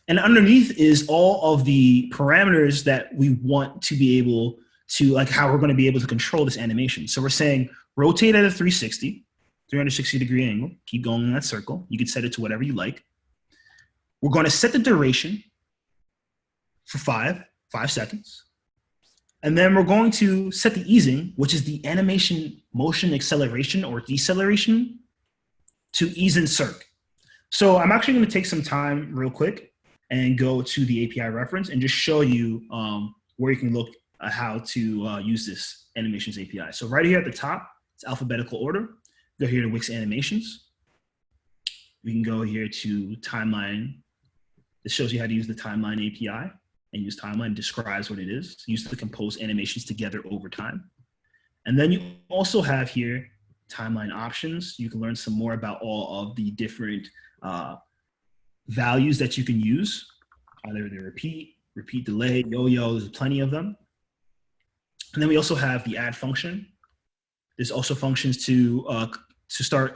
and underneath is all of the parameters that we want to be able to, like how we're going to be able to control this animation. So we're saying rotate at a 360 degree angle, keep going in that circle. You can set it to whatever you like. We're going to set the duration for 5 seconds. And then we're going to set the easing, which is the animation motion acceleration or deceleration, to ease in circ. So I'm actually going to take some time real quick and go to the API reference and just show you where you can look at how to use this Animations API. So right here at the top, it's alphabetical order. Go here to Wix Animations. We can go here to Timeline. This shows you how to use the Timeline API, and use Timeline, describes what it is. Use to compose animations together over time. And then you also have here Timeline options. You can learn some more about all of the different values that you can use, either the repeat delay, yo-yo, there's plenty of them. And then we also have the add function. There's also functions to start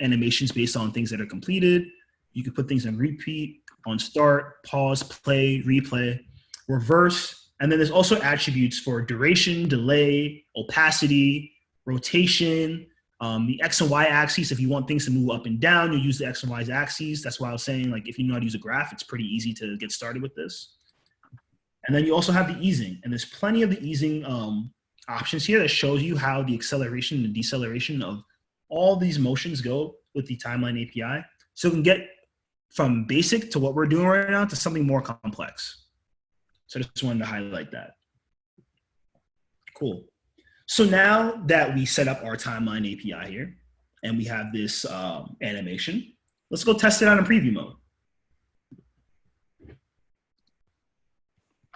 animations based on things that are completed. You can put things in repeat, on start, pause, play, replay, reverse. And then there's also attributes for duration, delay, opacity, rotation, the X and Y axes. If you want things to move up and down, you use the X and Y axes. That's why I was saying, like, if you know how to use a graph, it's pretty easy to get started with this. And then you also have the easing, and there's plenty of the easing options here that shows you how the acceleration and deceleration of all these motions go with the Timeline API. So we can get from basic to what we're doing right now to something more complex. So I just wanted to highlight that. Cool. So now that we set up our Timeline API here, and we have this animation, let's go test it out in preview mode.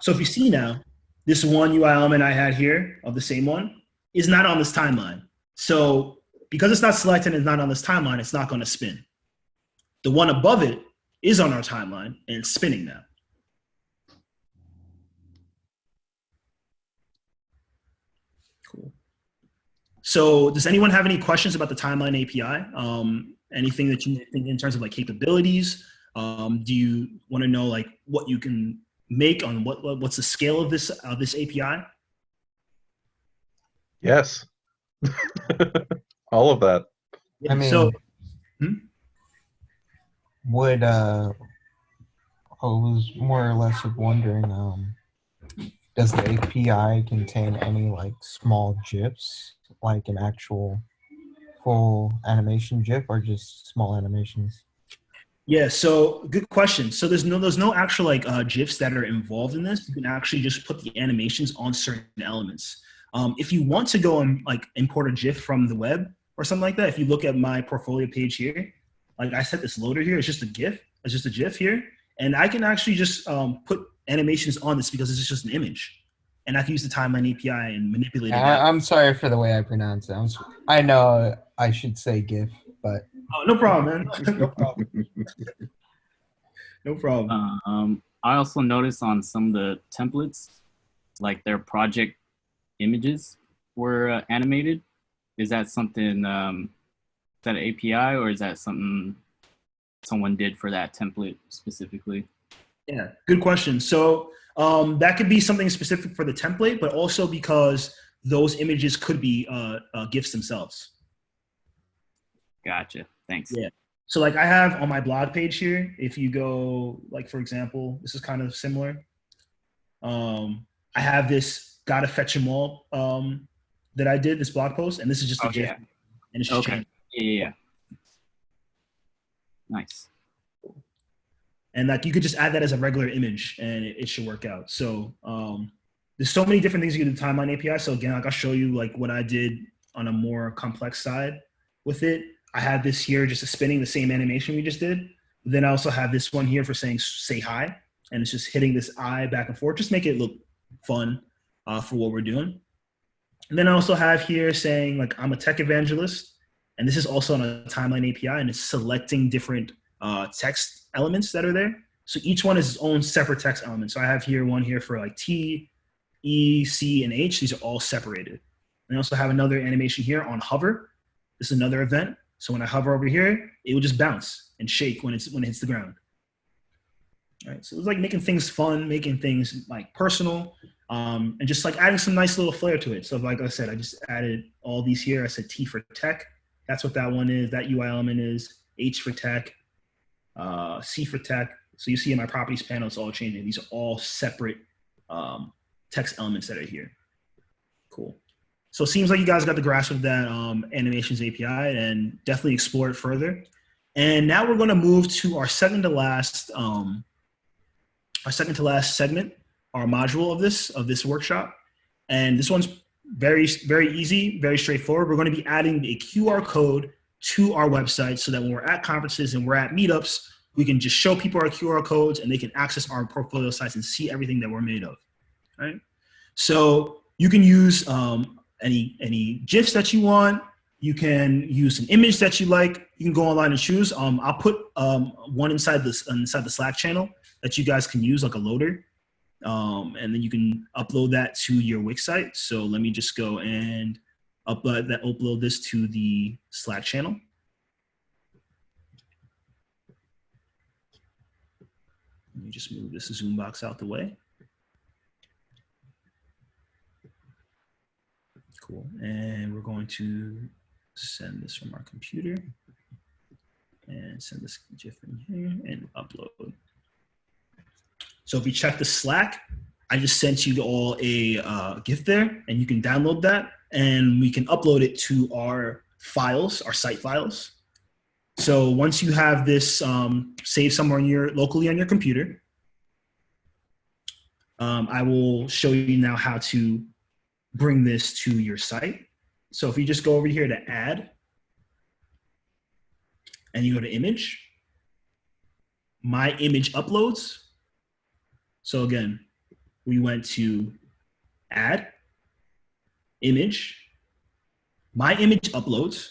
So if you see now, this one UI element I had here of the same one is not on this timeline. So because it's not selected and it's not on this timeline, it's not going to spin. The one above it is on our timeline, and it's spinning now. Cool. So does anyone have any questions about the Timeline API? Anything that you think in terms of like capabilities? Do you want to know like what you can make on what's the scale of this API? Yes. All of that. Yeah, I mean, so, would I was more or less of wondering, does the API contain any like small GIFs, like an actual full animation GIF, or just small animations? yeah, so good question. So there's no actual like GIFs that are involved in this. You can actually just put the animations on certain elements. If you want to go and like import a GIF from the web or something like that, if you look at my portfolio page here, like I set this loader here, it's just a GIF, it's just a GIF here, and I can actually just put animations on this because it's just an image, and I can use the Timeline API and manipulate it. I'm sorry for the way I pronounce it. I know I should say GIF, but oh, no problem, man. No problem. No problem. I also noticed on some of the templates, like their project images were animated. is that something, is that an API or is that something someone did for that template specifically? Yeah, good question. So that could be something specific for the template, but also because those images could be GIFs themselves. Gotcha. Thanks. Yeah. So like I have on my blog page here, if you go, like, for example, this is kind of similar. I have this gotta fetch them all that I did, this blog post, and this is just a GIF. Yeah. And it's just changed. Yeah. Nice. And like you could just add that as a regular image and it should work out. So there's so many different things you can do with Timeline API. So again, like I'll show you like what I did on a more complex side with it. I had this here just spinning the same animation we just did. Then I also have this one here for saying say hi. And it's just hitting this eye back and forth, just make it look fun for what we're doing. And then I also have here saying like I'm a tech evangelist. And this is also on a Timeline API and it's selecting different text elements that are there. So each one is its own separate text element. So I have here one here for like T, E, C, and H. These are all separated. And I also have another animation here on hover. This is another event. So when I hover over here, it will just bounce and shake when it hits the ground. All right, so it's like making things fun, making things like personal, and just like adding some nice little flair to it. So like I said, I just added all these here. I said T for tech. That's what that one is. That UI element is H for tech. C for tech. So you see in my properties panel, it's all changing. These are all separate text elements that are here. Cool. So it seems like you guys got the grasp of that Animations API and definitely explore it further. And now we're going to move to our second to last segment, our module of this workshop. And this one's very, very easy, very straightforward. We're going to be adding a QR code to our website so that when we're at conferences and we're at meetups, we can just show people our QR codes and they can access our portfolio sites and see everything that we're made of, right? So you can use any GIFs that you want. You can use an image that you like. You can go online and choose. I'll put one inside the Slack channel that you guys can use, like a loader. And then you can upload that to your Wix site. So let me just go and upload this to the Slack channel. Let me just move this Zoom box out the way. Cool. And we're going to send this from our computer and send this GIF in here and upload. So if you check the Slack, I just sent you all a GIF there and you can download that and we can upload it to our files, our site files. So once you have this saved somewhere locally on your computer, I will show you now how to bring this to your site. So if you just go over here to add and you go to image, my image uploads. So again, we went to add, image, my image uploads.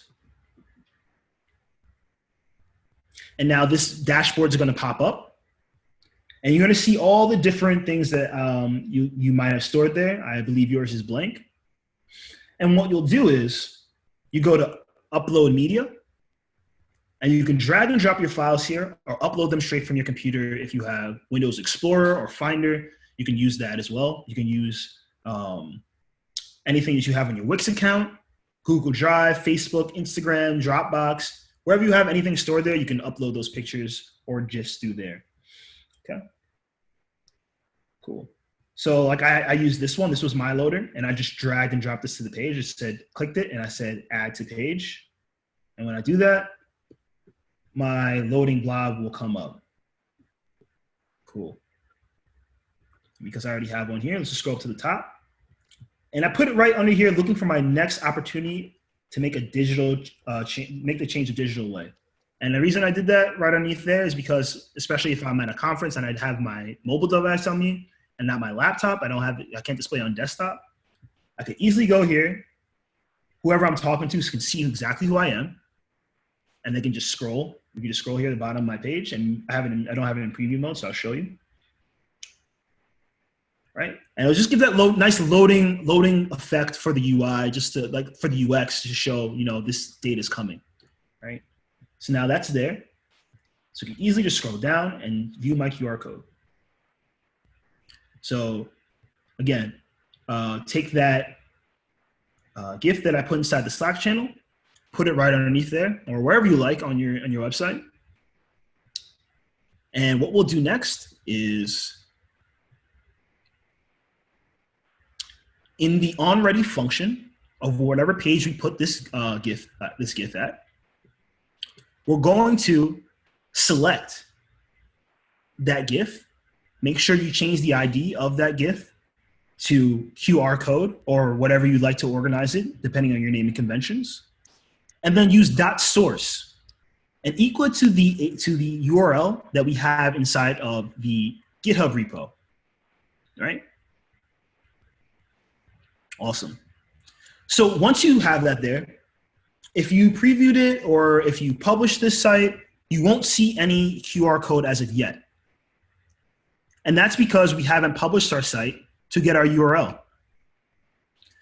And now this dashboard is going to pop up. And you're going to see all the different things that you might have stored there. I believe yours is blank. And what you'll do is you go to upload media and you can drag and drop your files here or upload them straight from your computer. If you have Windows Explorer or Finder, you can use that as well. You can use anything that you have on your Wix account, Google Drive, Facebook, Instagram, Dropbox, wherever you have anything stored there, you can upload those pictures or GIFs through there. Okay, cool. So like I used this one, this was my loader, and I just dragged and dropped this to the page. It said, clicked it, and I said add to page. And when I do that, my loading blob will come up. Cool. Because I already have one here, let's just scroll up to the top. And I put it right under here looking for my next opportunity to make a digital, make the change a digital way. And the reason I did that right underneath there is because, especially if I'm at a conference and I'd have my mobile device on me and not my laptop, I can't display on desktop. I could easily go here. Whoever I'm talking to can see exactly who I am, and they can just scroll. You can just scroll here at the bottom of my page, and I don't have it in preview mode, so I'll show you. right? And it'll just give that nice loading effect for the UI, just to like for the UX to show, you know, this data is coming, right? So now that's there. So you can easily just scroll down and view my QR code. So again, take that GIF that I put inside the Slack channel, put it right underneath there or wherever you like on your website. And what we'll do next is in the onReady function of whatever page we put this GIF at, we're going to select that GIF. Make sure you change the ID of that GIF to QR code or whatever you'd like to organize it, depending on your naming conventions. And then use .source and equal it to the URL that we have inside of the GitHub repo. All right? Awesome. So once you have that there, if you previewed it or if you publish this site, you won't see any QR code as of yet. And that's because we haven't published our site to get our URL.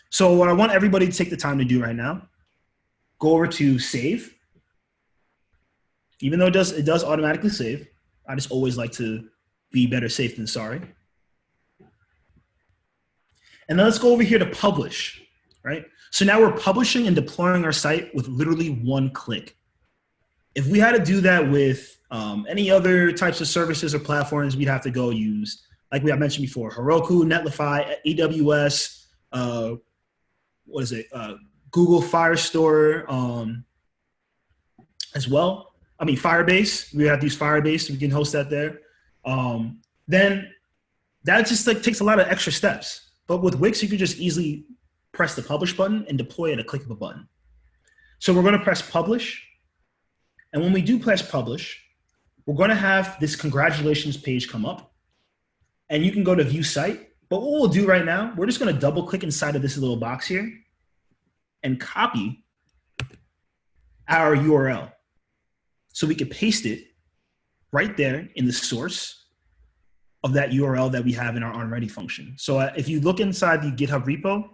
So what I want everybody to take the time to do right now, go over to save. Even though it does automatically save, I just always like to be better safe than sorry. And then let's go over here to publish, right? So now we're publishing and deploying our site with literally one click. If we had to do that with any other types of services or platforms, we'd have to go use, like we had mentioned before, Heroku, Netlify, AWS, Google Firestore as well. I mean, Firebase, we have to use Firebase, we can host that there. Then that just like takes a lot of extra steps. But with Wix, you could just easily press the publish button and deploy at a click of a button. So we're gonna press publish. And when we do press publish, we're gonna have this congratulations page come up and you can go to view site. But what we'll do right now, we're just gonna double click inside of this little box here and copy our URL. So we can paste it right there in the source of that URL that we have in our onReady function. So if you look inside the GitHub repo,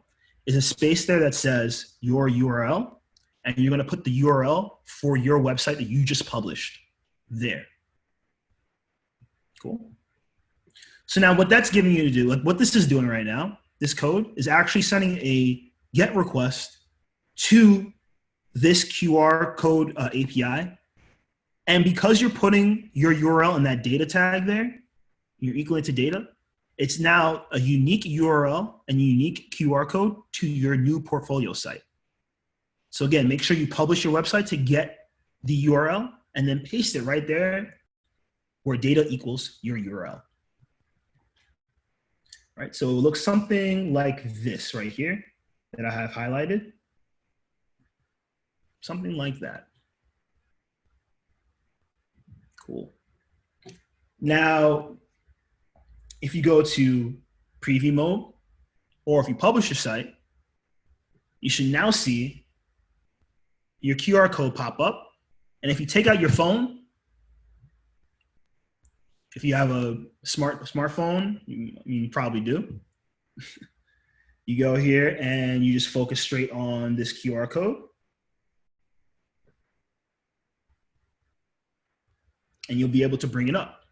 there's a space there that says your URL, and you're gonna put the URL for your website that you just published there. Cool. So now what that's giving you to do, like what this is doing right now, this code is actually sending a GET request to this QR code API. And because you're putting your URL in that data tag there, you're equaling to data, it's now a unique URL and unique QR code to your new portfolio site. So again, make sure you publish your website to get the URL and then paste it right there where data equals your URL. Right, so it looks something like this right here that I have highlighted. Something like that. Cool. Now, if you go to preview mode, or if you publish your site, you should now see your QR code pop up. And if you take out your phone, if you have a smartphone, you probably do. You go here and you just focus straight on this QR code. And you'll be able to bring it up.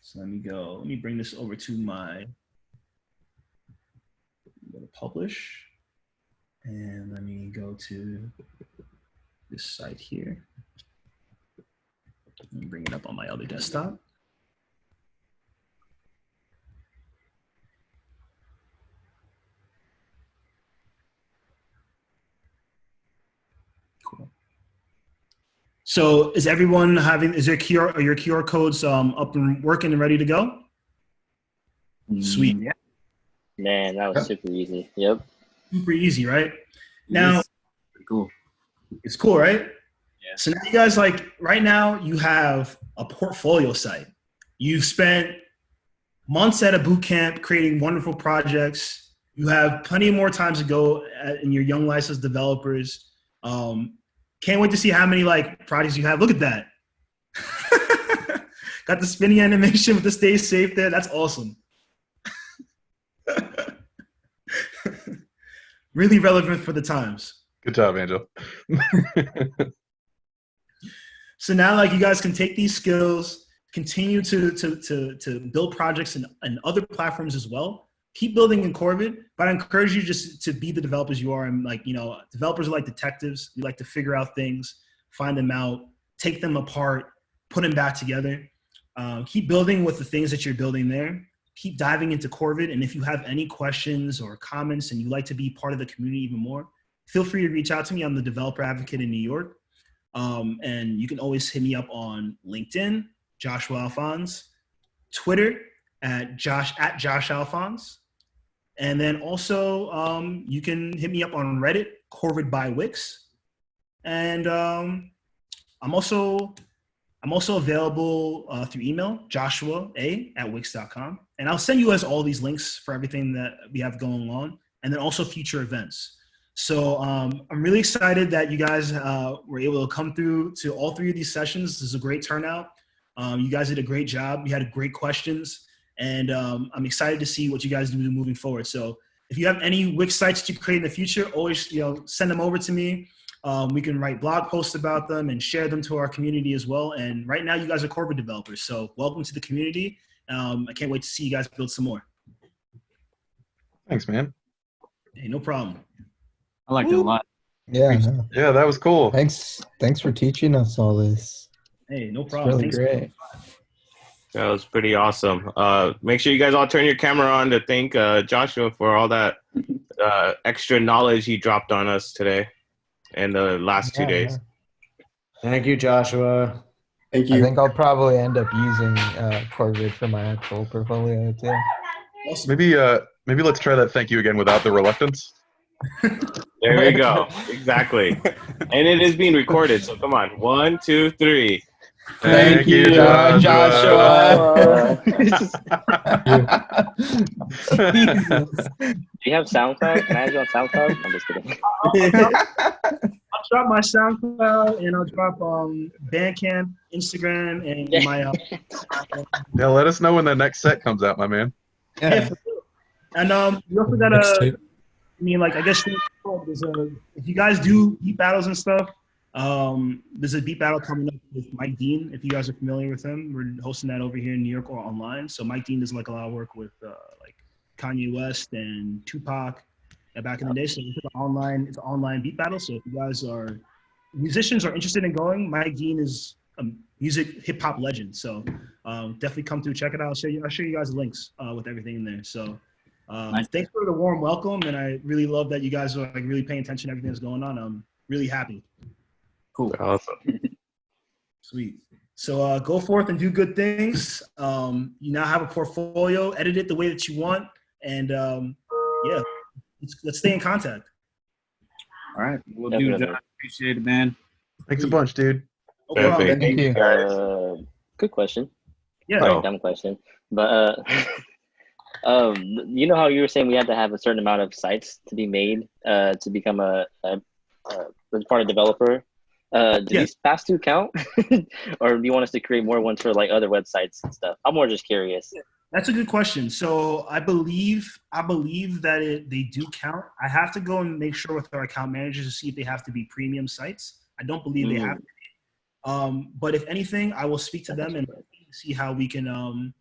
So let me bring this over to my, go to publish. And let me go to this site here. Let me bring it up on my other desktop. Cool. So is everyone is there are your QR codes up and working and ready to go? Sweet. Yeah. Man, that was super easy. Yep. Super easy, right? Now, cool. It's cool, right? Yeah. So now you guys, like, right now you have a portfolio site. You've spent months at a boot camp creating wonderful projects. You have plenty more times to go in your young licensed developers. Can't wait to see how many like projects you have. Look at that. Got the spinning animation with the stay safe there. That's awesome. Really relevant for the times. Good job, Angel. So now, like, you guys can take these skills, continue to build projects in other platforms as well. Keep building in Corvid, but I encourage you just to be the developers you are. And like, you know, developers are like detectives. You like to figure out things, find them out, take them apart, put them back together. Keep building with the things that you're building there. Keep diving into Corvid. And if you have any questions or comments and you'd like to be part of the community even more, feel free to reach out to me. I'm the developer advocate in New York. And you can always hit me up on LinkedIn, Joshua Alphonse, Twitter at Josh Alphonse. And then also you can hit me up on Reddit, Corvid by Wix. And I'm also available through email, joshua@wix.com. And I'll send you guys all these links for everything that we have going on, and then also future events. So I'm really excited that you guys were able to come through to all 3 of these sessions. This is a great turnout. You guys did a great job. You had great questions. And I'm excited to see what you guys do moving forward. So if you have any Wix sites that you create in the future, always send them over to me. We can write blog posts about them and share them to our community as well. And right now, you guys are Corvid developers. So welcome to the community. I can't wait to see you guys build some more. Thanks, man. Hey, no problem. I liked it a lot. Yeah, no. Yeah, that was cool. Thanks for teaching us all this. Hey, no It's problem. really great. That was pretty awesome. Make sure you guys all turn your camera on to thank Joshua for all that extra knowledge he dropped on us today and the last 2 days. Thank you, Joshua. Thank I you. think I'll probably end up using Corvid for my actual portfolio too. Maybe let's try that thank you again without the reluctance. There we go. Exactly. And it is being recorded, so come on. 1, 2, 3. Thank you, Joshua. Do you have SoundCloud? Can I add you on SoundCloud? I'm just kidding. I'll drop my SoundCloud and I'll drop Bandcamp, Instagram, and my. Yeah, let us know when the next set comes out, my man. Yeah. And we also got I mean, like, I guess if you guys do beat battles and stuff, there's a beat battle coming up with Mike Dean. If you guys are familiar with him, we're hosting that over here in New York or online. So Mike Dean does like a lot of work with like Kanye West and Tupac back in the day. So it's an online beat battle. So if you guys are musicians or interested in going, Mike Dean is a music hip hop legend. So definitely come through, check it out. I'll show you guys the links with everything in there. So. Thanks for the warm welcome, and I really love that you guys are like really paying attention to everything that's going on. I'm really happy. Cool. Awesome. Sweet. So go forth and do good things. You now have a portfolio. Edit it the way that you want, and yeah, let's stay in contact. All right. We'll do, John. Appreciate it, man. Thanks a bunch, dude. No problem. Thank you. Good question. Yeah. Sorry, dumb question. But you know how you were saying we had to have a certain amount of sites to be made to become a part of developer. Do these past 2 count, or do you want us to create more ones for like other websites and stuff? I'm more just curious. That's a good question. So I believe that they do count. I have to go and make sure with our account managers to see if they have to be premium sites. I don't believe they have to be. But if anything, I will speak to them and see how we can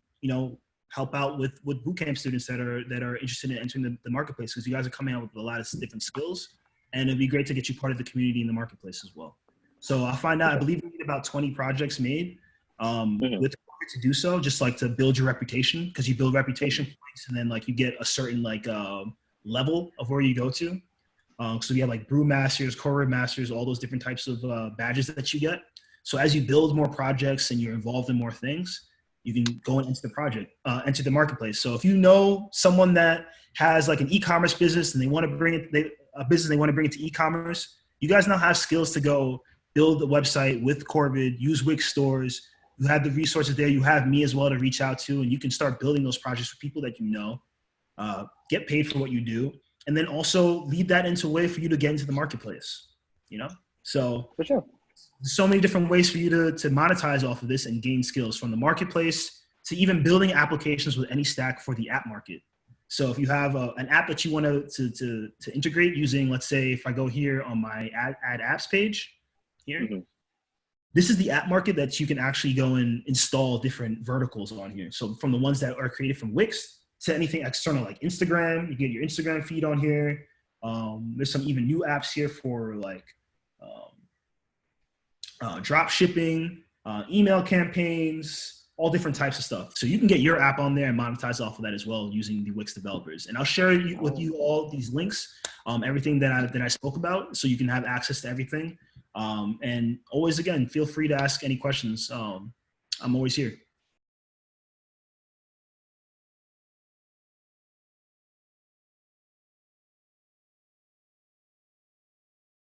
help out with bootcamp students that are interested in entering the marketplace, because you guys are coming out with a lot of different skills, and it'd be great to get you part of the community in the marketplace as well. So I'll find out. I believe we need about 20 projects made with to do so, just like to build your reputation, because you build reputation points and then like you get a certain like level of where you go to. So we have like brew masters, Corvid masters, all those different types of badges that you get. So as you build more projects and you're involved in more things, you can go and enter the marketplace. So if you know someone that has like an e-commerce business and they want to bring it to e-commerce, you guys now have skills to go build a website with Corvid, use Wix stores. You have the resources there. You have me as well to reach out to, and you can start building those projects for people that you know, get paid for what you do, and then also lead that into a way for you to get into the marketplace, So for sure. so many different ways for you to monetize off of this and gain skills, from the marketplace to even building applications with any stack for the app market. So if you have an app that you want to integrate using, let's say, if I go here on my add apps page here, this is the app market that you can actually go and install different verticals on here. So from the ones that are created from Wix to anything external like Instagram, you get your Instagram feed on here. There's some even new apps here for like drop shipping, email campaigns, all different types of stuff. So you can get your app on there and monetize off of that as well using the Wix developers. And I'll share with you all these links, everything that I spoke about, so you can have access to everything. And always, again, feel free to ask any questions. I'm always here.